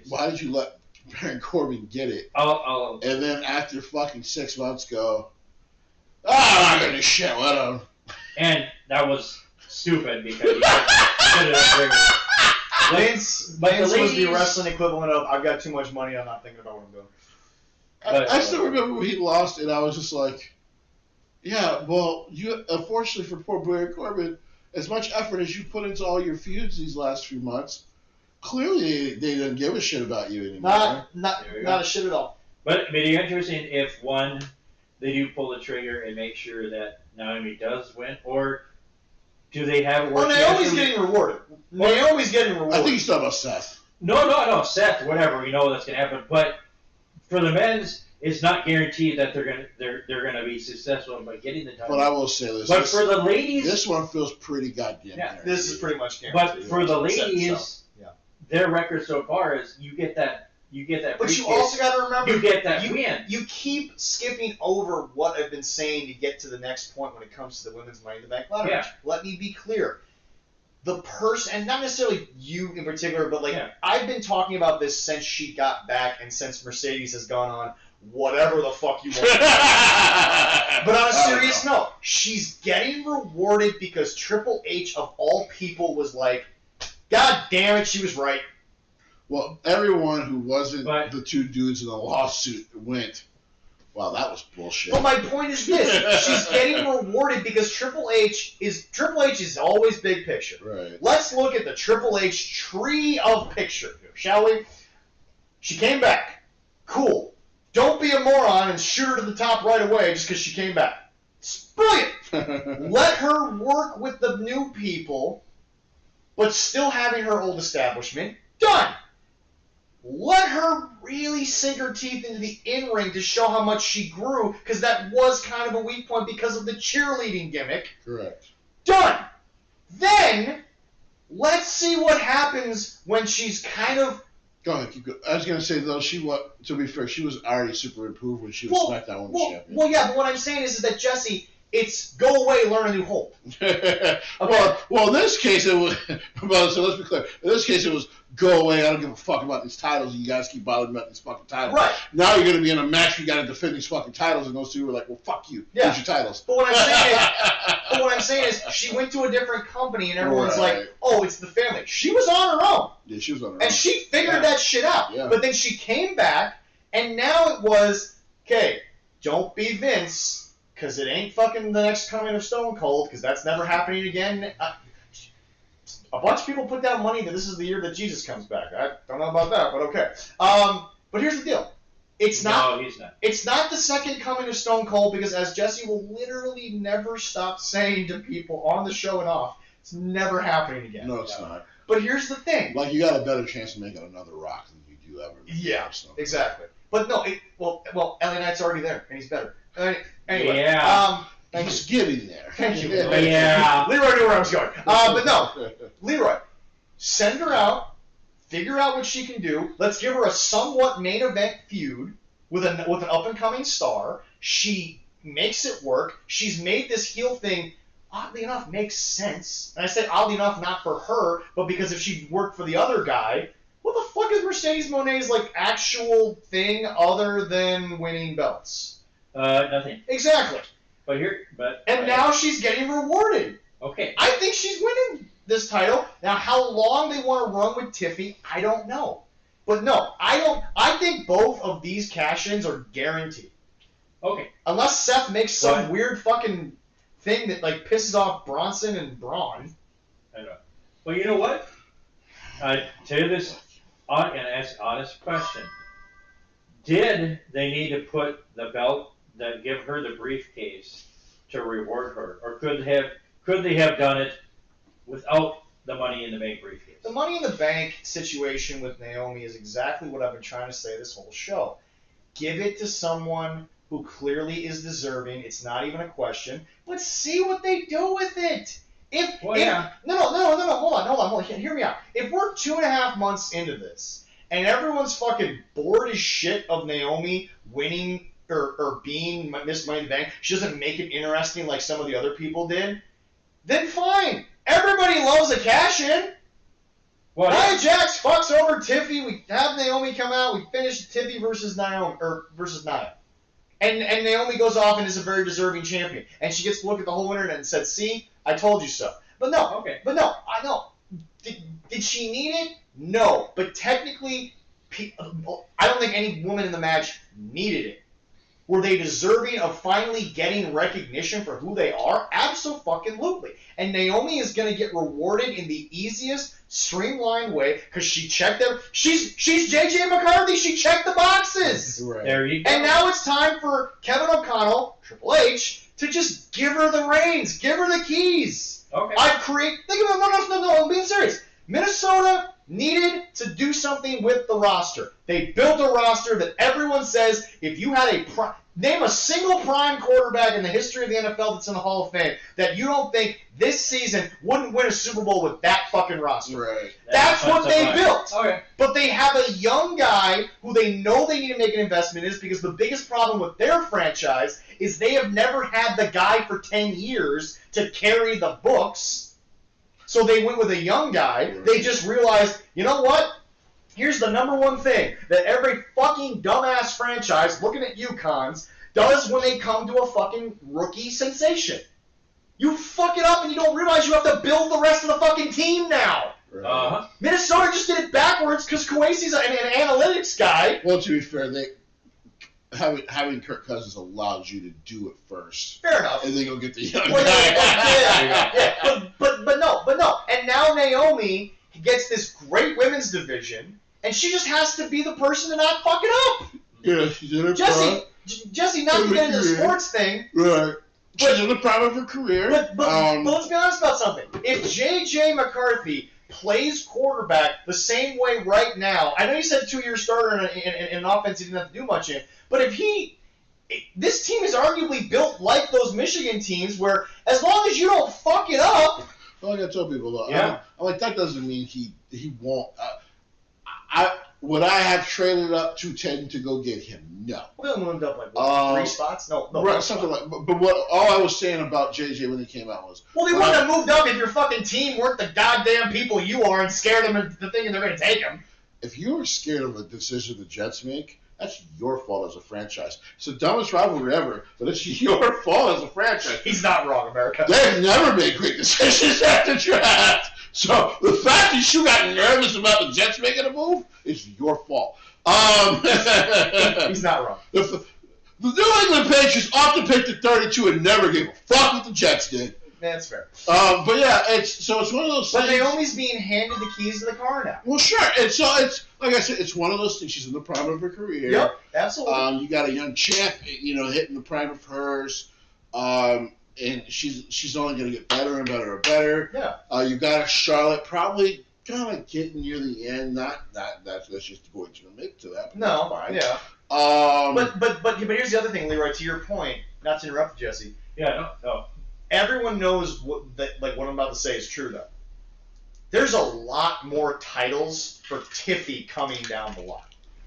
Why did you let Baron Corbin get it? I'll And then after fucking 6 months go, I'm not gonna shit with him. And that was stupid because he put it up there. Vince was the wrestling equivalent of, I've got too much money, I'm not thinking about what I'm doing. I still remember when he lost, and I was just like, yeah, well, you unfortunately for poor Baron Corbin, as much effort as you put into all your feuds these last few months, clearly they didn't give a shit about you anymore. Not a shit at all. But it'd be interesting if, one, they do pull the trigger and make sure that Naomi does win, or do they have Well, Naomi's getting rewarded. Naomi's getting rewarded. I think he's talking about Seth. No, Seth, whatever, we know that's going to happen. But for the men's, it's not guaranteed that they're gonna be successful by getting the title. But I will say this. But for the ladies, this one feels pretty goddamn. Yeah, this is pretty much guaranteed. But for the ladies, so, their record so far is you get that. But you also got to remember, you get that win. You keep skipping over what I've been saying to get to the next point when it comes to the women's Money in the Bank ladder match. Let me be clear. The person, and not necessarily you in particular, but I've been talking about this since she got back and since Mercedes has gone on whatever the fuck you want. But on a serious note, she's getting rewarded because Triple H of all people was like, God damn it, she was right. Well, everyone who wasn't the two dudes in the lawsuit went, wow, that was bullshit. But my point is this. She's getting rewarded because Triple H is always big picture. Right. Let's look at the Triple H tree of picture here, shall we? She came back. Cool. Don't be a moron and shoot her to the top right away just because she came back. It's brilliant. Let her work with the new people, but still having her old establishment. Done. Let her really sink her teeth into the in-ring to show how much she grew, because that was kind of a weak point because of the cheerleading gimmick. Correct. Done. Then, let's see what happens when she's kind of... Go ahead, keep going. I was going to say, though, to be fair, she was already super improved when she was SmackDown Women's Champion. Well, yeah, but what I'm saying is that, Jesse, it's go away, learn a new hold. Okay. Well, in this case, it was... So let's be clear. In this case, it was... Go away, I don't give a fuck about these titles, and you guys keep bothering me about these fucking titles. Right. Now you're going to be in a match, you got to defend these fucking titles, and those two were like, well, fuck you. Yeah. Here's your titles. But what I'm saying is, she went to a different company, and everyone's like, oh, it's the family. She was on her own. Yeah, she was on her own. And she figured that shit out. Yeah. But then she came back, and now it was, okay, don't be Vince, because it ain't fucking the next coming of Stone Cold, because that's never happening again. A bunch of people put down money that this is the year that Jesus comes back. I don't know about that, but okay. But here's the deal. He's not. It's not the second coming of Stone Cold because, as Jesse will literally never stop saying to people on the show and off, it's never happening again. No, it's not. But here's the thing. Like, you got a better chance of making another Rock than you do ever. Yeah, exactly. But no, LA Knight's already there, and he's better. Anyway. Yeah. He's getting there. Thank you. Yeah. Leroy knew where I was going. But no, Leroy, send her out, figure out what she can do. Let's give her a somewhat main event feud with an up-and-coming star. She makes it work. She's made this heel thing, oddly enough, makes sense. And I say oddly enough not for her, but because if she worked for the other guy, what the fuck is Mercedes Moné's actual thing other than winning belts? Nothing. Exactly. And now she's getting rewarded. Okay. I think she's winning this title. Now, how long they want to run with Tiffy, I don't know. But no, I don't. I think both of these cash-ins are guaranteed. Okay. Unless Seth makes some weird fucking thing that pisses off Bronson and Braun. I know. Well, you know what? Tell you this, and ask honest question. Did they need to put the belt? That give her the briefcase to reward her, or could they have done it without the Money in the Bank briefcase? The Money in the Bank situation with Naomi is exactly what I've been trying to say this whole show. Give it to someone who clearly is deserving. It's not even a question. But see what they do with it. No, hold on. Hear me out. If we're 2.5 months into this and everyone's fucking bored as shit of Naomi winning. Or being Miss Money in the Bank, she doesn't make it interesting like some of the other people did, then fine. Everybody loves a cash-in. Nia Jax fucks over Tiffy. We have Naomi come out. We finish Tiffy versus Nia. And Naomi goes off and is a very deserving champion. And she gets to look at the whole internet and said, see, I told you so. But no, I know. Did she need it? No. But technically, I don't think any woman in the match needed it. Were they deserving of finally getting recognition for who they are? Abso-fucking-lutely. And Naomi is going to get rewarded in the easiest, streamlined way because she checked them. She's JJ McCarthy. She checked the boxes. Right. There you go. And now it's time for Kevin O'Connell, Triple H, to just give her the reins, give her the keys. Okay. Think about no, I'm being serious. Minnesota needed to do something with the roster. They built a roster that everyone says if you had name a single prime quarterback in the history of the NFL that's in the Hall of Fame that you don't think this season wouldn't win a Super Bowl with that fucking roster. Right. That's what they built. Okay. But they have a young guy who they know they need to make an investment in because the biggest problem with their franchise is they have never had the guy for 10 years to carry the books. So they went with a young guy. Right. They just realized, you know what? Here's the number one thing that every fucking dumbass franchise, looking at UConns, does when they come to a fucking rookie sensation. You fuck it up and you don't realize you have to build the rest of the fucking team now. Right. Uh-huh. Minnesota just did it backwards because Kwesi's an analytics guy. Well, to be fair, having Kirk Cousins allows you to do it first. Fair enough. And then you'll get the young Well, guy. yeah. But no. And now Naomi gets this great women's division, and she just has to be the person to not fuck it up. Yeah, she's in her Jesse, not to get into the sports thing. Right. She's in the prime of her career. But let's be honest about something. If J.J. McCarthy plays quarterback the same way right now, I know you said 2-year starter in an offense he didn't have to do much in, but this team is arguably built like those Michigan teams where as long as you don't fuck it up. Well, I gotta tell people, though, yeah. I'm like, that doesn't mean he won't. Would I have traded up to 10 to go get him? No. We only moved up like 3 spots? No, right, something like. But what all I was saying about JJ when he came out was. Well, they wouldn't have moved up if your fucking team weren't the goddamn people you are and scared them into thinking they're going to take him. If you were scared of a decision the Jets make, that's your fault as a franchise. It's the dumbest rivalry ever, but it's your fault as a franchise. He's not wrong, America. They've never made great decisions after draft. So the fact that you got nervous about the Jets making a move is your fault. He's not wrong. The New England Patriots ought to pick the 32 and never gave a fuck what the Jets did. That's fair. But yeah, it's one of those things. But Naomi's being handed the keys to the car now. Well, sure. It's like I said, it's one of those things. She's in the prime of her career. Yep, absolutely. You got a young champ, hitting the prime of hers. And she's only going to get better and better and better. Yeah. You got a Charlotte probably kind of getting near the end. That's just going to make to that. No. Fine. Yeah. But here's the other thing, Leroy. To your point, not to interrupt you, Jesse. Yeah. No. Everyone knows what I'm about to say is true, though. There's a lot more titles for Tiffy coming down the line.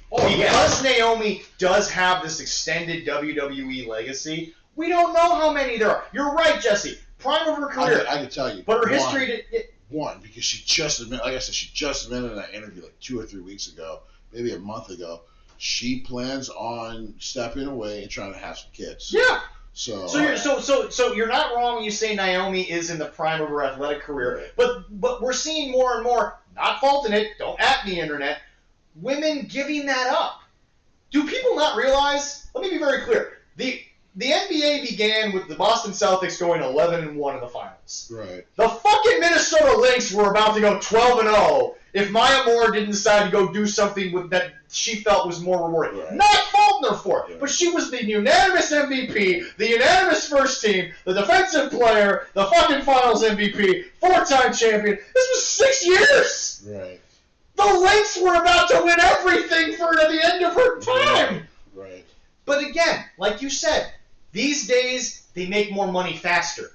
Because Naomi does have this extended WWE legacy, we don't know how many there are. You're right, Jesse. Prime of her career. I can tell you. But her history... One, because she just admitted, like I said, she just admitted in that interview like 2 or 3 weeks ago, maybe a month ago, she plans on stepping away and trying to have some kids. Yeah. So you're not wrong when you say Naomi is in the prime of her athletic career, but we're seeing more and more, not faulting it, don't at me, internet, women giving that up. Do people not realize? Let me be very clear. The NBA began with the Boston Celtics going 11-1 in the finals. Right. The fucking Minnesota Lynx were about to go 12-0 if Maya Moore didn't decide to go do something with that she felt was more rewarding. Right. Not faulting her for it, Yeah. but she was the unanimous MVP, the unanimous first team, the defensive player, the fucking finals MVP, 4-time champion. This was 6 years. Right. The Lynx were about to win everything for the end of her time. Right. But again, like you said, these days they make more money faster,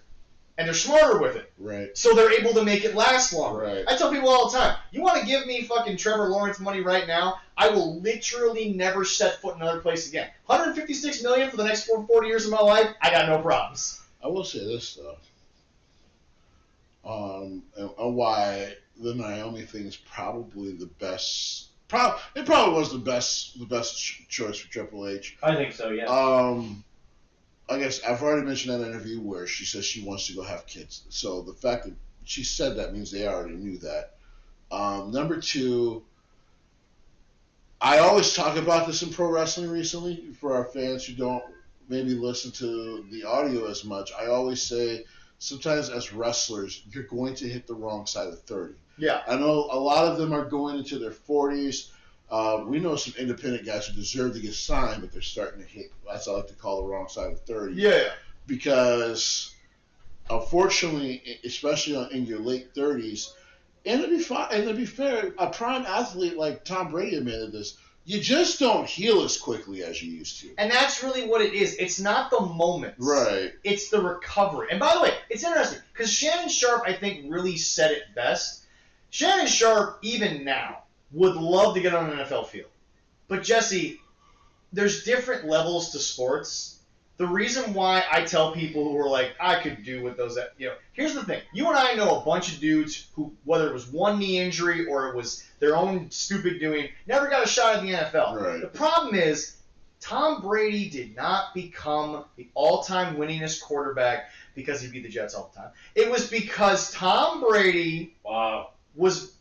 and they're smarter with it. Right. So they're able to make it last longer. Right. I tell people all the time, you want to give me fucking Trevor Lawrence money right now, I will literally never set foot in another place again. $156 million for the next 40 years of my life, I got no problems. I will say this though, and why the Naomi thing is probably the best. It probably was the best choice for Triple H. I think so. Yeah. I guess I've already mentioned that interview where she says she wants to go have kids. So the fact that she said that means they already knew that. Number two, I always talk about this in pro wrestling recently for our fans who don't maybe listen to the audio as much. I always say sometimes as wrestlers, you're going to hit the wrong side of 30. Yeah. I know a lot of them are going into their 40s. We know some independent guys who deserve to get signed, but they're starting to hit, that's what I like to call the wrong side of 30. Yeah. Because, unfortunately, especially in your late 30s, And to be fair, a prime athlete like Tom Brady admitted this. You just don't heal as quickly as you used to. And that's really what it is. It's not the moments. Right. It's the recovery. And by the way, it's interesting because Shannon Sharp, I think, really said it best. Shannon Sharp, even now, would love to get on an NFL field. But Jesse, there's different levels to sports. The reason why I tell people who are like, I could do with those, here's the thing. You and I know a bunch of dudes who, whether it was one knee injury or it was their own stupid doing, never got a shot at the NFL. Right. The problem is, Tom Brady did not become the all-time winningest quarterback because he beat the Jets all the time. It was because Tom Brady was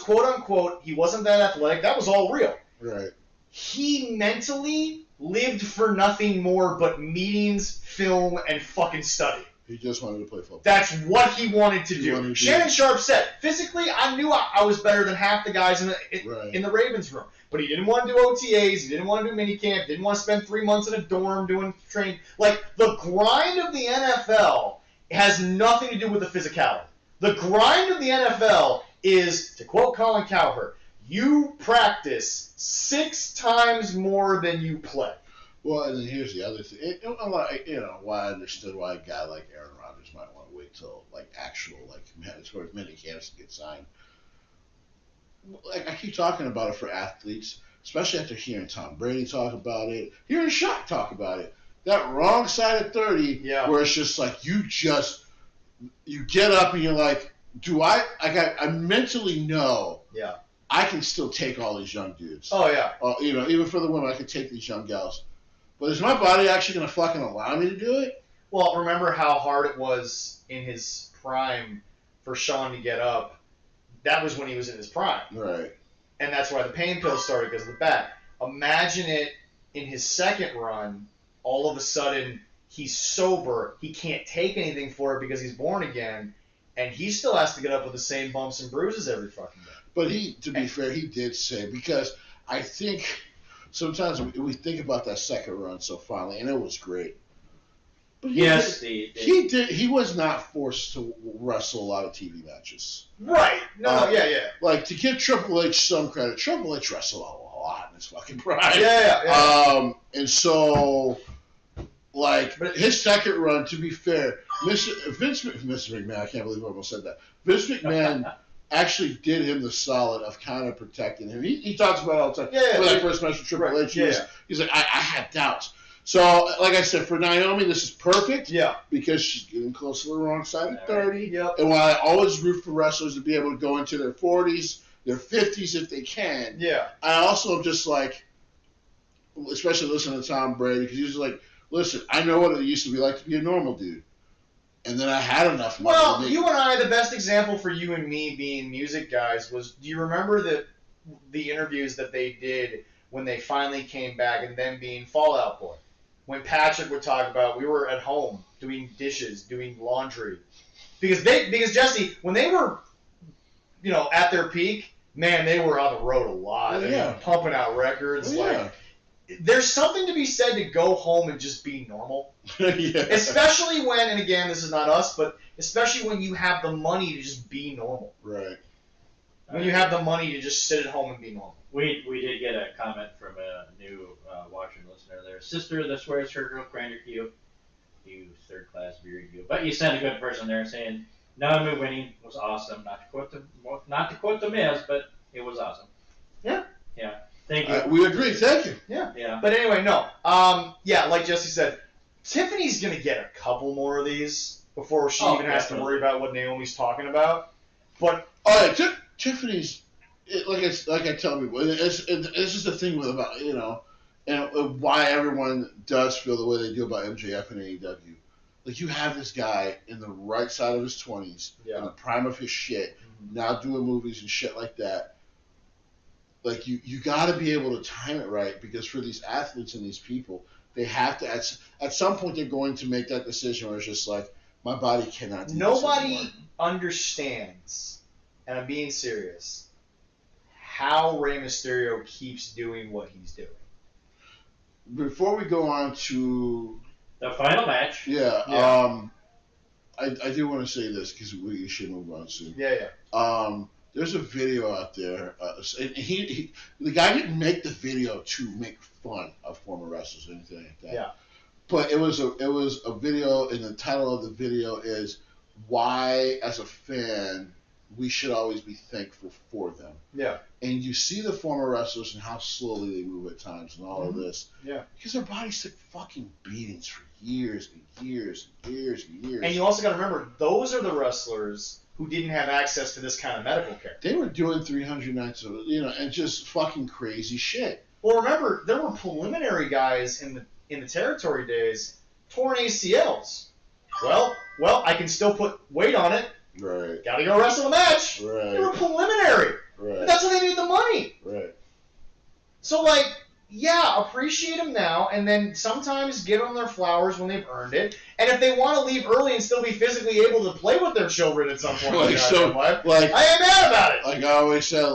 quote-unquote, he wasn't that athletic. That was all real. Right. He mentally lived for nothing more but meetings, film, and fucking study. He just wanted to play football. That's what he wanted to do. Shannon Sharp said, physically, I knew I was better than half the guys in the Ravens room. But he didn't want to do OTAs. He didn't want to do minicamp. Didn't want to spend 3 months in a dorm doing training. Like, the grind of the NFL has nothing to do with the physicality. The grind of the NFL is, to quote Colin Cowherd, you practice 6 times more than you play. Well, and then here's the other thing. Why I understood why a guy like Aaron Rodgers might want to wait till actual sort of mini camps to get signed. Like I keep talking about it for athletes, especially after hearing Tom Brady talk about it, hearing Shaq talk about it. That wrong side of 30, where it's just like you get up and you're like, I mentally know. Yeah. I can still take all these young dudes. Oh, yeah. Even for the women, I can take these young gals. But is my body actually going to fucking allow me to do it? Well, remember how hard it was in his prime for Sean to get up. That was when he was in his prime. Right. And that's why the pain pills started, because of the back. Imagine it in his second run, all of a sudden he's sober, he can't take anything for it because he's born again, and he still has to get up with the same bumps and bruises every fucking day. But to be fair, he did say, because I think sometimes we think about that second run so fondly, and it was great. But he was not forced to wrestle a lot of TV matches. Right. No, yeah. Like, to give Triple H some credit, Triple H wrestled a lot in his fucking prime. Yeah. And so, his second run, to be fair, Mr. McMahon, I can't believe I almost said that. Vince McMahon actually did him the solid of kind of protecting him. He talks about it all the time. Yeah. For that first match with Triple H, he's like, I had doubts. So, like I said, for Naomi, this is perfect. Yeah. Because she's getting close to the wrong side of 30. Yep. And while I always root for wrestlers to be able to go into their 40s, their 50s if they can, I also just especially listening to Tom Brady, because he's like, listen, I know what it used to be like to be a normal dude. And then I had enough money. Well, you and I, the best example for you and me being music guys was, do you remember the interviews that they did when they finally came back and them being Fall Out Boy? When Patrick would talk about, we were at home doing dishes, doing laundry. Because Jesse, when they were, at their peak, man, they were on the road a lot. Pumping out records. There's something to be said to go home and just be normal. Especially when, and again, this is not us, but especially when you have the money to just be normal. Right. When you have the money to just sit at home and be normal. We did get a comment from a new watcher and listener there. Sister that swears her girl grinder to you. You third-class beard you. But you sent a good person there saying, Naomi winning was awesome. Not to quote the Miz, but it was awesome. Yeah. Yeah. Thank you. We agree. Thank you. Yeah. But anyway, no. Like Jesse said, Tiffany's going to get a couple more of these before she even has to worry about what Naomi's talking about. But Tiffany's, like I tell people, it's just the thing with about, and why everyone does feel the way they do about MJF and AEW. Like, you have this guy in the right side of his 20s, in the prime of his shit, now doing movies and shit like that. Like, you got to be able to time it right, because for these athletes and these people, they have to, at some point, they're going to make that decision where it's just like, my body cannot do this anymore. Nobody understands, and I'm being serious, how Rey Mysterio keeps doing what he's doing. Before we go on to the final match, I do want to say this because we should move on soon. There's a video out there, and the guy didn't make the video to make fun of former wrestlers or anything like that. Yeah. But it was a video, and the title of the video is why, as a fan, we should always be thankful for them. Yeah. And you see the former wrestlers and how slowly they move at times and all of this. Yeah. Because their bodies took fucking beatings for years and years and years and years. And you also got to remember, those are the wrestlers who didn't have access to this kind of medical care. They were doing 300 nights of, and just fucking crazy shit. Well, remember, there were preliminary guys in the territory days, torn ACLs. Well, I can still put weight on it. Right. Got to go wrestle a match. Right. They were preliminary. Right. But that's how they made the money. Right. So, yeah, appreciate them now, and then sometimes give them their flowers when they've earned it. And if they want to leave early and still be physically able to play with their children at some point in their life, I ain't mad about it. Like I always said,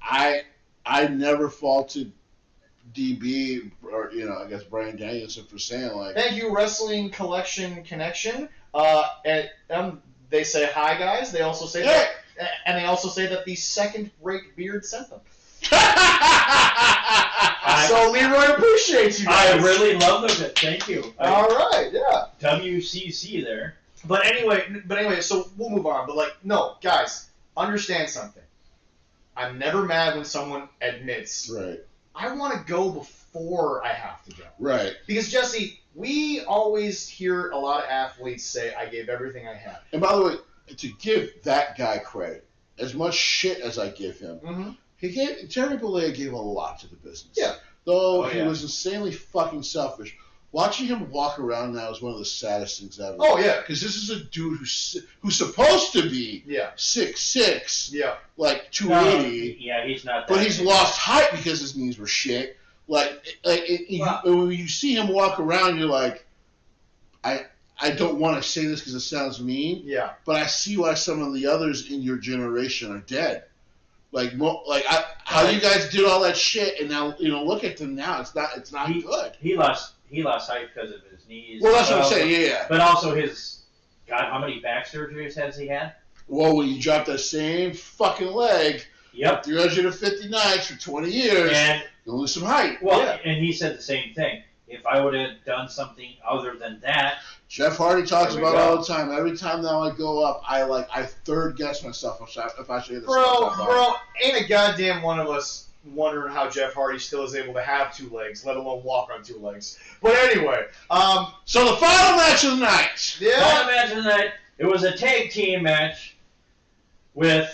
I never faulted DB or I guess Brian Danielson for saying Thank you, Wrestling Collection Connection. They say hi, guys. They also say that, and they also say that the second-rate beard sent them. So Leroy appreciates you guys. I really love it. Thank you. All right, yeah. WCC there. But anyway, so we'll move on. But no, guys, understand something. I'm never mad when someone admits, right, I want to go before I have to go. Right. Because Jesse, we always hear a lot of athletes say, I gave everything I had. And by the way, to give that guy credit, as much shit as I give him, Jerry Bollea gave a lot to the business. Yeah. Though he was insanely fucking selfish. Watching him walk around now is one of the saddest things ever. Oh, yeah. Because this is a dude who's supposed to be 6'6", 280. Yeah, he's not that. But he's lost height because his knees were shit. When you see him walk around, you're like, I don't want to say this because it sounds mean. Yeah. But I see why some of the others in your generation are dead. How you guys did all that shit, and now look at them now. It's not good. He lost height because of his knees. Well, that's what I'm saying. Yeah. But also how many back surgeries has he had? Well, when you drop that same fucking leg, yep, 350 nights for 20 years, and you'll lose some height. Well, and he said the same thing. If I would have done something other than that. Jeff Hardy talks about it all the time. Every time now I go up, I third guess myself if I should hit this. Bro, ain't a goddamn one of us wondering how Jeff Hardy still is able to have two legs, let alone walk on two legs. But anyway, so the final match of the night. Yeah. Final match of the night. It was a tag team match with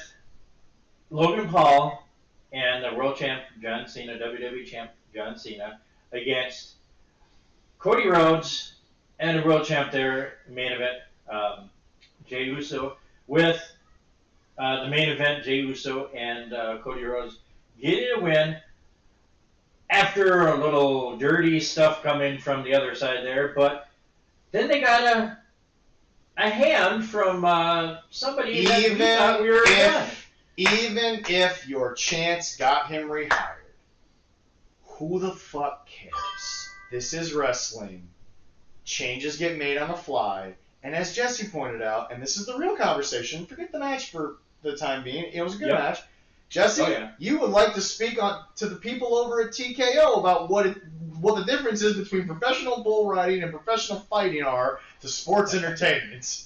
Logan Paul and the world champ John Cena, WWE champ John Cena, against Cody Rhodes and the world champ there, main event, Jey Uso, with the main event, Jey Uso and Cody Rhodes getting a win after a little dirty stuff coming from the other side there. But then they got a hand from somebody that we thought we were done. Even if your chance got him rehired, who the fuck cares? This is wrestling. Changes get made on the fly. And as Jesse pointed out, and this is the real conversation, forget the match for the time being. It was a good match. Jesse, you would like to speak to the people over at TKO about what the difference is between professional bull riding and professional fighting are to sports entertainment.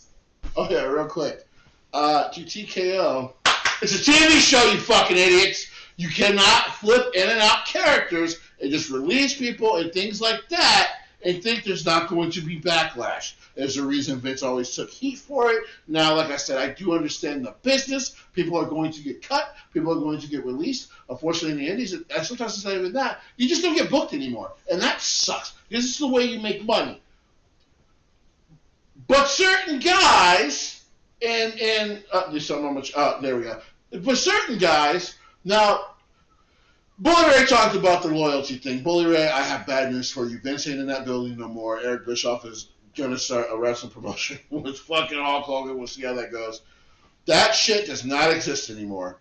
Okay, real quick. To TKO, it's a TV show, you fucking idiots. You cannot flip in and out characters and just release people and things like that and think there's not going to be backlash. There's a reason Vince always took heat for it. Now, like I said, I do understand the business. People are going to get cut. People are going to get released. Unfortunately, in the Indies, sometimes it's not even that. You just don't get booked anymore. And that sucks. This is the way you make money. But certain guys, there's something on much. There we go. But certain guys, now, Bully Ray talked about the loyalty thing. Bully Ray, I have bad news for you. Vince ain't in that building no more. Eric Bischoff is going to start a wrestling promotion with fucking Hulk Hogan. We'll see how that goes. That shit does not exist anymore.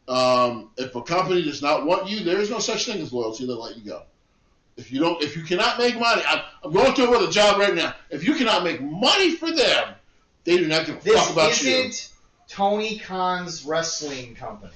If a company does not want you, there is no such thing as loyalty. They'll let you go. If you cannot make money, I'm going through it with a job right now. If you cannot make money for them, they do not give a fuck about you. This isn't Tony Khan's wrestling company.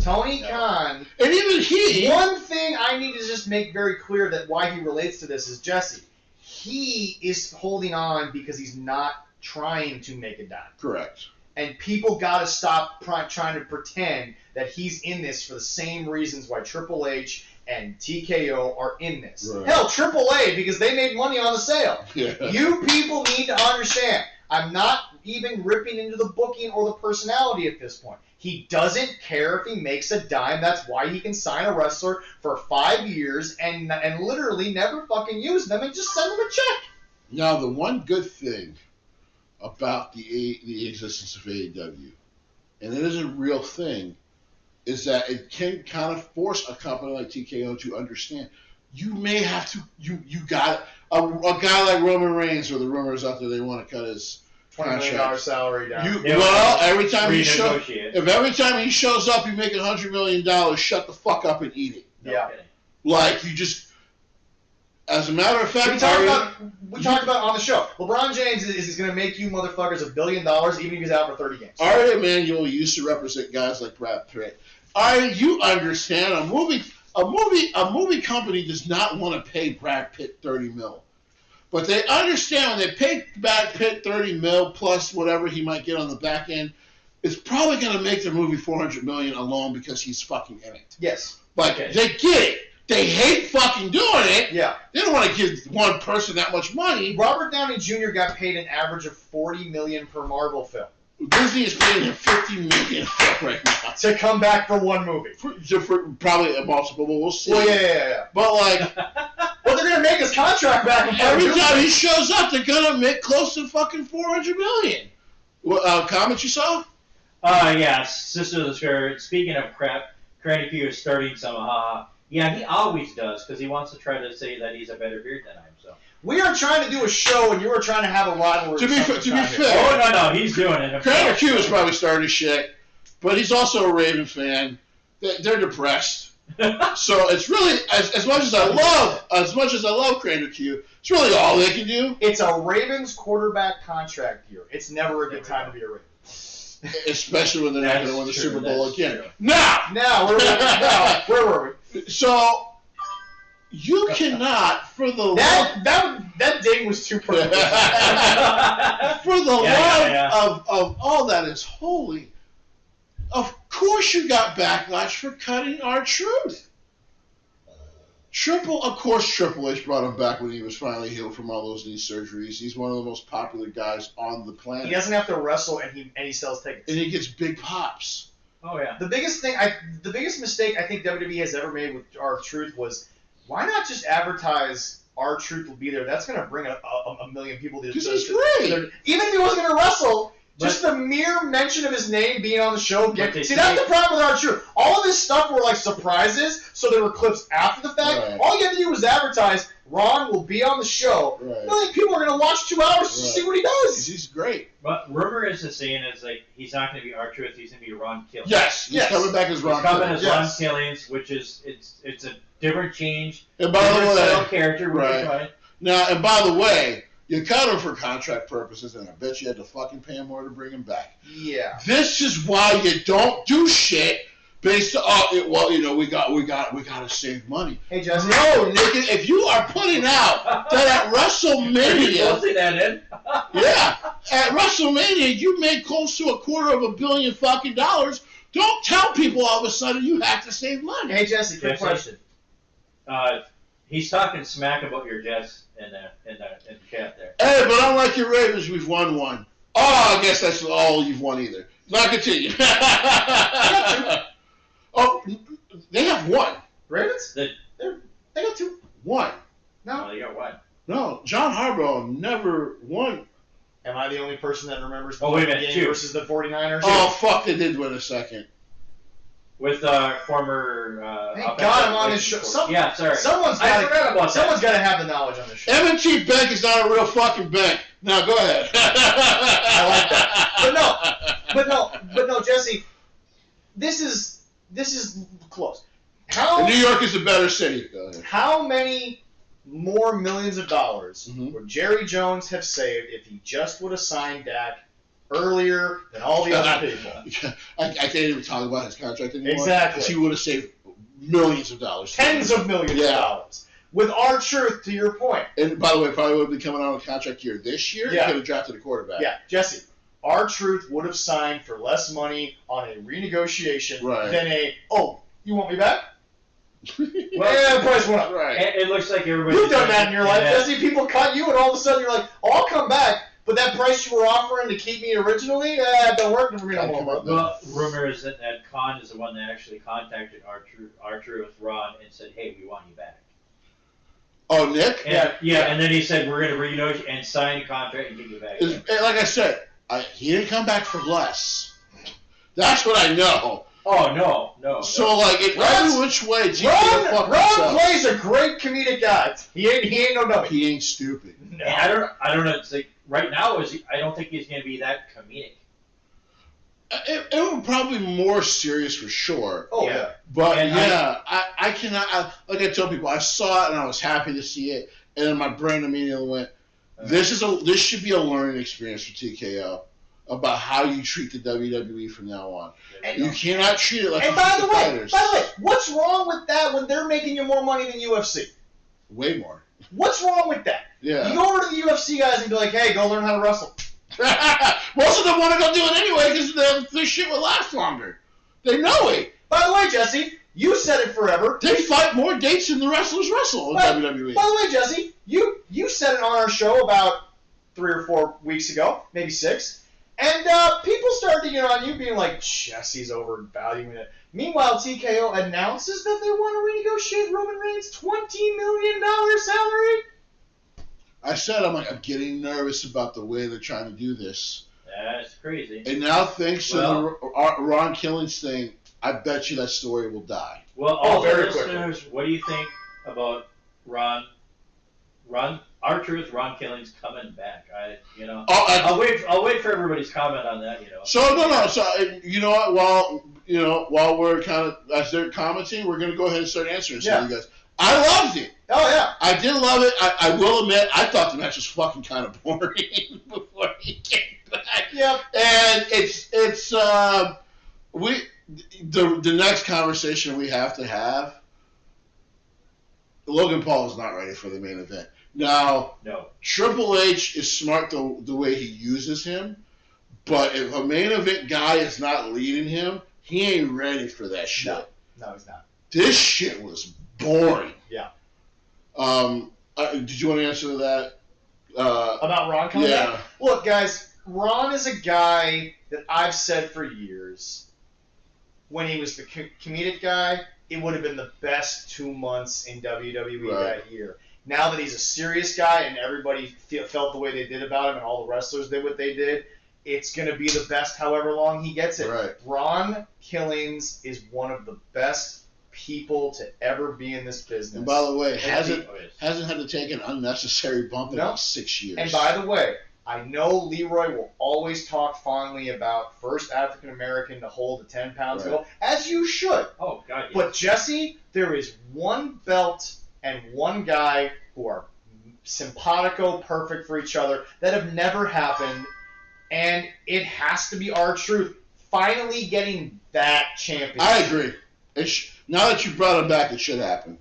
Tony Khan. And even he. One thing I need to just make very clear that why he relates to this is Jesse. He is holding on because he's not trying to make a dime. Correct. And people got to stop trying to pretend that he's in this for the same reasons why Triple H and TKO are in this. Right. Hell, Triple A, because they made money on the sale. Yeah. You people need to understand. I'm not even ripping into the booking or the personality at this point. He doesn't care if he makes a dime. That's why he can sign a wrestler for 5 years and literally never fucking use them and just send them a check. Now, the one good thing about the existence of AEW, and it is a real thing, is that it can kind of force a company like TKO to understand. You may have to, you got a guy like Roman Reigns, or the rumors out there they want to cut his $20 million salary down. Every time he shows up, you make $100 million. Shut the fuck up and eat it. Yeah. Like you just, as a matter of fact, we talked about on the show. LeBron James is going to make you motherfuckers $1 billion even if he's out for 30 games. Ari Emanuel used to represent guys like Brad Pitt. You understand a movie company does not want to pay Brad Pitt $30 million. But they understand when they pay Brad Pitt $30 million plus whatever he might get on the back end, it's probably going to make the movie $400 million alone because he's fucking in it. Yes. But they get it. They hate fucking doing it. Yeah. They don't want to give one person that much money. Robert Downey Jr. got paid an average of $40 million per Marvel film. Disney is paying him $50 million right now to come back for one movie. For probably a multiple, but we'll see. Well, yeah. But like, well, they're gonna make his contract back. Every time he shows up, they're gonna make close to fucking $400 million. Comment you saw? Yeah, Sister of the Skirt. Speaking of crap, Cranny Q is starting some. Yeah, he always does because he wants to try to say that he's a better beard than I am. So. We are trying to do a show, and you are trying to have a rivalry. To be fair, oh no, he's doing it. Cranny Q is probably starting to shit, but he's also a Raven fan. They're depressed. So it's really as much as I love Cranny Q, it's really all they can do. It's a Ravens quarterback contract year. It's never a good time to be a Raven. Especially when they're not going to win the Super Bowl again. True. Now, where were we? So you cannot, for the that ding was too perfect. For the love of all that is holy, of course you got backlash for cutting R-Truth. Of course Triple H brought him back when he was finally healed from all those knee surgeries. He's one of the most popular guys on the planet. He doesn't have to wrestle, and he sells tickets. And he gets big pops. Oh yeah. The biggest mistake I think WWE has ever made with R-Truth was, why not just advertise R-Truth will be there? That's going to bring a million people to. Because he's great. Even if he wasn't going to wrestle. Just the mere mention of his name being on the show. See, that's the problem with R-Truth. All of this stuff were like surprises, so there were clips after the fact. Right. All you had to do was advertise, Ron will be on the show. Right. I think people are going to watch 2 hours to see what he does. He's great. But rumor is saying is like he's not going to be R-Truth. He's going to be Ron Killings. Yes, he's coming back as Ron Killings. Ron Killings, which is it's a different change. And by the way, character, right? Now, and by the way, you cut him for contract purposes, and I bet you had to fucking pay him more to bring him back. Yeah. This is why you don't do shit based on, we got to save money. Hey, Jesse. No, nigga, if you are putting out that at WrestleMania, at WrestleMania you made close to $250 million fucking dollars. Don't tell people all of a sudden you have to save money. Hey, Jesse, quick question. He's talking smack about your Jets in the chat there. Hey, but unlike your Ravens, we've won one. Oh, I guess that's all you've won either. Now continue. Oh, they have one. Ravens? They got 2. One. No, they got 1. No, John Harbaugh never won. Am I the only person that remembers the game 2 versus the 49ers? Oh, fuck, they did win a second. With former. Thank God I'm on this show. Yeah, sorry. Someone's got to have the knowledge on this show. M&T Bank is not a real fucking bank. Now go ahead. I like that. But no, Jesse. This is close. New York is a better city. Go ahead. How many more millions of dollars would Jerry Jones have saved if he just would have signed Dak earlier than all the other people. I can't even talk about his contract anymore. Exactly. 'Cause he would have saved millions of dollars. Tens of millions of dollars. With R-Truth, to your point. And by the way, probably would have been coming out of contract year this year. Yeah. He could have drafted a quarterback. Yeah, Jesse, R-Truth would have signed for less money on a renegotiation than you want me back? Well, the price went up. Right. It looks like everybody. You've done that in your life, Jesse. People cut you, and all of a sudden you're like, I'll come back. But that price you were offering to keep me originally, don't work for me no more. Well, rumor is that Khan is the one that actually contacted R-Truth, Ron, and said, hey, we want you back. Oh, Nick? And, and then he said, we're going to renegotiate and sign a contract and get you back. Like I said, he didn't come back for less. That's what I know. Oh, no. So, like, in every which way, Ron plays a great comedic guy. He ain't no dummy. He ain't stupid. No. I don't know. It's like, right now, I don't think he's going to be that comedic. It would probably be more serious for sure. Oh, yeah. But, I cannot, like I tell people, I saw it and I was happy to see it, and then my brain immediately went, this should be a learning experience for TKO about how you treat the WWE from now on. And you cannot treat it like fighters. By the way, what's wrong with that when they're making you more money than UFC? Way more. What's wrong with that? Yeah. You go over to the UFC guys and be like, hey, go learn how to wrestle. Most of them want to go do it anyway because their shit will last longer. They know it. By the way, Jesse, you said it forever. They fight more dates than the wrestlers wrestle in WWE. By the way, Jesse, you said it on our show about 3 or 4 weeks ago, maybe 6, and people started to get on you being like, Jesse's overvaluing it. Meanwhile, TKO announces that they want to renegotiate Roman Reigns' $20 million salary. I said, I'm getting nervous about the way they're trying to do this. That's crazy. And now, thanks to the Ron Killings thing, I bet you that story will die. Well, all the very listeners, what do you think about R-Truth, Ron Killings coming back? I'll wait for everybody's comment on that. So no. So you know what? While we're kind of as they're commenting, we're gonna go ahead and start answering some of you guys. I loved it. Oh yeah, I did love it. I will admit, I thought the match was fucking kind of boring before he came back. Yep. And the next conversation we have to have. Logan Paul is not ready for the main event. Now, Triple H is smart the way he uses him, but if a main event guy is not leading him, he ain't ready for that shit. No, he's not. This shit was boring. Yeah. Did you want to answer that? About Ron coming back? Look, guys, Ron is a guy that I've said for years, when he was the comedic guy, it would have been the best 2 months in WWE that year. Now that he's a serious guy and everybody felt the way they did about him and all the wrestlers did what they did, it's going to be the best however long he gets it. Right. Ron Killings is one of the best people to ever be in this business. And by the way, hasn't had to take an unnecessary bump in like 6 years. And by the way, I know Leroy will always talk fondly about first African American to hold the 10 pounds goal, as you should. Oh, God, yeah. But Jesse, there is one belt and one guy who are simpatico perfect for each other that have never happened, and it has to be R-Truth finally getting that championship. I agree. Now that you brought him back, it should happen.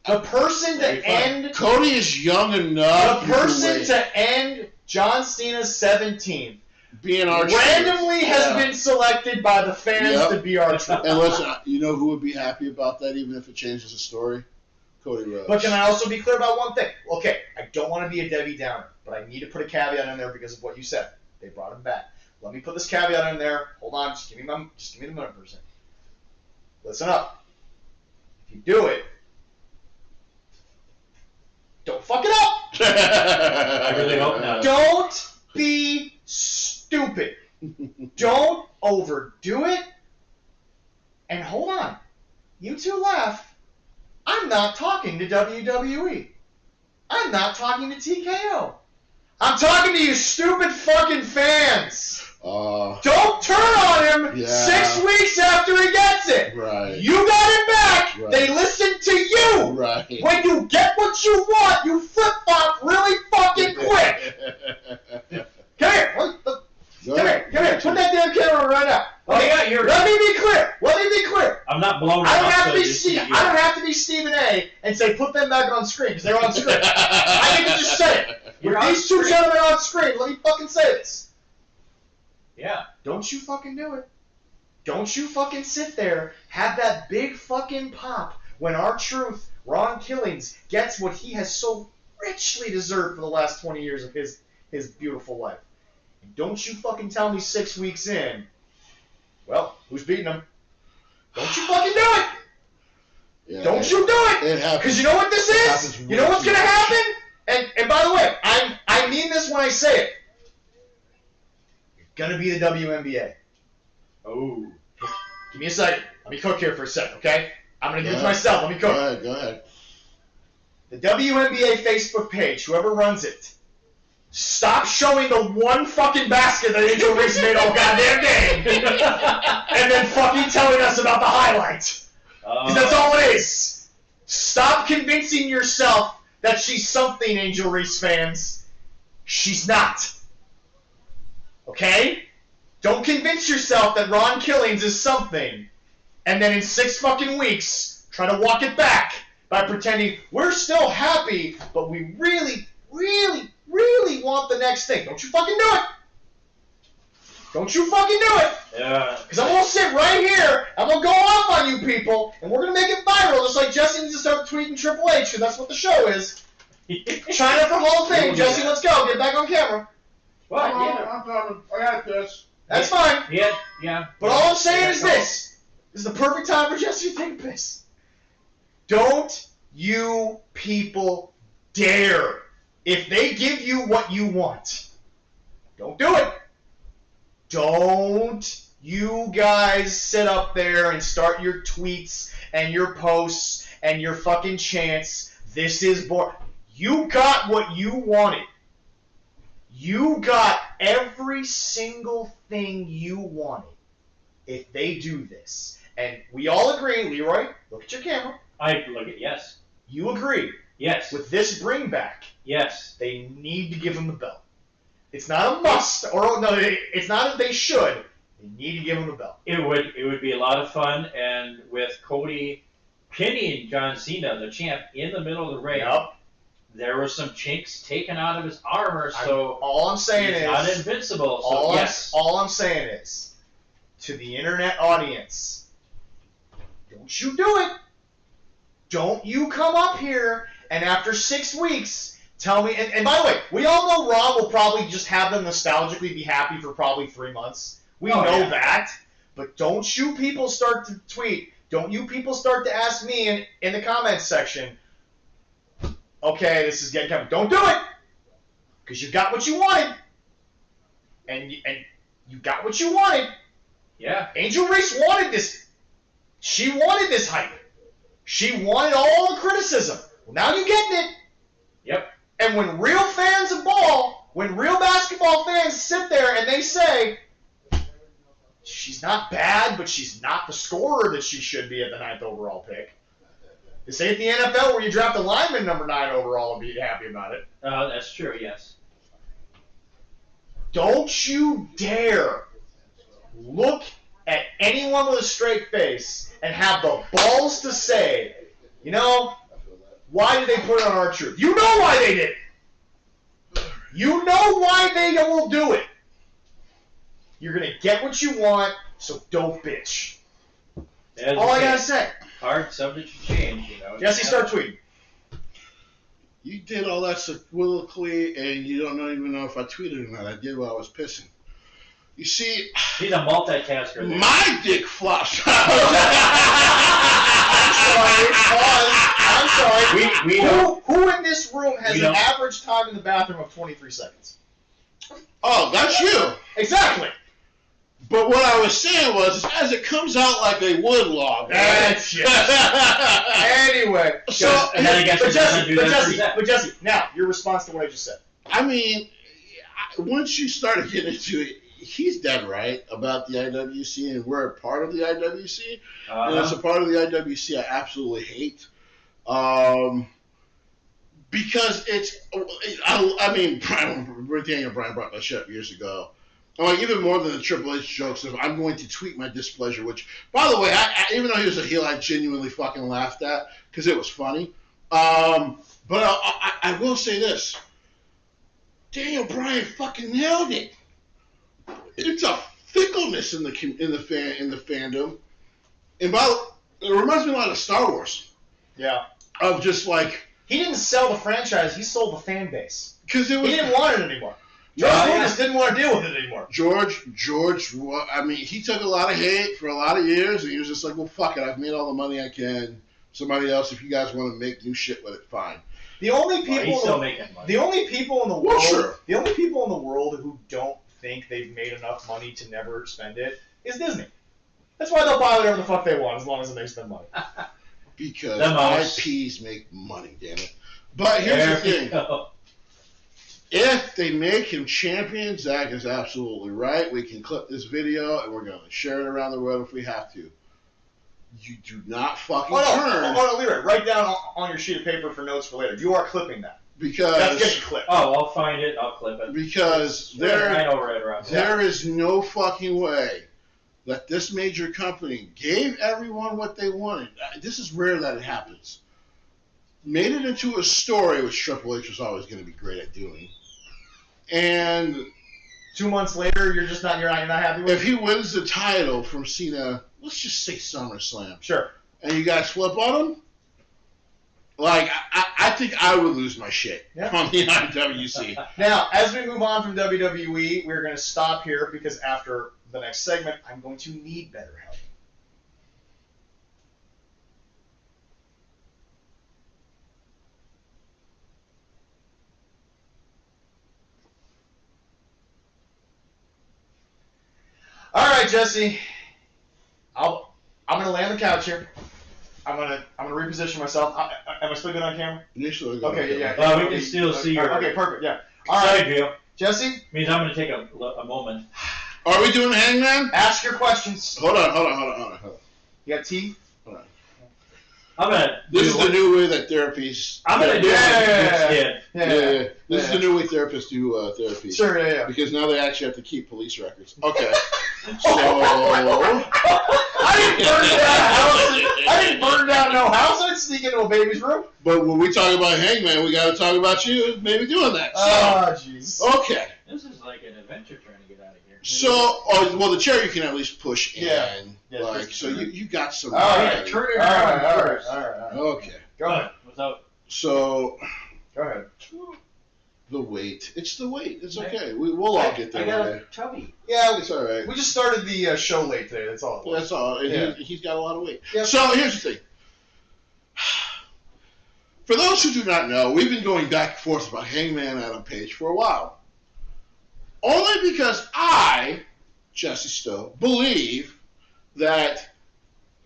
The person to end... Cody is young enough. The person to end John Cena's 17th being R-Truth randomly has been selected by the fans to be R-Truth. And listen, you know who would be happy about that, even if it changes the story? Cody Rhodes. But can I also be clear about one thing? Okay, I don't want to be a Debbie Downer, but I need to put a caveat in there because of what you said. They brought him back. Let me put this caveat in there. Hold on, just give me the minute %. Listen up. If you do it, don't fuck it up. I really hope not. Don't be stupid. Don't overdo it. And hold on. You two laugh. I'm not talking to WWE. I'm not talking to TKO. I'm talking to you stupid fucking fans. Don't turn on him 6 weeks after he gets it. Right. You got it back. Right. They listen to you. Right. When you get what you want, you flip-flop really fucking quick. Come here. not blown I don't up, have so to be you see, I don't have to be Stephen A. and say put them back on screen because they're on screen. I need to just say it. You're When on these two screen. gentlemen are on screen, let me fucking say this. Yeah. Don't you fucking do it. Don't you fucking sit there, have that big fucking pop when R-Truth, Ron Killings, gets what he has so richly deserved for the last 20 years of his beautiful life. And don't you fucking tell me 6 weeks in, well, who's beating him? Don't you fucking do it! Yeah, Don't you do it! It happens. Because you know what this is? happens You know what's way gonna too much. happen? And by the way, I mean this when I say it. You're gonna be the WNBA. Oh. Give me a second. Let me cook here for a second, okay? I'm gonna Go give it to ahead. myself. Let me cook. Go ahead. The WNBA Facebook page, whoever runs it, stop showing the one fucking basket that Angel Reese made all goddamn game, and then fucking telling us about the highlights. Because that's all it is. Stop convincing yourself that she's something, Angel Reese fans. She's not. Okay? Don't convince yourself that Ron Killings is something, and then in 6 fucking weeks, try to walk it back by pretending we're still happy, but we really, really, really want the next thing. Don't you fucking do it! Don't you fucking do it! Yeah. Because I'm going to sit right here, I'm going to go off on you people, and we're going to make it viral, just like Jesse needs to start tweeting Triple H, because that's what the show is. China for Hall of Fame. Jesse, let's go. Get back on camera. Well, yeah. I'm talking. I got this. That's fine. Yeah. But all I'm saying is this. This is the perfect time for Jesse to take a piss. Don't you people dare. If they give you what you want, don't do it. Don't you guys sit up there and start your tweets and your posts and your fucking chants. This is boring. You got what you wanted. You got every single thing you wanted if they do this. And we all agree, Leroy, look at your camera. I look at yes. You agree Yes. with this bring back, Yes. they need to give him the belt. It's not a must, or no, it's not that they should. They need to give him the belt. It would be a lot of fun, and with Cody pinning John Cena, the champ, in the middle of the ring, Yep. there were some chinks taken out of his armor, so All I'm saying he's is, not invincible. So yes. all I'm saying is, to the internet audience, don't you do it. Don't you come up here and after 6 weeks tell me. And by the way, we all know Ron will probably just have them nostalgically be happy for probably 3 months. We Oh, know yeah. that. But don't you people start to tweet. Don't you people start to ask me in the comments section, okay, this is getting coming. Don't do it. Because you got what you wanted. And you got what you wanted. Yeah. Angel Reese wanted this. She wanted this hype. She wanted all the criticism. Well, now you're getting it. Yep. And when real fans of ball, when real basketball fans sit there and they say, she's not bad, but she's not the scorer that she should be at the 9th overall pick. This ain't the NFL where you draft a lineman number 9 overall and be happy about it. That's true. Yes. Don't you dare look at anyone with a straight face and have the balls to say, you know, why did they put it on R-Truth? You know why they did it. You know why they will do it. You're going to get what you want, so don't bitch. As All I you got to say, say. hard subject to change, you know. Jesse, start tweeting. You did all that soliloquy, and you don't even know if I tweeted or not. I did while I was pissing. You see, He's a multitasker. There. my dick flops. I'm sorry. We don't. Who in this room has We an don't. average time in the bathroom of 23 seconds? Oh, that's you. Exactly. But what I was saying was, as it comes out like a wood log. That's Anyway, So, And then I guess but it doesn't Jesse, do that for Jesse, now your response to what I just said. I mean, once you started getting into it, he's dead right about the IWC, and we're a part of the IWC. And it's a part of the IWC I absolutely hate. Because it's, I mean, Daniel Bryan brought that shit up years ago. Like, even more than the Triple H jokes of I'm going to tweet my displeasure, which, by the way, even though he was a heel, I genuinely fucking laughed at because it was funny. But I will say this. Daniel Bryan fucking nailed it. It's a fickleness in the fandom. And it reminds me a lot of Star Wars. Yeah. Of just like... He didn't sell the franchise, he sold the fan base. Because he didn't want it anymore. George Lucas didn't want to deal with it anymore. George, I mean, he took a lot of hate for a lot of years, and he was just like, well, fuck it, I've made all the money I can. Somebody else, if you guys want to make new shit with it, fine. The only people, he's still making money. The only people in the world, well, sure. The only people in the world who don't think they've made enough money to never spend it is Disney. That's why they'll buy whatever the fuck they want, as long as it makes them money. Because IPs make money, damn it. But here's the thing. If they make him champion, Zach is absolutely right. We can clip this video, and we're going to share it around the world if we have to. You do not fucking turn. Oh, no, leave it. Write down on your sheet of paper for notes for later. You are clipping that. Because that's getting clipped. Oh, I'll find it. I'll clip it. Because there is no fucking way that this major company gave everyone what they wanted. This is rare that it happens. Made it into a story, which Triple H was always going to be great at doing. And 2 months later, you're not happy with it? If he wins the title from Cena, let's just say SummerSlam. Sure. And you guys flip on him? Like, I think I would lose my shit on the IWC. Now, as we move on from WWE, we're going to stop here because after the next segment, I'm going to need better help. All right, Jesse. I'm gonna lay on the couch here. I'm gonna reposition myself. Am I still good on camera? You're still good. Okay, yeah. We can still see your. Okay, perfect. Yeah. All right, Gio. Jesse. Means I'm gonna take a moment. Are we doing Hangman? Ask your questions. Hold on. You got tea? Hold on. This is the new way that therapies. I'm gonna do it. Yeah. This is the new way therapists do therapy. Sure, yeah. Because now they actually have to keep police records. Okay. So. I didn't burn down no house. I didn't sneak into a baby's room. But when we talk about Hangman, we got to talk about you maybe doing that. Oh, jeez. Okay. This is like an adventure trying to get out of here. So, the chair you can at least push in. Yeah, like, so you got some. All right, turn it around first. All right. Okay. Go ahead. Without. So. Go ahead. The weight. It's the weight. It's okay. We'll all get there. I got a chubby. Yeah, it's all right. We just started the show late today. That's all. That's all. And he's got a lot of weight. Yep. So here's the thing. For those who do not know, we've been going back and forth about Hangman Adam Page for a while. Only because I, Jesse Stowe, believe that,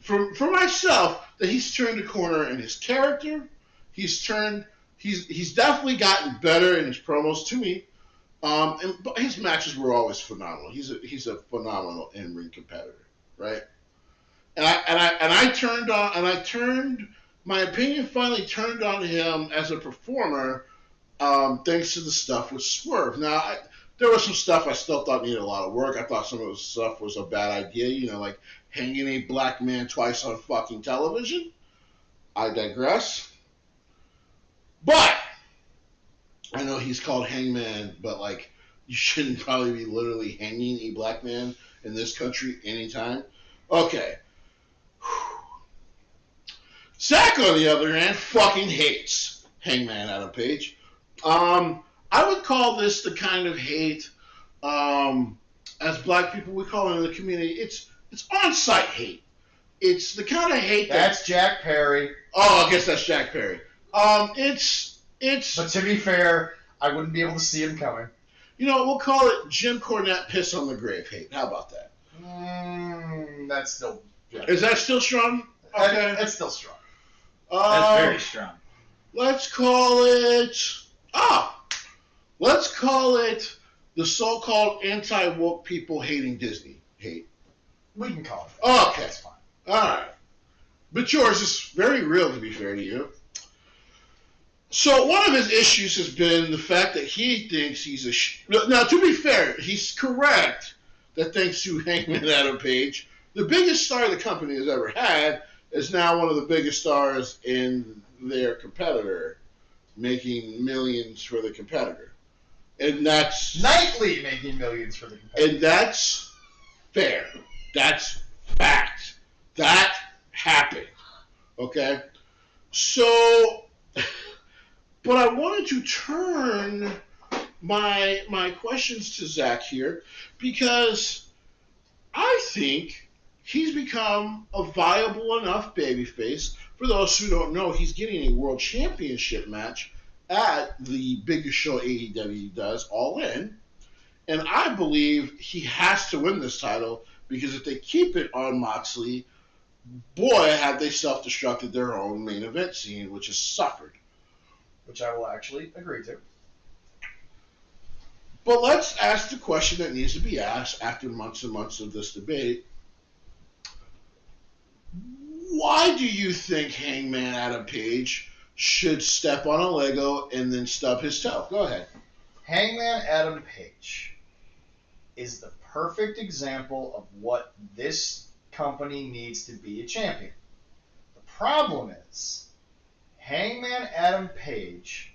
for myself, that he's turned a corner in his character. He's definitely gotten better in his promos to me. But his matches were always phenomenal. He's a phenomenal in-ring competitor, right? My opinion finally turned on him as a performer, thanks to the stuff with Swerve. Now, there was some stuff I still thought needed a lot of work. I thought some of the stuff was a bad idea, like hanging a black man twice on fucking television. I digress. But I know he's called Hangman, but you shouldn't probably be literally hanging a black man in this country anytime. Okay. Zach, on the other hand, fucking hates Hangman Adam Page. I would call this the kind of hate, as black people we call it in the community. It's on-site hate. It's the kind of hate that's Jack Perry. Oh, I guess that's Jack Perry. It's. But to be fair, I wouldn't be able to see him coming. We'll call it Jim Cornette piss on the grave hate. How about that? That's still. Yeah. Is that still strong? Okay, that's still strong. That's very strong. Let's call it. Let's call it the so-called anti-woke people hating Disney hate. We can call it that. Okay, that's fine. All right, but yours is very real, to be fair to you. So one of his issues has been the fact that he thinks he's a. Now, to be fair, he's correct that thanks to Hangman Adam Page, the biggest star the company has ever had is now one of the biggest stars in their competitor, making millions for the competitor. And that's... Nightly making millions for the competitor. And that's fair. That's fact. That happened. Okay? So, but I wanted to turn my questions to Zach here because I think he's become a viable enough babyface. For those who don't know, he's getting a world championship match at the biggest show AEW does, All In. And I believe he has to win this title because if they keep it on Moxley, boy, have they self-destructed their own main event scene, which has suffered. Which I will actually agree to. But let's ask the question that needs to be asked after months and months of this debate. Why do you think Hangman Adam Page should step on a Lego and then stub his toe? Go ahead. Hangman Adam Page is the perfect example of what this company needs to be a champion. The problem is, Hangman Adam Page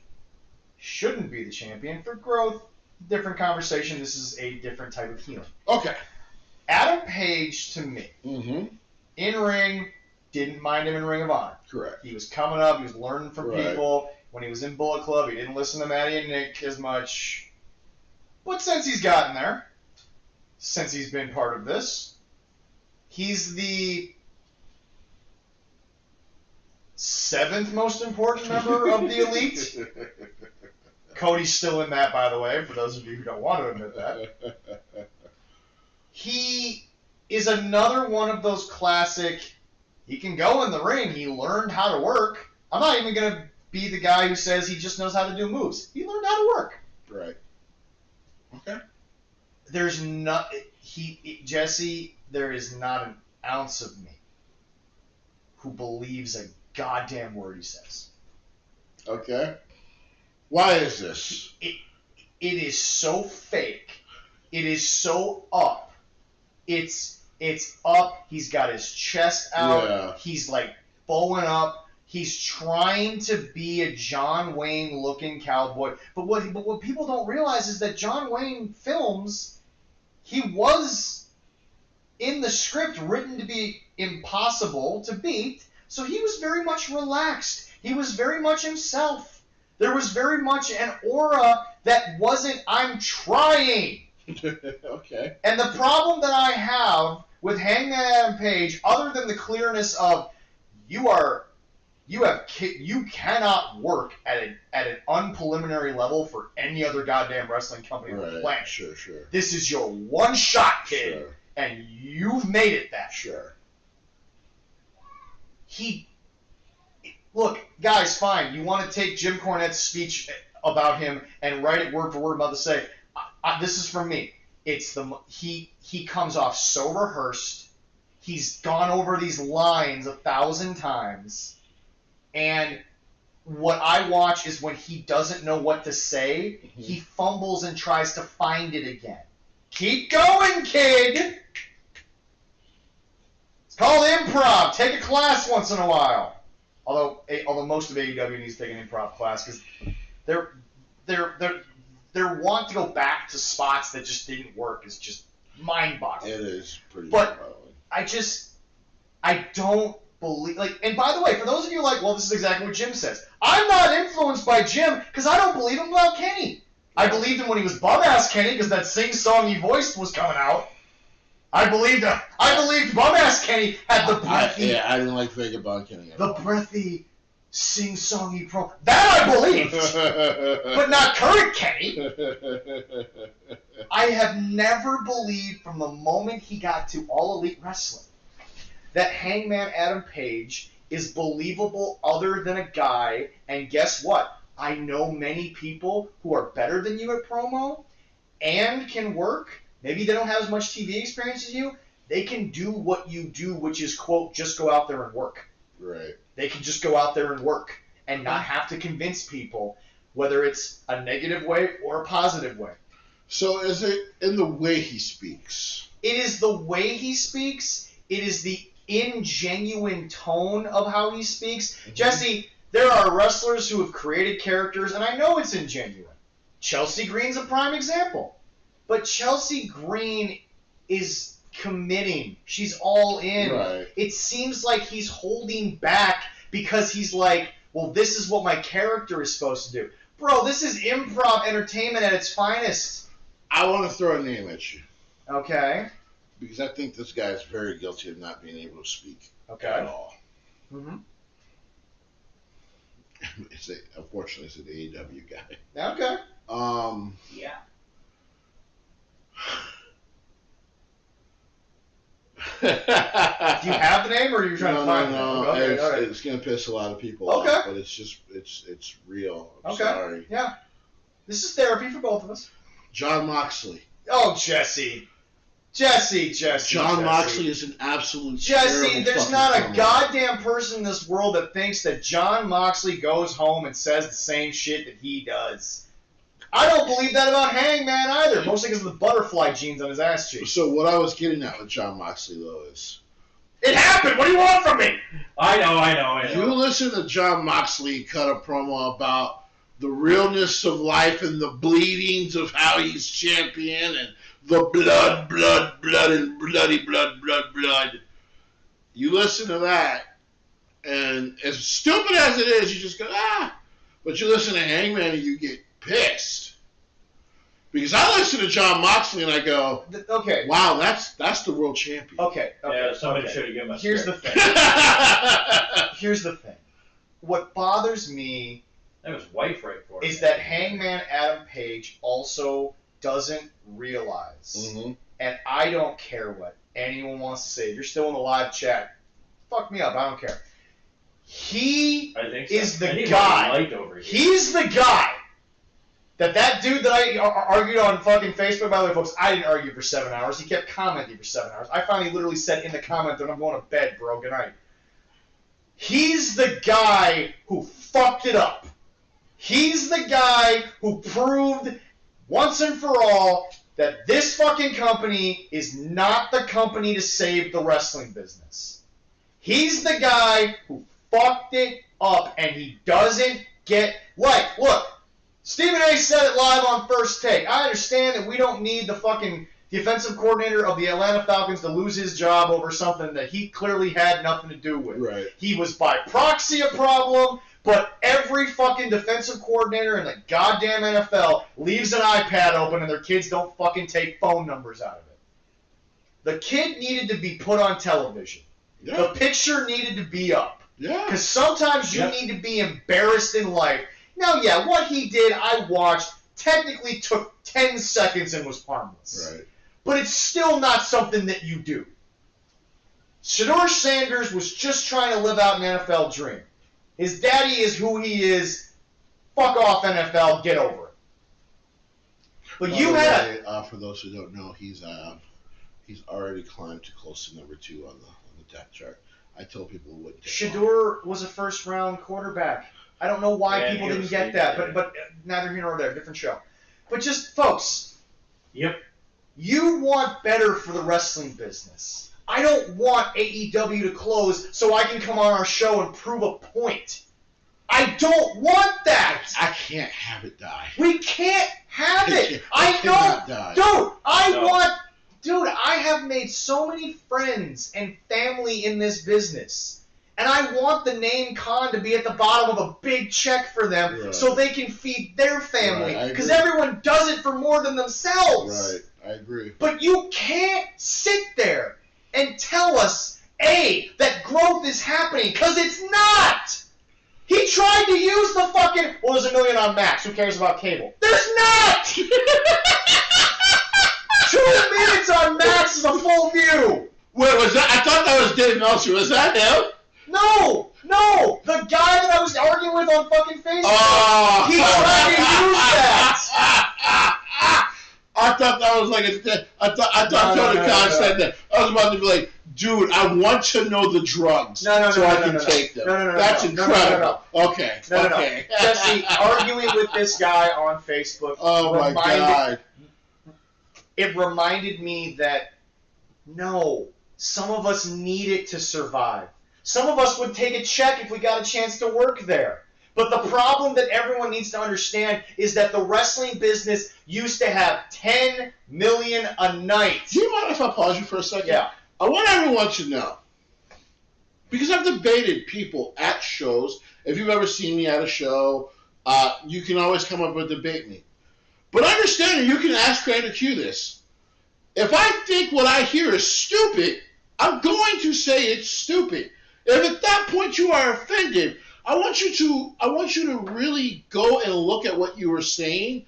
shouldn't be the champion for growth. Different conversation. This is a different type of healing. Okay. Adam Page, to me, in ring, didn't mind him in Ring of Honor. Correct. He was coming up. He was learning from Right. people. When he was in Bullet Club, he didn't listen to Matty and Nick as much. But since he's gotten there, since he's been part of this, he's the 7th most important member of the Elite. Cody's still in that, by the way, for those of you who don't want to admit that. He is another one of those classic, he can go in the ring, he learned how to work. I'm not even going to be the guy who says he just knows how to do moves. He learned how to work. Right. Okay. There's not, Jesse, there is not an ounce of me who believes a goddamn word he says. Okay. Why is this? It is so fake. It is so up. It's up. He's got his chest out. Yeah. He's like bowing up. He's trying to be a John Wayne looking cowboy. But what people don't realize is that John Wayne films, he was in the script written to be impossible to beat. So he was very much relaxed. He was very much himself. There was very much an aura that wasn't, I'm trying. Okay. And the problem that I have with Hangman Adam Page, other than the clearness of you cannot work at an unpreliminary level for any other goddamn wrestling company on the planet. Sure. This is your one shot, kid, Sure. and you've made it that. Sure. Look, guys, fine. You want to take Jim Cornette's speech about him and write it word for word about to say, this is from me. It's he comes off so rehearsed. He's gone over these lines 1,000 times. And what I watch is when he doesn't know what to say, he fumbles and tries to find it again. Keep going, kid! It's called improv. Take a class once in a while. Although most of AEW needs to take an improv class because their want to go back to spots that just didn't work is just mind-boggling. It is pretty But I don't believe, and by the way, for those of you well, this is exactly what Jim says. I'm not influenced by Jim because I don't believe him about Kenny. I believed him when he was bum-ass Kenny because that sing-song he voiced was coming out. I believed bum-ass Kenny had the breathy. I didn't like Vagabond Kenny. The breathy, sing-songy pro. That I believed, but not current Kenny. I have never believed from the moment he got to All Elite Wrestling that Hangman Adam Page is believable other than a guy, and guess what? I know many people who are better than you at promo and can work. Maybe they don't have as much TV experience as you. They can do what you do, which is, quote, just go out there and work. Right. They can just go out there and work. and not have to convince people, whether it's a negative way or a positive way. So is it in the way he speaks? It is the way he speaks. It is the ingenuine tone of how he speaks. Mm-hmm. Jesse, there are wrestlers who have created characters, and I know it's ingenuine. Chelsea Green's a prime example. But Chelsea Green is committing. She's all in. Right. It seems like he's holding back because he's like, well, this is what my character is supposed to do. Bro, this is improv entertainment at its finest. I want to throw a name at you. Okay. Because I think this guy is very guilty of not being able to speak Okay. at all. Mm-hmm. Unfortunately, it's an AEW guy. Okay. Yeah. Do you have the name, or are you trying to find no. it? Okay, all right. It's going to piss a lot of people Okay. off, but it's real. I'm Okay. sorry. Yeah. This is therapy for both of us. John Moxley. Oh, Jesse. John Moxley is an absolute Jesse, terrible there's fucking not a promo. goddamn person in this world that thinks that John Moxley goes home and says the same shit that he does. I don't believe that about Hangman either, mostly because of the butterfly genes on his ass cheeks. So what I was getting at with John Moxley, though, is It happened! What do you want from me? I know. you listen to John Moxley cut a promo about the realness of life and the bleedings of how he's champion and the blood, and bloody blood. You listen to that, and as stupid as it is, you just go, ah. But you listen to Hangman and you get pissed. Because I listen to John Moxley and I go, Okay. wow, that's the world champion. Okay. Yeah, somebody okay. should have given us. Here's the thing. Here's the thing. What bothers me That was wife right for it. is that Hangman Adam Page also doesn't realize, Mm-hmm. and I don't care what anyone wants to say. If you're still in the live chat, fuck me up. I don't care. He I think so. is the I need guy. light over here. He's the guy that dude that I argued on fucking Facebook. By the way, folks, I didn't argue for 7 hours. He kept commenting for 7 hours. I finally literally said in the comment that I'm going to bed, bro. Good night. He's the guy who fucked it up. He's the guy who proved once and for all that this fucking company is not the company to save the wrestling business. He's the guy who fucked it up, and he doesn't get... Look, Stephen A. said it live on First Take. I understand that we don't need the fucking defensive coordinator of the Atlanta Falcons to lose his job over something that he clearly had nothing to do with. Right. He was by proxy a problem, but every fucking defensive coordinator in the goddamn NFL leaves an iPad open and their kids don't fucking take phone numbers out of it. The kid needed to be put on television. Yeah. The picture needed to be up. Yeah. Because sometimes you need to be embarrassed in life. Now, yeah, what he did, I watched, technically took 10 seconds and was harmless. Right. But it's still not something that you do. Shedeur Sanders was just trying to live out an NFL dream. His daddy is who he is. Fuck off, NFL. Get over it. But you had... for those who don't know, he's already climbed to close to number 2 on the depth chart. I told people it wouldn't take long. Shedeur was a first-round quarterback. I don't know why Yeah, people he didn't was get sleeping that, there. but neither here nor there. Different show. But just, folks, Yep. you want better for the wrestling business. I don't want AEW to close so I can come on our show and prove a point. I don't want that. I can't have it die. We can't have it. I I cannot don't. die. Dude, Dude, I have made so many friends and family in this business. And I want the name Khan to be at the bottom of a big check for them Right. so they can feed their family. Right, I Because agree. everyone does it for more than themselves. Right. I agree. But you can't sit there and tell us, A, that growth is happening, because it's not! He tried to use the fucking, well, there's $1 million on Max, who cares about cable? There's not! 2 minutes on Max is a full view! Wait, was that? I thought that was Dave Meltzer. Was that him? No! The guy that I was arguing with on fucking Facebook! Oh! He tried to use that! I thought that was like I thought Tony Khan said that. I was about to be like, dude, I want to know the drugs so I can take them. That's incredible. Okay. Okay. Jesse, arguing with this guy on Facebook. Oh my God. It reminded me that no, some of us need it to survive. Some of us would take a check if we got a chance to work there. But the problem that everyone needs to understand is that the wrestling business used to have 10 million a night. Do you mind if I pause you for a second? Yeah. I want everyone to know, because I've debated people at shows. If you've ever seen me at a show, you can always come up and debate me. But understand, you can ask Creator Q this. If I think what I hear is stupid, I'm going to say it's stupid. If at that point you are offended, I want you to really go and look at what you were saying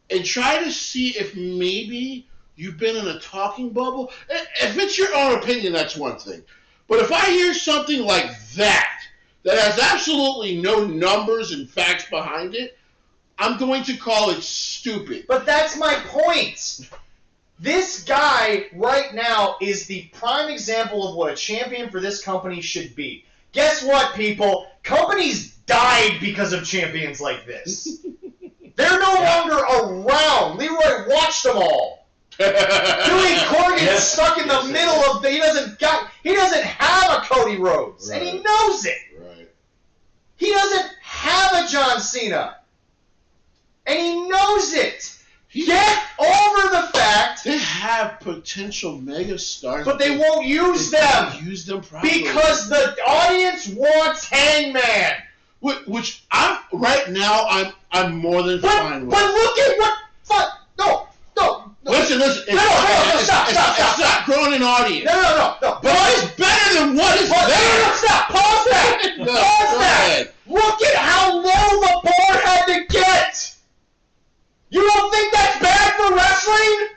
and try to see if maybe you've been in a talking bubble. If it's your own opinion, that's one thing. But if I hear something like that has absolutely no numbers and facts behind it, I'm going to call it stupid. But that's my point. This guy right now is the prime example of what a champion for this company should be. Guess what, people? Companies died because of champions like this. They're no longer around. Leroy watched them all. Dewey Corgan's stuck in the middle of he doesn't have a Cody Rhodes, and he knows it. Right. He doesn't have a John Cena, and he knows it. Get over the fact they have potential megastars, but they won't use them. Use them properly because the audience wants Hangman. Which right now I'm more than fine with. But look at what. No. Listen. Stop. It's not growing an audience. No. But it's better than what is there. No, stop. Pause that. No, Pause go that. ahead. Look at how low the bar had to get. You don't think that's bad for wrestling?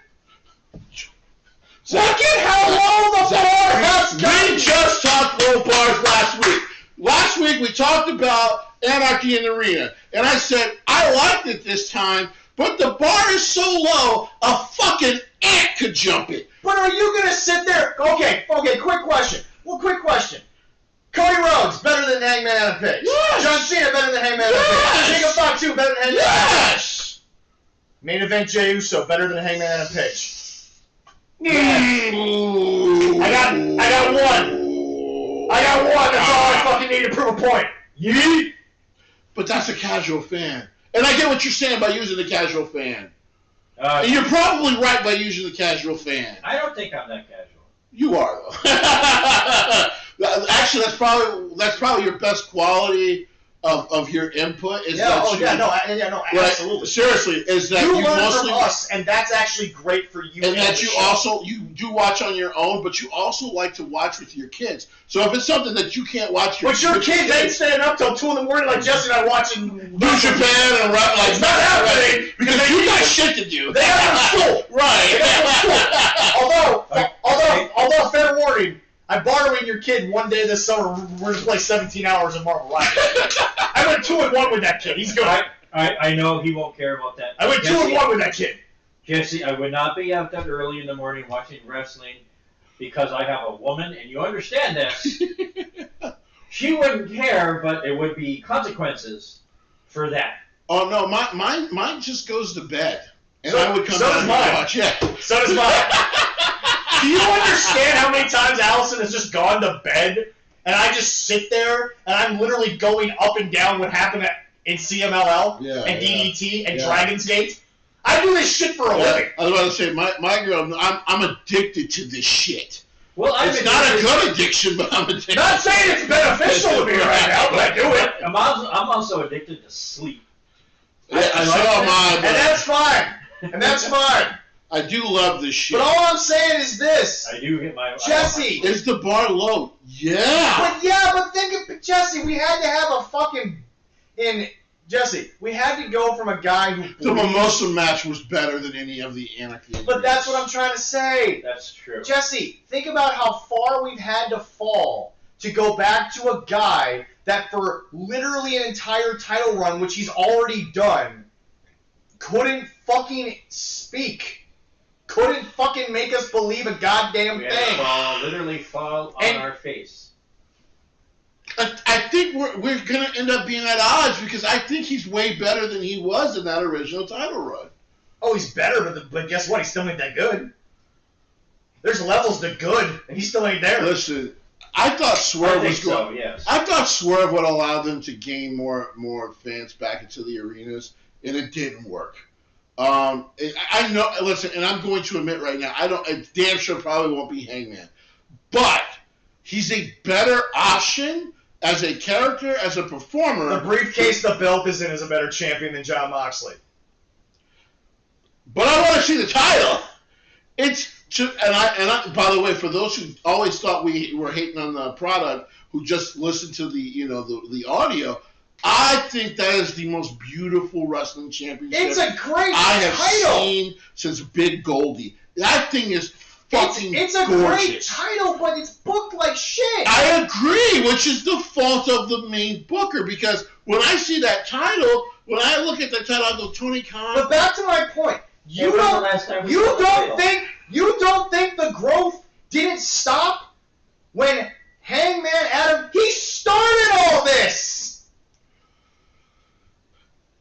Look at how low the bar has gotten. We just talked low bars last week. Last week we talked about Anarchy in the Arena, and I said I liked it this time, but the bar is so low, a fucking ant could jump it. But are you gonna sit there? Okay. Quick question. Cody Rhodes better than Hangman Adam Page. Yes. John Cena better than Hangman Adam Page. Jacob Funk 2 better than Hangman Adam Page. Yes. Main event Jey Uso better than Hangman Adam Page. Mm. I got one. That's all I fucking need to prove a point. Yeet. But that's a casual fan. And I get what you're saying by using the casual fan. And you're probably right by using the casual fan. I don't think I'm that casual. You are, though. Actually, that's probably your best quality of your input. Absolutely. Seriously, is that you you learn mostly from us, and that's actually great for you. and that you also you do watch on your own, but you also like to watch with your kids. So if it's something that you can't watch, but your kids ain't staying up till 2 in the morning like Jesse and I watching New Japan and like it's not happening because you got shit to do. They have no school, right? They have no school. Although fair warning. I'm borrowing your kid one day this summer. We're going to play 17 hours of Marvel Rivals. I went 2-1 with that kid. He's good. I know he won't care about that. I went 2-1 with that kid. Jesse, I would not be out that early in the morning watching wrestling because I have a woman, and you understand this. She wouldn't care, but there would be consequences for that. Oh, no, mine just goes to bed. And I would come down and watch. Yeah. So does mine. Do you understand how many times Allison has just gone to bed and I just sit there and I'm literally going up and down what happened in CMLL and DDT and Dragon's Gate? I do this shit for a living. I was about to say, my girl, I'm addicted to this shit. Well, it's not a good addiction, but I'm addicted. Not saying it's beneficial to me right now, but I do it. I'm also addicted to sleep. And that's fine. And that's fine. I do love this shit. But all I'm saying is this. I do get my... Jesse, is the bar low? Yeah. But think of... Jesse, we had to have a fucking... Jesse, we had to go from a guy who... The Mimosa match was better than any of the Anarchy. But that's what I'm trying to say. That's true. Jesse, think about how far we've had to fall to go back to a guy that for literally an entire title run, which he's already done, couldn't fucking speak. couldn't fucking make us believe a goddamn We had to thing. literally fall on our face. I think we're going to end up being at odds because I think he's way better than he was in that original title run. Oh, he's better, but guess what? He still ain't that good. There's levels to good, and he still ain't there. Listen, I thought Swerve was going. Yes. I thought Swerve would allow them to gain more fans back into the arenas, and it didn't work. I know. Listen, and I'm going to admit right now, I damn sure probably won't be Hangman, but he's a better option as a character, as a performer. The briefcase the belt is in is a better champion than Jon Moxley. But I want to see the title. By the way, for those who always thought we were hating on the product, who just listened to the audio, I think that is the most beautiful wrestling championship It's a great I have title. seen since Big Goldie. That thing is fucking It's a gorgeous. great title, but it's booked like shit. I agree, which is the fault of the main booker, because when I see that title, when I look at that title, I go, Tony Khan. But back to my point. You When was the last time we saw the title? You don't think the growth didn't stop when Hangman Adam he started all this?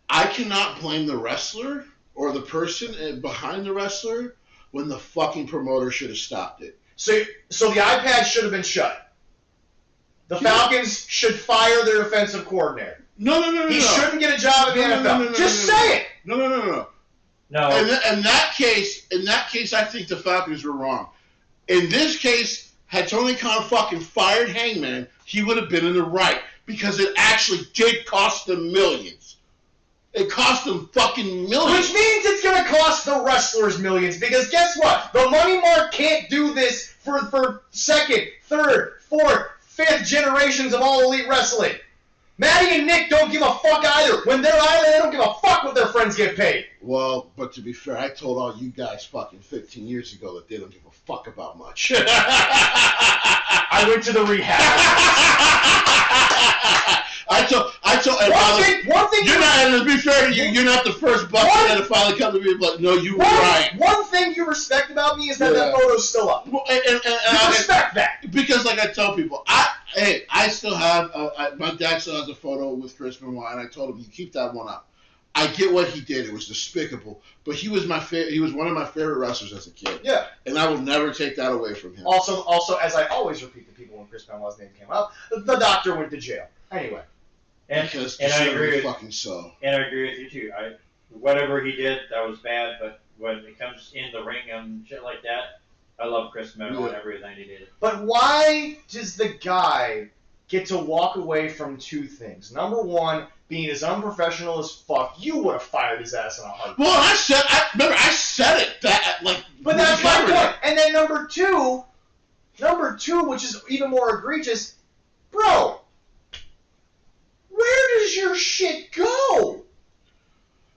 I cannot blame the wrestler or the person behind the wrestler when the fucking promoter should have stopped it. So the iPad should have been shut. The Falcons should fire their defensive coordinator. No. He shouldn't get a job in the NFL. Just say it. No. No. In that case, I think the Falcons were wrong. In this case, had Tony Khan fucking fired Hangman, he would have been in the right because it actually did cost them millions. It cost them fucking millions. Which means it's going to cost the wrestlers millions because guess what? The Money Mark can't do this for second, third, fourth, fifth generations of All Elite Wrestling. Maddie and Nick don't give a fuck either. When they're either, they don't give a fuck what their friends get paid. Well, but to be fair, I told all you guys fucking 15 years ago that they don't give a fuck about much. I went to the rehab. I told. One thing. You're not. And to be fair to you, you're not the first bucket to finally come to me. But no, you were right. One thing you respect about me is that that photo's still up. Well, You respect that. Because, like I tell people, I still have. My dad still has a photo with Chris Benoit, and I told him, you keep that one up. I get what he did; it was despicable. But he was he was one of my favorite wrestlers as a kid. Yeah. And I will never take that away from him. Also, as I always repeat to people when Chris Benoit's name came up, the doctor went to jail. Anyway. And I agree with fucking so. And I agree with you too. Whatever he did, that was bad. But when it comes in the ring and shit like that, I love Chris Benoit and everything he did. But why does the guy get to walk away from two things? Number one, being as unprofessional as fuck, you would have fired his ass in a heartbeat. Well, I said it. But that's my point. And then number two, which is even more egregious, bro. Where does your shit go?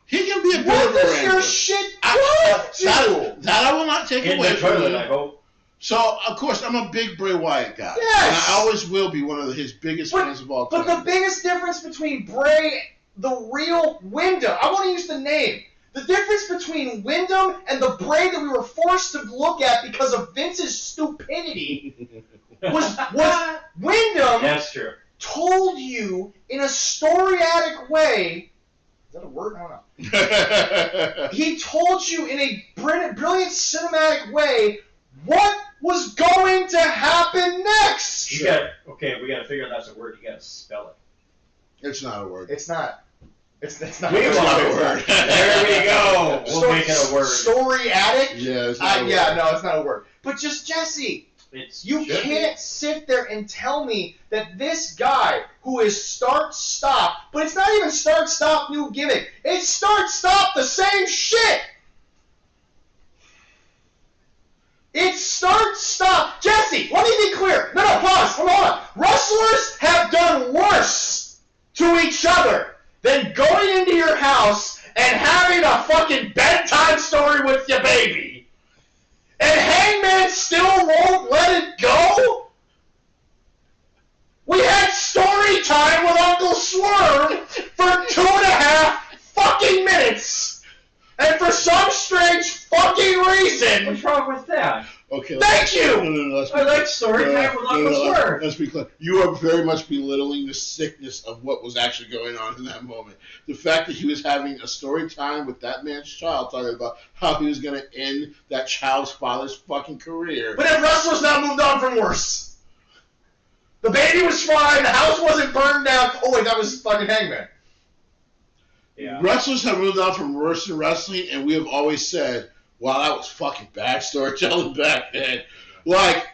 He can be a bit Where of a does your rambler. shit go to? That I will not take In away the from toilet, you. I hope. So, of course, I'm a big Bray Wyatt guy. Yes. And I always will be one of his biggest fans of all time. But the biggest difference between Bray, the real Wyndham, I want to use the name. The difference between Wyndham and the Bray that we were forced to look at because of Vince's stupidity was Wyndham That's true. told you in a storyadic way. Is that a word? I don't know. He told you in a brilliant cinematic way what was going to happen next. We got to figure out that's a word. You got to spell it. It's not a word. It's not. It's not. We It's will. not a word. There we go. We'll make it a word. Storyadic? Yeah, it's not a word. No, it's not a word. But just Jesse, you can't sit there and tell me that this guy who is start-stop, but it's not even start-stop new gimmick. It's start-stop the same shit. It's start-stop. Jesse, let me be clear. No, pause. Hold on. Wrestlers have done worse to each other than going into your house and having a fucking bedtime story with your baby. And Hangman still won't let it go? We had story time with Uncle Swerve for 2.5 fucking minutes. And for some strange fucking reason, Okay. Thank you! I like story time with Uncle Swerve. Let's be clear. You are very much belittling the sickness of what was actually going on in that moment. The fact that he was having a story time with that man's child, talking about how he was going to end that child's father's fucking career. But if wrestlers now moved on from worse. The baby was fine. The house wasn't burned down. Oh, wait, that was fucking Hangman. Yeah. Wrestlers have moved on from worse in wrestling, and we have always said, wow, that was fucking bad storytelling back then. Like,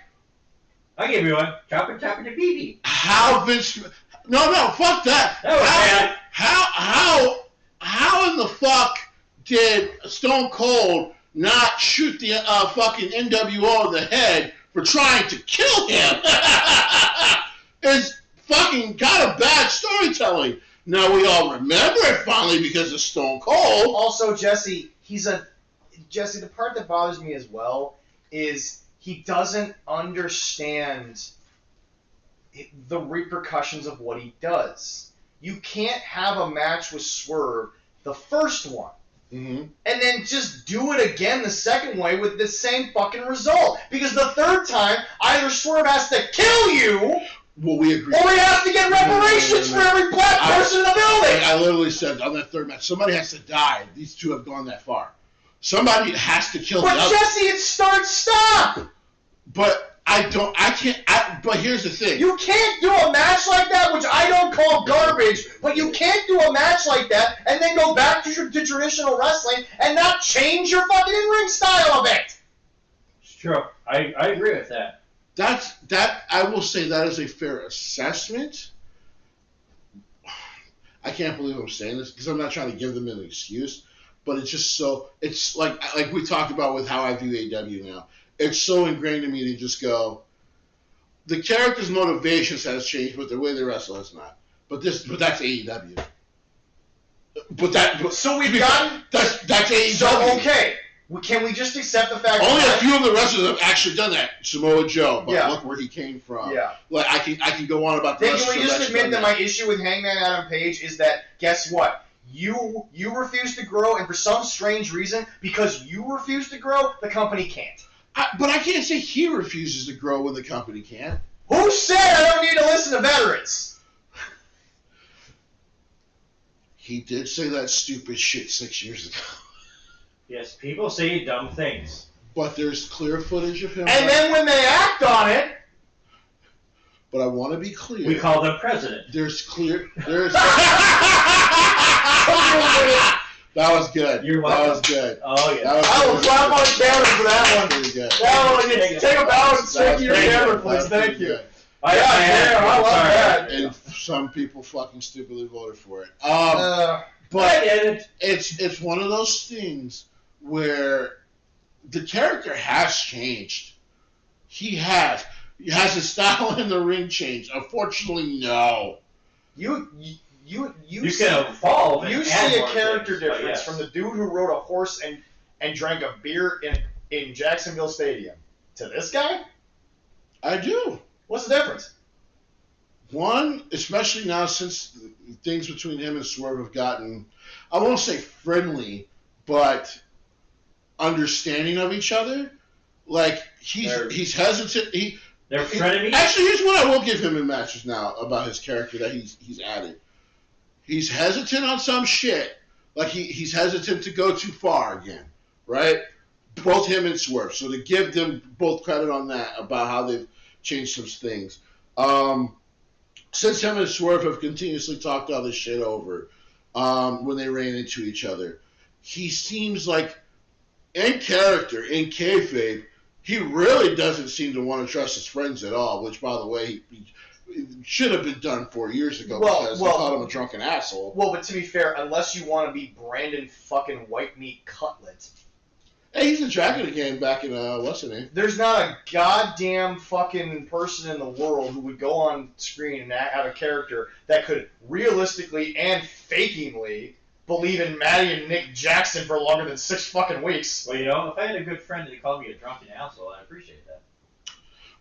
I'll give you one. Chopper the BB. how Vince... No, fuck that. That was bad. How in the fuck did Stone Cold not shoot the fucking NWO in the head for trying to kill him? It's fucking kind of bad storytelling. Now we all remember it finally because of Stone Cold. Also, Jesse, Jesse, the part that bothers me as well is he doesn't understand the repercussions of what he does. You can't have a match with Swerve, the first one, and then just do it again the second way with the same fucking result. Because the third time, either Swerve has to kill you, well, we agree. or he has to get reparations for every black person in the building. I literally said on that third match, somebody has to die. These two have gone that far. Somebody has to kill the other. But Jesse, it's start-stop. But but here's the thing. You can't do a match like that, which I don't call garbage, but you can't do a match like that and then go back to traditional wrestling and not change your fucking in-ring style of it. It's true. I agree with that. I will say that is a fair assessment. I can't believe I'm saying this because I'm not trying to give them an excuse, but it's just so, it's like we talked about with how I view AEW now. It's so ingrained in me to just go, the character's motivations has changed, but the way they wrestle has not. But that's AEW. So we've gotten... That's AEW. So, okay. Can we just accept the fact Only that... a few of the wrestlers have actually done that. Samoa Joe, but Yeah. look where he came from. Yeah. Like I can go on about the Then can wrestlers we just that's admit done that my issue with Hangman Adam Page is that, guess what? You refuse to grow, and for some strange reason, because you refuse to grow, the company can't. But I can't say he refuses to grow when the company can't. Who said I don't need to listen to veterans? He did say that stupid shit 6 years ago. Yes, people say dumb things. But there's clear footage of him. And then when they act on it... But I want to be clear. We call them president. There's... That was good. You're welcome. That was good. Oh, yeah. I will clap on camera for that one. Pretty good. That one, take a bow and straight to your camera, please. Thank you. I love that. And some people fucking stupidly voted for it. I But did it. it's one of those things where the character has changed. He has. Has his style in the ring changed? Unfortunately, no. You You can evolve. And You add see a more character things, but difference yes. from the dude who rode a horse and drank a beer in Jacksonville Stadium to this guy? I do. What's the difference? One, especially now since things between him and Swerve have gotten, I won't say friendly, but understanding of each other. Like he's hesitant. They're frenemies. Actually, here's what I will give him in matches now about his character that he's added. He's hesitant on some shit. Like he's hesitant to go too far again, right? Both him and Swerve. So to give them both credit on that about how they've changed some things. Since him and Swerve have continuously talked all this shit over when they ran into each other, he seems like, in character, in kayfabe, he really doesn't seem to want to trust his friends at all, which, by the way, he should have been done 4 years ago because they called him a drunken asshole. Well, but to be fair, unless you want to be Brandon fucking White Meat Cutlet. Hey, he's a Dragon again back in, what's the name? There's not a goddamn fucking person in the world who would go on screen and have a character that could realistically and fakingly believe in Maddie and Nick Jackson for longer than 6 fucking weeks. Well, you know, if I had a good friend that called me a drunken asshole, I'd appreciate that.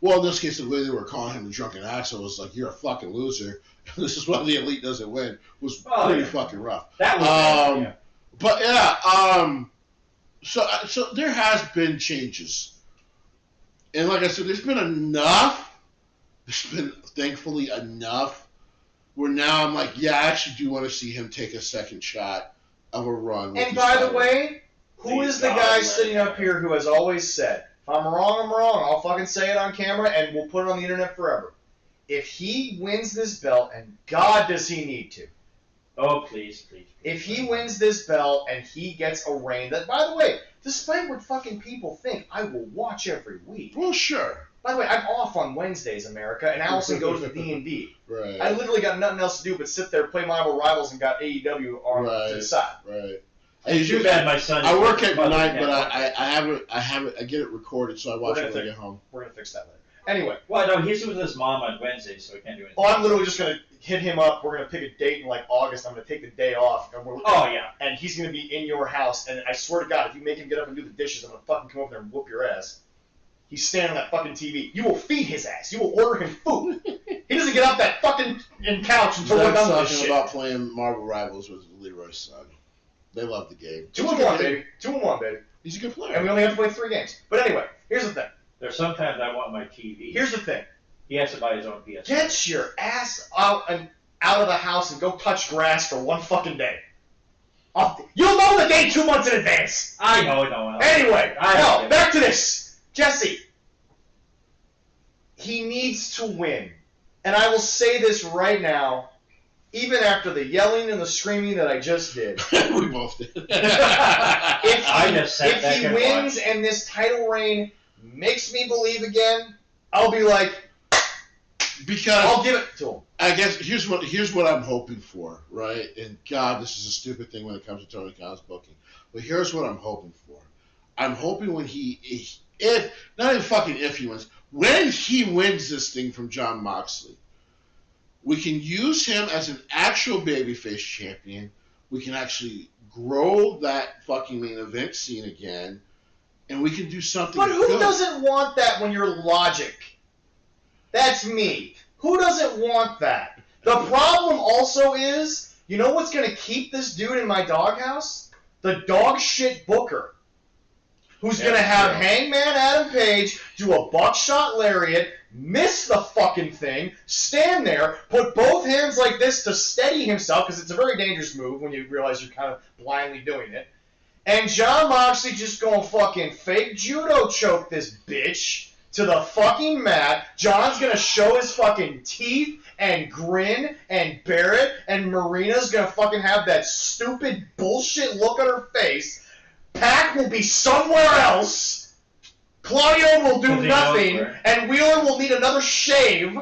Well, in this case, the way they were calling him a drunken asshole was like, you're a fucking loser. This is why the Elite doesn't win. Was pretty fucking rough. That was bad, yeah. But, yeah, so there has been changes. And like I said, there's been enough. There's been, thankfully, enough where now I'm like, yeah, I actually do want to see him take a second shot of a run. And by the way, who is the guy sitting up here who has always said, if I'm wrong, I'm wrong. I'll fucking say it on camera and we'll put it on the internet forever. If he wins this belt, and God does he need to. Oh, please. If he wins this belt and he gets a reign that, by the way, despite what fucking people think, I will watch every week. Well, sure. By the way, I'm off on Wednesdays, America, and Allison goes to D&D. Right. I literally got nothing else to do but sit there, play Marvel Rivals, and got AEW on to the side. Right. Too bad my son. I work at night, but I have it. I get it recorded, so I watch it when I get home. We're gonna fix that later. Anyway. Well, no, he's with his mom on Wednesday, so I can't do anything. Oh, I'm literally just gonna hit him up. We're gonna pick a date in like August. I'm gonna take the day off. And yeah. And he's gonna be in your house. And I swear to God, if you make him get up and do the dishes, I'm gonna fucking come over there and whoop your ass. He's standing on that fucking TV. You will feed his ass. You will order him food. He doesn't get off that fucking couch until we're done with this shit. About playing Marvel Rivals with Leroy's son. They love the game. 2-1, baby. 2-1, baby. He's a good player. And we only have to play 3 games. But anyway, here's the thing. There's sometimes I want my TV. Here's the thing. He has to buy his own PS. Get your ass out of the house and go touch grass for 1 fucking day. You'll know the day 2 months in advance. I know. Anyway, back to this. Jesse. He needs to win. And I will say this right now, even after the yelling and the screaming that I just did. We both did. If he wins and this title reign makes me believe again, I'll be like, because I'll give it to him. I guess here's what I'm hoping for, right? And God, this is a stupid thing when it comes to Tony Khan's booking. But here's what I'm hoping for. I'm hoping when not even fucking if he wins, when he wins this thing from Jon Moxley, we can use him as an actual babyface champion. We can actually grow that fucking main event scene again, and we can do something But who good. doesn't want that when you're Logic? That's me. Who doesn't want that? The problem also is, you know what's going to keep this dude in my doghouse? The dog shit booker. Who's going to have Hangman Adam Page do a buckshot lariat, miss the fucking thing, stand there, put both hands like this to steady himself, because it's a very dangerous move when you realize you're kind of blindly doing it. And Jon Moxley just gonna fucking fake judo choke this bitch to the fucking mat. John's gonna show his fucking teeth and grin and bear it, and Marina's gonna fucking have that stupid bullshit look on her face. Pac will be somewhere else. Claudio will do nothing, and Wheeler will need another shave.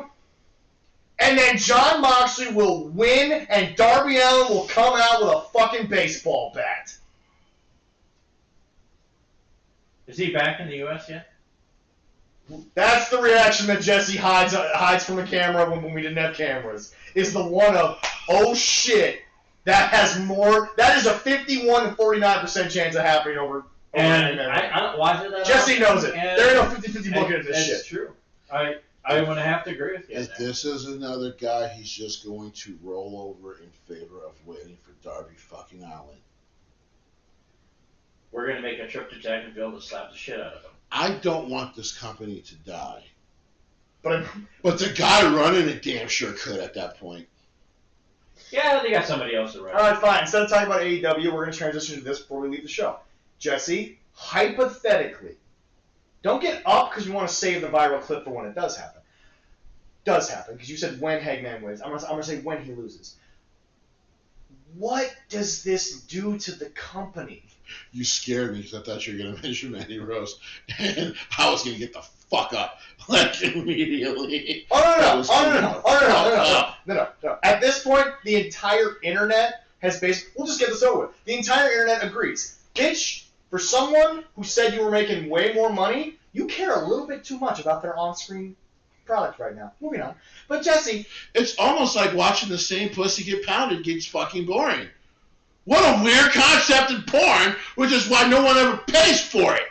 And then Jon Moxley will win, and Darby Allin will come out with a fucking baseball bat. Is he back in the U.S. yet? That's the reaction that Jesse hides from the camera when we didn't have cameras. Is the one of, oh shit, that is a 51 to 49% chance of happening over and I don't watch it. Jesse knows it. There ain't no 50-50 booking in this shit. That's true. I'm going to have to agree with you. If this is another guy, he's just going to roll over in favor of waiting for Darby fucking Allin. We're going to make a trip to Jacksonville to slap the shit out of him. I don't want this company to die. But the guy running it damn sure could at that point. Yeah, they got somebody else to run. All right, fine. Instead of talking about AEW, we're going to transition to this before we leave the show. Jesse, hypothetically, don't get up because we want to save the viral clip for when it does happen. Does happen, because you said when Hangman wins. I'm going to say when he loses. What does this do to the company? You scared me because I thought you were going to mention Mandy Rose, and I was going to get the fuck up, like, immediately. No. At this point, the entire internet has we'll just get this over with. The entire internet agrees. Bitch, for someone who said you were making way more money, you care a little bit too much about their on-screen product right now. Moving on. But Jesse... It's almost like watching the same pussy get pounded gets fucking boring. What a weird concept in porn, which is why no one ever pays for it.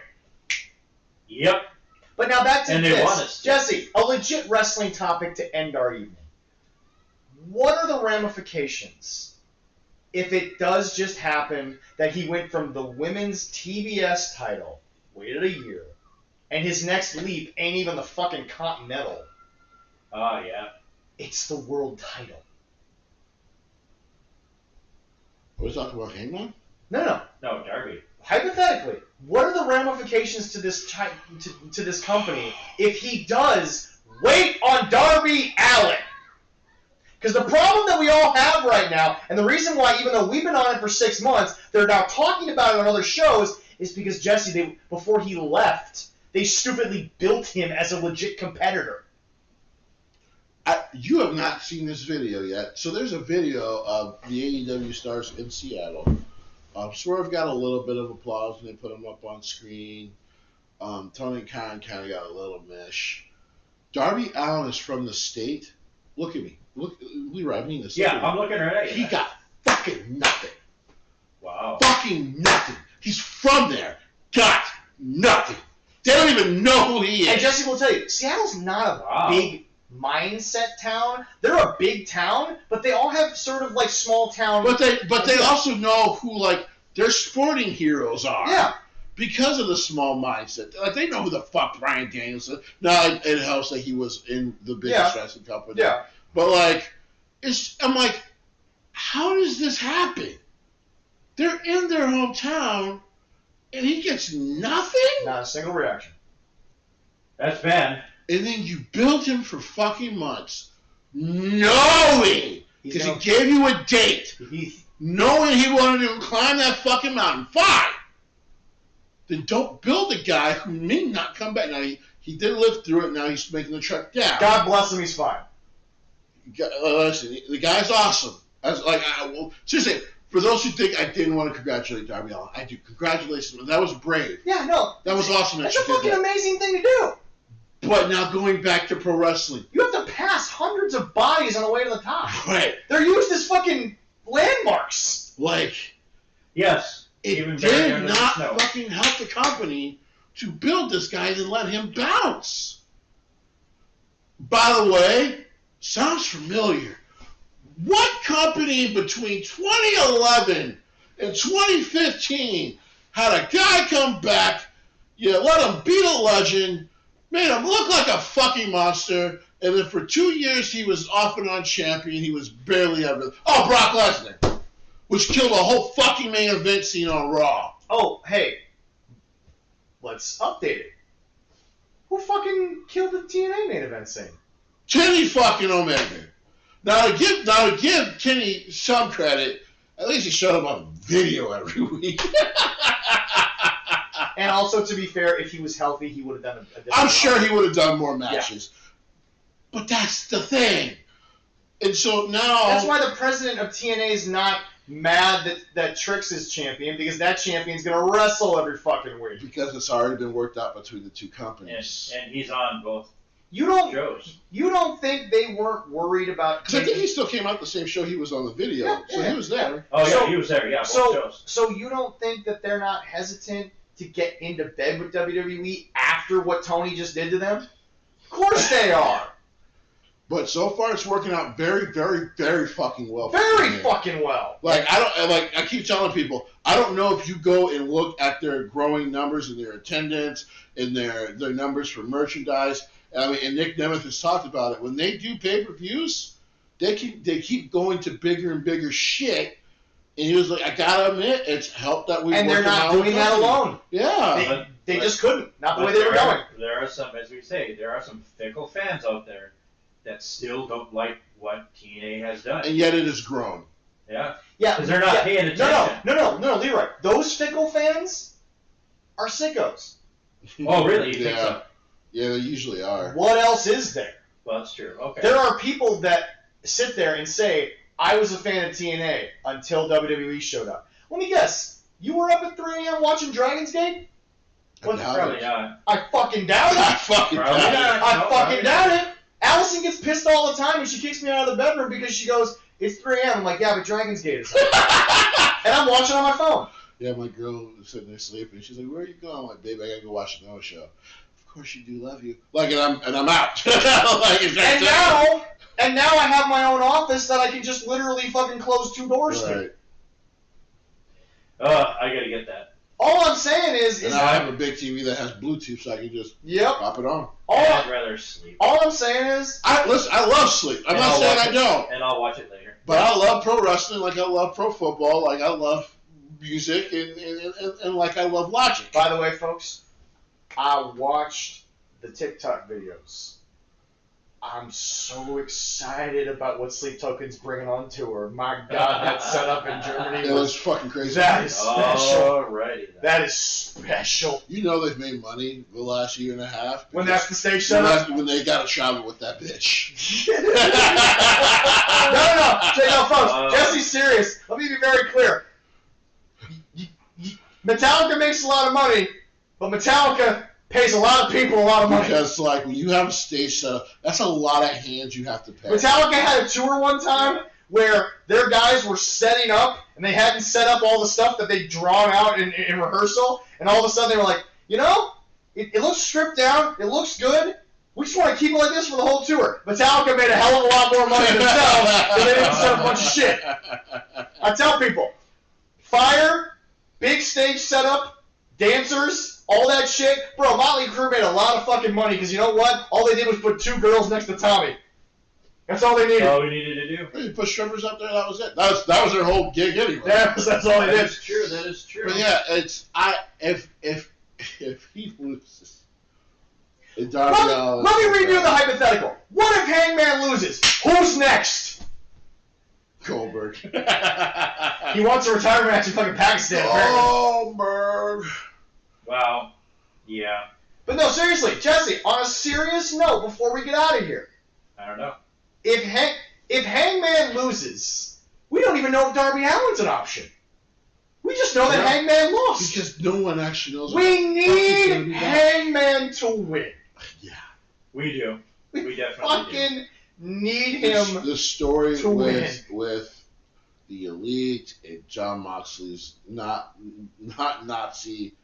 Yep. But now back to and this. They want us to. Jesse, a legit wrestling topic to end our evening. What are the ramifications if it does just happen that he went from the women's TBS title, waited a year, and his next leap ain't even the fucking Continental. Oh, yeah. It's the world title. Are we talking about Hangman? No. No, Darby. Hypothetically, what are the ramifications to this to this company if he does wait on Darby Allin? Because the problem that we all have right now, and the reason why, even though we've been on it for 6 months, they're now talking about it on other shows, is because Jesse, before he left, they stupidly built him as a legit competitor. You have not seen this video yet. So there's a video of the AEW stars in Seattle. Swerve got a little bit of applause when they put him up on screen. Tony Khan kind of got a little mish. Darby Allin is from the state. Look at me. Look, Leroy, I mean this. Yeah, I'm looking right at you. He got fucking nothing. Wow. Fucking nothing. He's from there. Got nothing. They don't even know who he is. And Jesse will tell you, Seattle's not a big mindset town. They're a big town, but they all have sort of like small town. But they also know who like their sporting heroes are. Yeah. Because of the small mindset. Like they know who the fuck Bryan Danielson. Now it helps that he was in the biggest wrestling company. Yeah. But like I'm like, how does this happen? They're in their hometown and he gets nothing? Not a single reaction. That's bad. And then you build him for fucking months, knowing, because he gave you a date, knowing he wanted to climb that fucking mountain. Fine. Then don't build a guy who may not come back. Now, he did live through it. Now he's making the trek down. God bless him, he's fine. Listen, the guy's awesome. Seriously, for those who think I didn't want to congratulate Darby Allin, I do. Congratulations. That was brave. Yeah, no. That was awesome. That's a fucking amazing thing to do. But now going back to pro wrestling. You have to pass hundreds of bodies on the way to the top. Right. They're used as fucking landmarks. Like, yes. It did not fucking help the company to build this guy and let him bounce. By the way, sounds familiar. What company between 2011 and 2015 had a guy come back, you let him beat a legend, made him look like a fucking monster, and then for 2 years he was off and on champion, he was barely ever... Oh, Brock Lesnar, which killed a whole fucking main event scene on Raw. Oh, hey, let's update it. Who fucking killed the TNA main event scene? Kenny fucking Omega. Now to give Kenny some credit, at least he showed up on video every week. And also, to be fair, if he was healthy, he would have done a different I'm sure he would have done more matches. Yeah. But that's the thing. And so now... That's why the president of TNA is not mad that Trix is champion, because that champion's going to wrestle every fucking week. Because it's already been worked out between the two companies. And he's on both shows. You don't think they weren't worried about... Because I think he still came out the same show he was on the video. Yeah, so he was there. Oh, yeah, he was there. Yeah, both shows. So you don't think that they're not hesitant to get into bed with WWE after what Tony just did to them? Of course they are. But so far it's working out very, very, very fucking well. Very fucking well. I keep telling people, I don't know if you go and look at their growing numbers and their attendance and their numbers for merchandise. I mean, and Nick Nemeth has talked about it. When they do pay-per-views, they keep going to bigger and bigger shit. And he was like, I gotta admit, it's helped that we. And they're not doing that alone. Yeah. They just couldn't. Not the way they were going. There are some, as we say, there are some fickle fans out there that still don't like what TNA has done. And yet it has grown. Yeah. Yeah. Because they're not paying attention. No, Leroy. Those fickle fans are sickos. Oh, really? You think so? Yeah, they usually are. What else is there? Well, that's true. Okay. There are people that sit there and say, I was a fan of TNA until WWE showed up. Let me guess. You were up at 3 a.m. watching Dragon's Gate? Probably not. I fucking doubt it. I fucking doubt it. Allison gets pissed all the time and she kicks me out of the bedroom because she goes, it's 3 a.m. I'm like, yeah, but Dragon's Gate is on. And I'm watching on my phone. Yeah, my girl was sitting there sleeping. She's like, where are you going? I'm like, babe, I gotta go watch the Noah show. Of course you do, love you. Like, and I'm out. And now I have my own office that I can just literally fucking close 2 doors to. I gotta get that. All I'm saying is And I have a big TV that has Bluetooth, so I can just pop it on. I'd rather sleep. All I'm saying is, I love sleep. I'm not saying I don't. And I'll watch it later. But I love pro wrestling, like I love pro football, like I love music, and like I love Logic. by the way, folks, I watched the TikTok videos. I'm so excited about what Sleep Token's bringing on tour. My God, that setup in Germany It looks fucking crazy. That is special. Alrighty. That is special. You know they've made money the last year and a half. When that's the stage setup? When they got to travel with that bitch. No, folks. Jesse's serious. Let me be very clear. Metallica makes a lot of money, but Metallica pays a lot of people a lot of money. Because, like, when you have a stage setup, that's a lot of hands you have to pay. Metallica had a tour one time where their guys were setting up, and they hadn't set up all the stuff that they'd drawn out in rehearsal, and all of a sudden they were like, you know, it looks stripped down, it looks good, we just want to keep it like this for the whole tour. Metallica made a hell of a lot more money themselves, and they didn't set a bunch of shit. I tell people, fire, big stage setup, dancers, all that shit. Bro, Motley Crue made a lot of fucking money because you know what? All they did was put 2 girls next to Tommy. That's all they needed. All we needed to do. You put strippers up there, that was it. That was their whole gig anyway. That's all they did. That is true. That is true. But yeah, if he loses, let me redo the hypothetical. What if Hangman loses? Who's next? Goldberg. He wants a retirement match in fucking Pakistan. Goldberg. Wow. Yeah. But no, seriously, Jesse, on a serious note, before we get out of here, I don't know. if Hangman loses, we don't even know if Darby Allin's an option. We just know that Hangman lost. Because no one actually knows. We need Hangman to win. Yeah. We do. We definitely fucking need him the story to win. with the Elite and John Moxley's not Nazi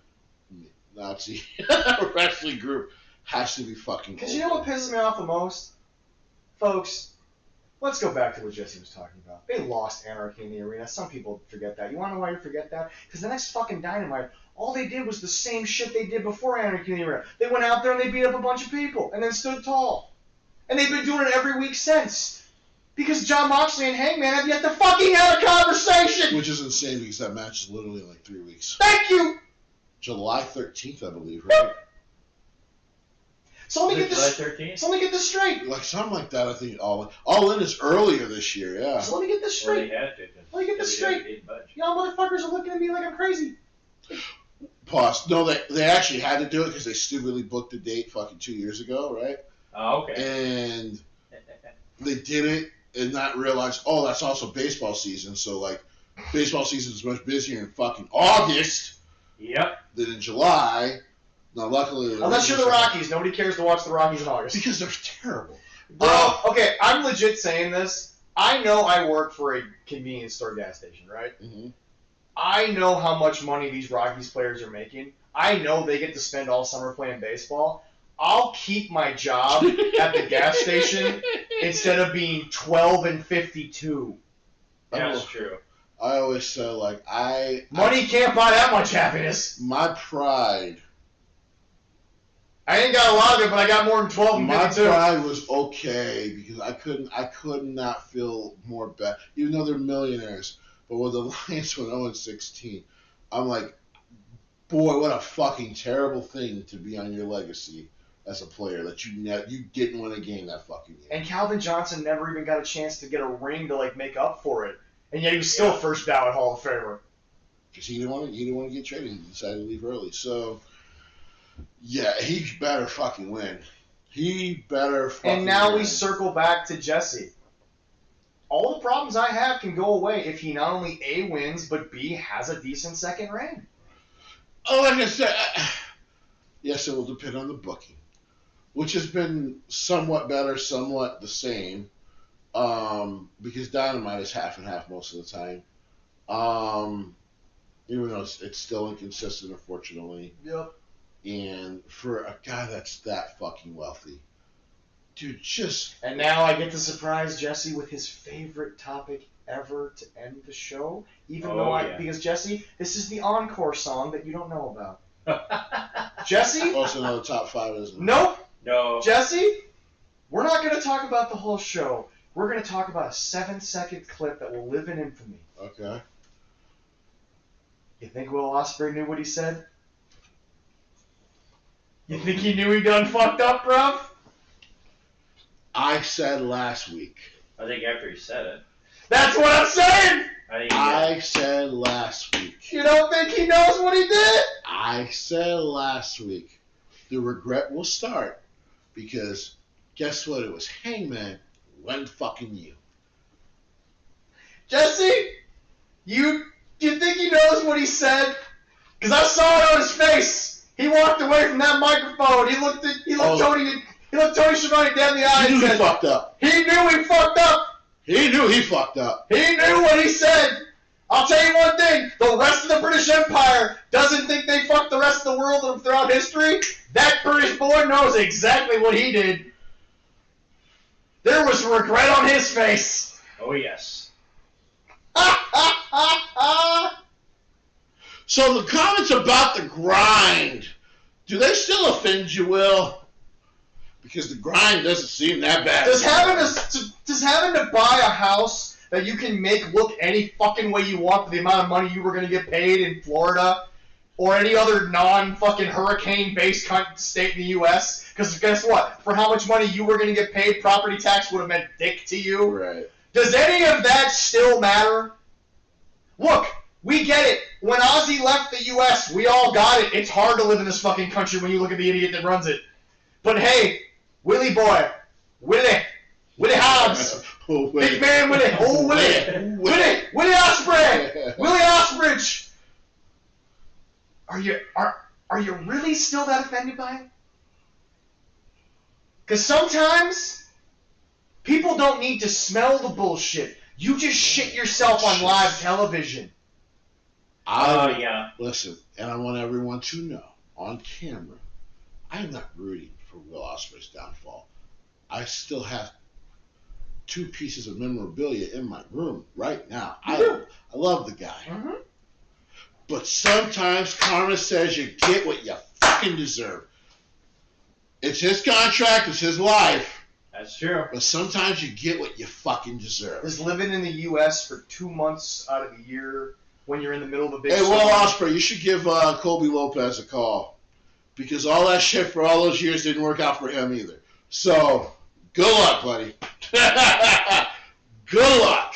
wrestling group has to be fucking. Because you know what pisses me off the most, folks. Let's go back to what Jesse was talking about. They lost Anarchy in the Arena. Some people forget that. You want to know why you forget that? Because the next fucking Dynamite, all they did was the same shit they did before Anarchy in the Arena. They went out there and they beat up a bunch of people and then stood tall. And they've been doing it every week since. Because John Moxley and Hangman have yet to fucking have a conversation! Which is insane because that match is literally in like 3 weeks. Thank you! July 13th, I believe, right? So let me get this. July 13th? So let me get this straight. Like something like that, I think. All in is earlier this year, yeah. So let me get this straight. Let me get this straight. Y'all motherfuckers are looking at me like I'm crazy. Pause. No, they actually had to do it because they stupidly booked the date fucking 2 years ago, right? Oh, okay. And they did it and not realize, oh, that's also baseball season. So, like, baseball season is much busier in fucking August than in July. Now, luckily... Unless you're the Rockies. Nobody cares to watch the Rockies in August. Because they're terrible. Bro, okay, I'm legit saying this. I know I work for a convenience store gas station, right? Mm-hmm. I know how much money these Rockies players are making. I know they get to spend all summer playing baseball. I'll keep my job at the gas station instead of being 12-52. That's true. I always say, like, money can't buy that much happiness. My pride... I ain't got a lot of it, but I got more than 12 and 52. My pride was okay because I could not feel more bad, even though they're millionaires. But when the Lions went 0-16, I'm like, boy, what a fucking terrible thing to be on your legacy as a player that you didn't win a game that fucking year. And Calvin Johnson never even got a chance to get a ring to like make up for it, and yet he was still first ballot Hall of Famer. Because he didn't want to get traded. He decided to leave early. So. Yeah, he better fucking win. He better fucking win. And now we circle back to Jesse. All the problems I have can go away if he not only A, wins, but B, has a decent second reign. Oh, like I said, yes, it will depend on the booking, which has been somewhat better, somewhat the same, because Dynamite is half and half most of the time. Even though it's still inconsistent, unfortunately. Yep. And for a guy that's that fucking wealthy, dude, just... And now I get to surprise Jesse with his favorite topic ever to end the show, even Oh, though yeah. because Jesse, this is the encore song that you don't know about. Jesse? Also, another top 5 isn't it? Nope. No. Jesse, we're not going to talk about the whole show. We're going to talk about a 7-second clip that will live in infamy. Okay. You think Will Ospreay knew what he said? You think he knew he done fucked up, bruv? I said last week. I think after he said it. That's what I'm saying! I think I said last week. You don't think he knows what he did? I said last week. The regret will start because guess what? It was Hangman, wasn't fucking you. Jesse, you think he knows what he said? Because I saw it on his face. He walked away from that microphone. He looked Tony Schiavone dead in the eye He and knew he said, fucked up. he knew he fucked up. He knew he fucked up. He knew what he said. I'll tell you one thing. The rest of the British Empire doesn't think they fucked the rest of the world throughout history. That British boy knows exactly what he did. There was regret on his face. Oh, yes. So the comments about the grind, do they still offend you, Will? Because the grind doesn't seem that bad. Does having to buy a house that you can make look any fucking way you want for the amount of money you were going to get paid in Florida or any other non-fucking hurricane-based state in the U.S.? Because guess what? For how much money you were going to get paid, property tax would have meant dick to you. Right. Does any of that still matter? Look, we get it. When Ozzy left the U.S., we all got it. It's hard to live in this fucking country when you look at the idiot that runs it. But hey, Willie boy, Willie Hobbs, big man Willie, Willie Ospreay, Willie Ospreay. Are you really still that offended by it? Because sometimes people don't need to smell the bullshit. You just shit yourself on live television. Oh, yeah. Listen, and I want everyone to know, on camera, I am not rooting for Will Ospreay's downfall. I still have 2 pieces of memorabilia in my room right now. I love the guy. Mm-hmm. But sometimes karma says you get what you fucking deserve. It's his contract, it's his life. That's true. But sometimes you get what you fucking deserve. Is living in the U.S. for 2 months out of the year when you're in the middle of a big Hey, storm. Will Ospreay, you should give Colby Lopez a call. Because all that shit for all those years didn't work out for him either. So, good luck, buddy. Good luck.